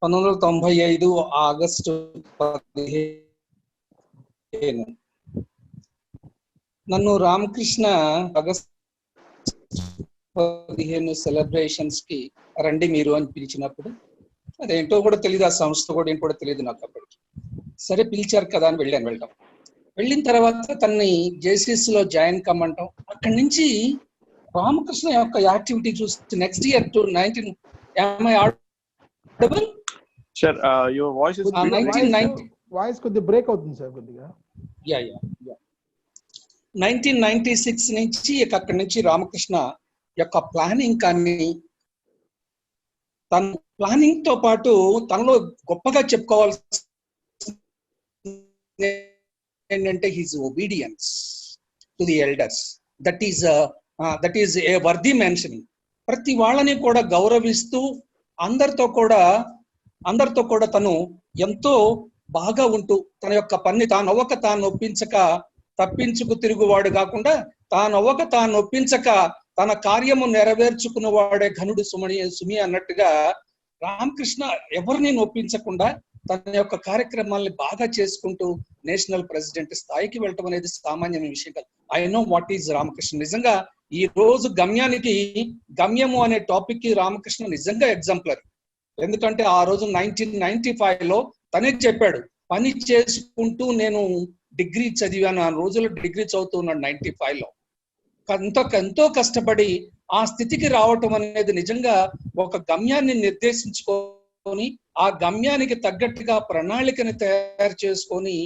1995 ఆగస్టు 15 నన్ను రామకృష్ణ ఆగస్టు 15 సెలబ్రేషన్స్ కి రండి మీరు అని పిలిచినప్పుడు, అదేంటో కూడా తెలియదు, ఆ సంస్థ కూడా ఏంటో కూడా తెలియదు నాకు అప్పటికి. సరే పిలిచారు కదా అని వెళ్ళిన తర్వాత తనని జేసీఎస్ లో జాయిన్ కమ్మంటాం. అక్కడి నుంచి రామకృష్ణ యొక్క యాక్టివిటీ చూసి next year to 19 Sir, your voice is 1990 voice కొద్దిగా బ్రేక్ అవుతుంది సార్ కొద్దిగా. 1996 నుంచి అక్కడి నుంచి రామకృష్ణ యొక్క ప్లానింగ్ కానీ, తన ప్లానింగ్ తో పాటు తనలో గొప్పగా చెప్పుకోవాల్సి ఏంటంటే his obedience to the elders. That is a worthy mentioning. ప్రతి వాళ్ళని కూడా గౌరవిస్తూ అందరితో కూడా తను ఎంతో బాగా ఉంటూ తన యొక్క పని తానొవ్వక తాను ఒప్పించక తప్పించుకు తిరుగువాడు కాకుండా తానొవ్వక తాను ఒప్పించక తన కార్యము నెరవేర్చుకున్న వాడే ఘనుడు సుమి అన్నట్టుగా రామకృష్ణ ఎవరిని ఒప్పించకుండా తన యొక్క కార్యక్రమాల్ని బాగా చేసుకుంటూ నేషనల్ ప్రెసిడెంట్ స్థాయికి వెళ్ళటం అనేది సామాన్యమైన విషయం కాదు. I know what is Ramakrishna. నిజంగా ఈ రోజు గమ్యము అనే టాపిక్ కి రామకృష్ణ నిజంగా ఎగ్జాంపులర్. ఎందుకంటే ఆ రోజు 1995 లో తనే చెప్పాడు, పని చేసుకుంటూ నేను డిగ్రీ చదివాను. ఆ రోజుల్లో డిగ్రీ చదువుతున్నాడు 95 లో. ఎంతో కష్టపడి ఆ స్థితికి రావటం అనేది నిజంగా ఒక గమ్యాన్ని నిర్దేశించుకొని ఆ గమ్యానికి తగ్గట్టుగా ప్రణాళికని తయారు చేసుకొని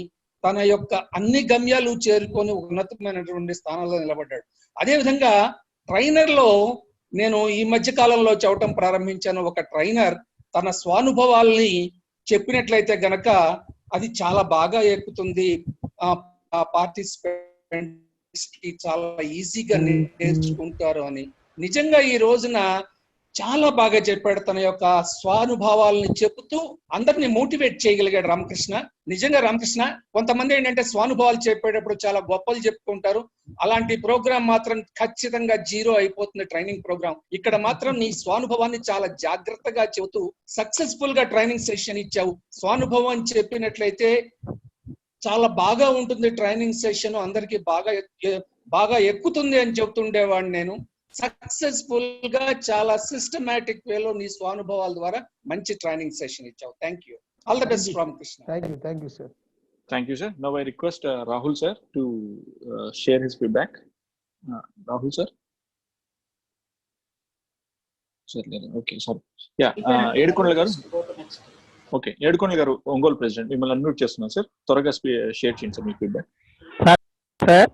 తన యొక్క అన్ని గమ్యాలు చేరుకొని ఉన్నతమైనటువంటి స్థానంలో నిలబడ్డాడు. అదేవిధంగా ట్రైనర్ లో నేను ఈ మధ్య కాలంలో చెప్పటం ప్రారంభించాను. ఒక ట్రైనర్ తన స్వానుభవాల్ని చెప్పినట్లయితే గనక అది చాలా బాగా ఎక్కుతుంది, పార్టిసిపెంట్స్ కి చాలా ఈజీగా నేర్చుకుంటారు అని. నిజంగా ఈ రోజున చాలా బాగా చెప్పాడు. తన యొక్క స్వానుభవాలను చెబుతూ అందరిని మోటివేట్ చేయగలిగాడు రామకృష్ణ. నిజంగా రామకృష్ణ, కొంతమంది ఏంటంటే స్వానుభవాలు చెప్పేటప్పుడు చాలా గొప్పలు చెప్పుకుంటారు. అలాంటి ప్రోగ్రామ్ మాత్రం ఖచ్చితంగా జీరో అయిపోతుంది ట్రైనింగ్ ప్రోగ్రామ్. ఇక్కడ మాత్రం నీ స్వానుభవాన్ని చాలా జాగ్రత్తగా చెబుతూ సక్సెస్ఫుల్ గా ట్రైనింగ్ సెషన్ ఇచ్చావు. స్వానుభవం చెప్పినట్లయితే చాలా బాగా ఉంటుంది ట్రైనింగ్ సెషన్, అందరికి బాగా ఎక్కుతుంది అని చెప్తుండేవాడిని నేను. సక్సెస్ఫుల్ గా చాలా సిస్టమాటిక్ వేలో నీ స్వానుభవాల ద్వారా మంచి ట్రైనింగ్ సెషన్ ఇచ్చావు. Thank you. All the best Ramakrishna. Thank you sir. Thank you, sir. Now I request Rahul sir to share his feedback. Rahul sir. Okay, sorry. Yeah, Edukondla garu. Okay, Edukondla garu, Ongole president. Mimmalni unmute chestunnam sir. త్వరగా share చేయండి sir మీ feedback. Sir,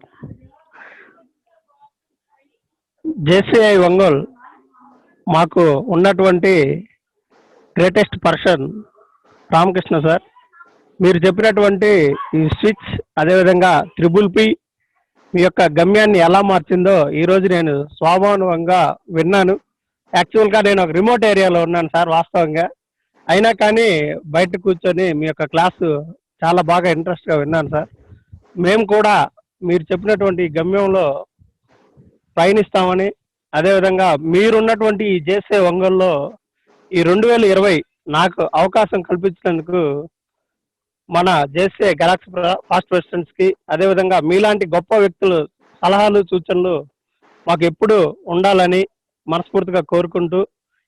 JCI Ongole మాకు ఉన్నటువంటి greatest person Ramakrishna sir. మీరు చెప్పినటువంటి ఈ switch, అదేవిధంగా త్రిబుల్-P మీ యొక్క గమ్యాన్ని ఎలా మార్చిందో ఈరోజు నేను స్వాభానుభవంగా విన్నాను. యాక్చువల్గా నేను ఒక రిమోట్ ఏరియాలో ఉన్నాను సార్ వాస్తవంగా, అయినా కానీ బయట కూర్చొని మీ యొక్క క్లాసు చాలా బాగా ఇంట్రెస్ట్గా విన్నాను సార్. మేము కూడా మీరు చెప్పినటువంటి గమ్యంలో పయనిస్తామని, అదేవిధంగా మీరున్నటువంటి ఈ జేసీ ఒంగోలులో ఈ 2020 నాకు అవకాశం కల్పించినందుకు మన జేసీ గెలాక్సీ ఫాస్ట్ ప్రెసిడెంట్స్ కి, అదేవిధంగా మీలాంటి గొప్ప వ్యక్తులు సలహాలు సూచనలు మాకు ఎప్పుడు ఉండాలని మనస్ఫూర్తిగా కోరుకుంటూ,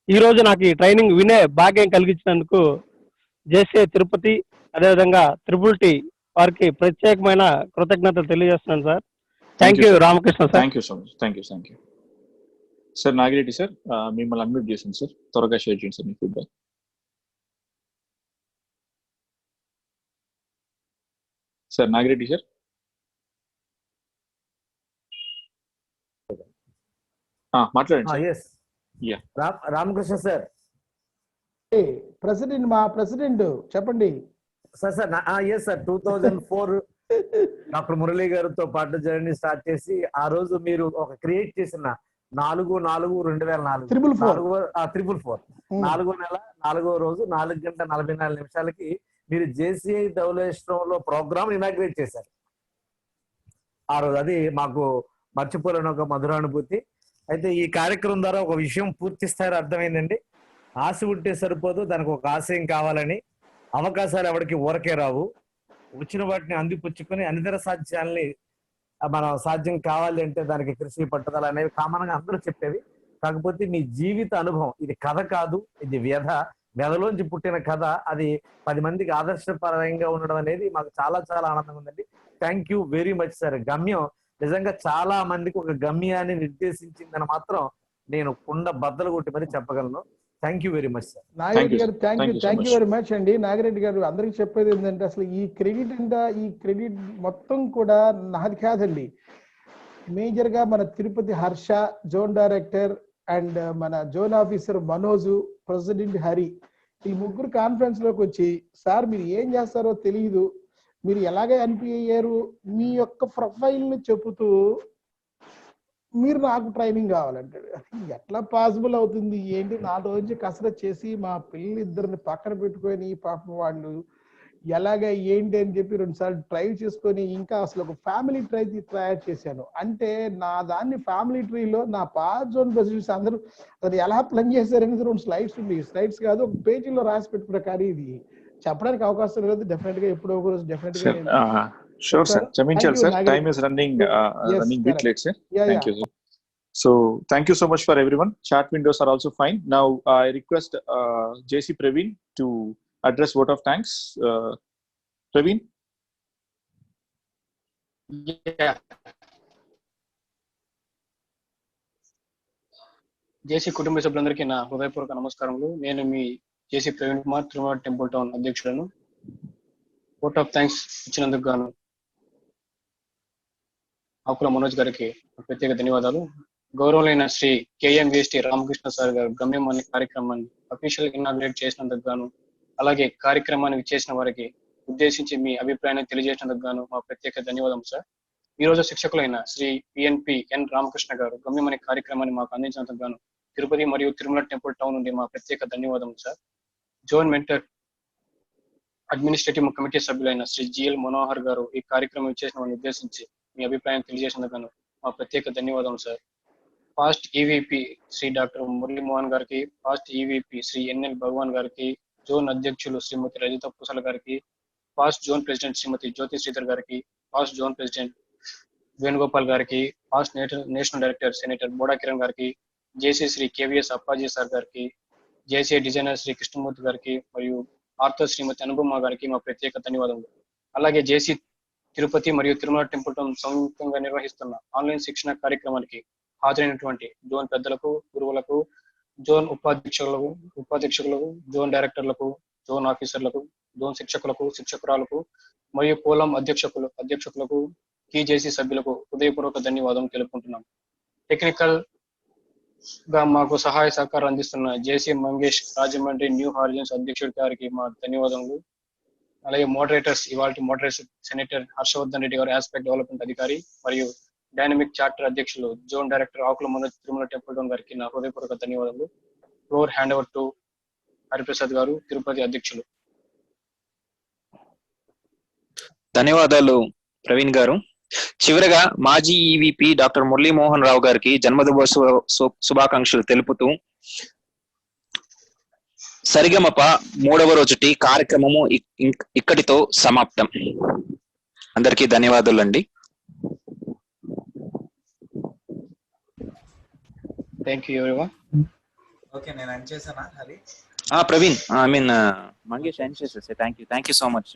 ఈ రోజు నాకు ఈ ట్రైనింగ్ వినే భాగ్యం కలిగించినందుకు జేసీ తిరుపతి, అదేవిధంగా త్రిబుల్-T వారికి ప్రత్యేకమైన కృతజ్ఞతలు తెలియజేస్తున్నాను sir. Thank you Ramakrishna sir. Thank you so much. Thank you sir. Nagireddy sir, మిమ్మల్ని అన్మ్యూట్ చేశాను సార్. త్వరగా షేర్ చేయండి సార్ మీ ఫీడ్బ్యాక్. Sir Nagireddy sir. మాట్లాడండి. రామకృష్ణ సార్. ప్రెసిడెంట్, మా ప్రెసిడెంట్ చెప్పండి sir. Yes sir, 2004 doctor Murali గారితో పాటు జర్నీ స్టార్ట్ చేసి, ఆ రోజు మీరు ఒక క్రియేట్ చేసిన 4/4/2004 344 4వ నెల 4వ రోజు 4:44 మీరు జేసీఐ ధవళేశ్వరంలో ప్రోగ్రామ్ ఇనాగ్రేట్ చేశారు. ఆ రోజు అది మాకు మర్చిపోలేని ఒక మధురానుభూతి. అయితే ఈ కార్యక్రమం ద్వారా ఒక విషయం పూర్తి స్థాయిలో అర్థమైందండి. ఆశ ఉంటే సరిపోదు, దానికి ఒక ఆశయం కావాలని. అవకాశాలు ఎవరికి ఊరకే రావు. వచ్చిన వాటిని అందిపుచ్చుకొని అనితర సాధ్యాలని మనం సాధ్యం కావాలి అంటే దానికి కృషి, పట్టుదల అనేవి కామన్ గా అందరూ చెప్పేవి. కాకపోతే మీ జీవిత అనుభవం, ఇది కథ కాదు, ఇది వ్యధలోంచి పుట్టిన కథ. అది 10 మందికి ఆదర్శపరంగా ఉండడం అనేది మాకు చాలా చాలా ఆనందంగా ఉందండి. Thank you very much sir. గమ్యం నిజంగా చాలా మందికి ఒక గమ్యాన్ని నిర్దేశించిందని మాత్రం నేను కుండ బద్దలు కొట్టి మరి చెప్పగలను. Thank you very much sir. Nagireddy గారు థ్యాంక్ యూ వెరీ మచ్ అండి. నాగిరెడ్డి గారు, అందరికి చెప్పేది ఏంటంటే అసలు ఈ క్రెడిట్ మొత్తం కూడా నాది కాదండి. మేజర్ గా మన Tirupati Harsha, zone director, and మన zone officer Manoj, president Hari, ఈ ముగ్గురు కాన్ఫరెన్స్ లోకి వచ్చి, సార్ మీరు ఏం చేస్తారో తెలియదు, మీరు ఎలాగే ఎన్పి అయ్యారు, మీ యొక్క ప్రొఫైల్ ని చెబుతూ మీరు నాకు ట్రైనింగ్ కావాలంటాడు. ఎట్లా పాసిబుల్ అవుతుంది ఏంటి? 4 రోజు కసరత్ చేసి మా పిల్లలిద్దరిని పక్కన పెట్టుకొని పాపం వాళ్ళు ఎలాగ ఏంటి అని చెప్పి 2 సార్లు ట్రై చేసుకొని, ఇంకా అసలు ఒక ఫ్యామిలీ ట్రై తయారు చేశాను. అంటే నా దాన్ని ఫ్యామిలీ ట్రీలో నా పాస్ జోన్ ప్రెసిడెంట్స్ అందరూ అది ఎలా ప్లాన్ చేశారనేది 2 స్లైడ్స్ ఉంది. స్లైడ్స్ కాదు, ఒక పేజీలో రాసి పెట్టుకున్న, కానీ ఇది చెప్పడానికి అవకాశం లేదు. డెఫినెట్ గా ఎప్పుడో ఒక రోజు డెఫినెట్ గా. Sure sir, క్షమించాలి sir, time is running bit late sir. Thank you sir. So thank you so much for everyone. Chat windows are also fine. Now I request JC Praveen to address vote of thanks. Praveen. జేసీ కుటుంబ సభ్యులందరికీ నా హృదయపూర్వక నమస్కారములు. నేను మీ JC Praveen Kumar, Tirumala temple town అధ్యక్షులను. Vote of thanks ఇచ్చినందుకు గాను ఆకుల మనోజ్ గారికి ప్రత్యేక ధన్యవాదాలు. గౌరవులైన శ్రీ KMVST రామకృష్ణ సార్ గారు గమ్యం అనే కార్యక్రమాన్ని అఫీషియల్ ఇనాగ్రేట్ చేసినందుకు గాను, అలాగే కార్యక్రమాన్ని విచ్చేసిన వారికి ఉద్దేశించి మీ అభిప్రాయాన్ని తెలియజేసినందుకు గాను మా ప్రత్యేక ధన్యవాదాలు సార్. ఈ రోజు శిక్షకులైన శ్రీ PNP N రామకృష్ణ గారు గమ్యం అనే కార్యక్రమాన్ని మాకు అందించినందుకు గాను తిరుపతి మరియు తిరుమల టెంపుల్ టౌన్ నుండి మా ప్రత్యేక ధన్యవాదములు sir. Zone mentor administrative committee సభ్యులైన శ్రీ జిఎల్ మనోహర్ గారు ఈ కార్యక్రమం చేసిన ఉద్దేశించి మీ అభిప్రాయం తెలియజేసినందుకు మా ప్రత్యేక ధన్యవాదం sir. Past EVP Shri doctor Muralimohan గారికి, past EVP Shri NL Bhagavan గారికి, జోన్ అధ్యక్షులు శ్రీమతి రజిత పూసల గారికి, past zone president Shrimati Jyoti Sridhar గారికి, పాస్ట్ జోన్ ప్రెసిడెంట్ వేణుగోపాల్ గారికి, past national director senator Boda Kiran గారికి, JC Shri KVS Appaji sir గారికి, జేసీ డిజైనర్ శ్రీ కృష్ణమూర్తి గారికి మరియు ఆర్థర్ శ్రీమతి అనుపమ గారికి మా ప్రత్యేక ధన్యవాదములు. అలాగే జేసీ తిరుపతి మరియు తిరుమల టెంపుల్ టౌన్ సంయుక్తంగా నిర్వహిస్తున్న ఆన్లైన్ శిక్షణ కార్యక్రమానికి హాజరైనటువంటి జోన్ పెద్దలకు, గురువులకు, జోన్ ఉపాధ్యక్షులకు, జోన్ డైరెక్టర్లకు, జోన్ ఆఫీసర్లకు, జోన్ శిక్షకులకు, శిక్షకురాలకు మరియు కోలం అధ్యక్షకులకు, జేసీ సభ్యులకు హృదయపూర్వక ధన్యవాదం తెలుపుకుంటున్నాం. టెక్నికల్ గా మాకు సహాయ సహకారం అందిస్తున్న JC Mangesh Rajahmundry new horizons అధ్యక్షుడి గారికి మా ధన్యవాదములు. అలాగే moderators moderator senator Harshavardhan Reddy garu aspect development అధికారి మరియు డైనమిక్ చార్టర్ అధ్యక్షులు zone director Akula Manoj Tirumala temple town గారికి నా హృదయపూర్వక ధన్యవాదాలు. Floor hand over to Hariprasad garu, Tirupati అధ్యక్షులు. ధన్యవాదాలు ప్రవీణ్ గారు. చివరగా మాజీ ఈవీపీ డాక్టర్ మురళీమోహన్ రావు గారికి జన్మదిన శుభాకాంక్షలు తెలుపుతూ సరిగమప 3వ రోజుటి కార్యక్రమము ఇక్కడితో సమాప్తం. అందరికీ ధన్యవాదాలండి. Thank you everyone. ఓకే, నేను ఎండ్ చేశానా హరి? Praveen, I mean Mangesh end చేసేసి. Thank you so much.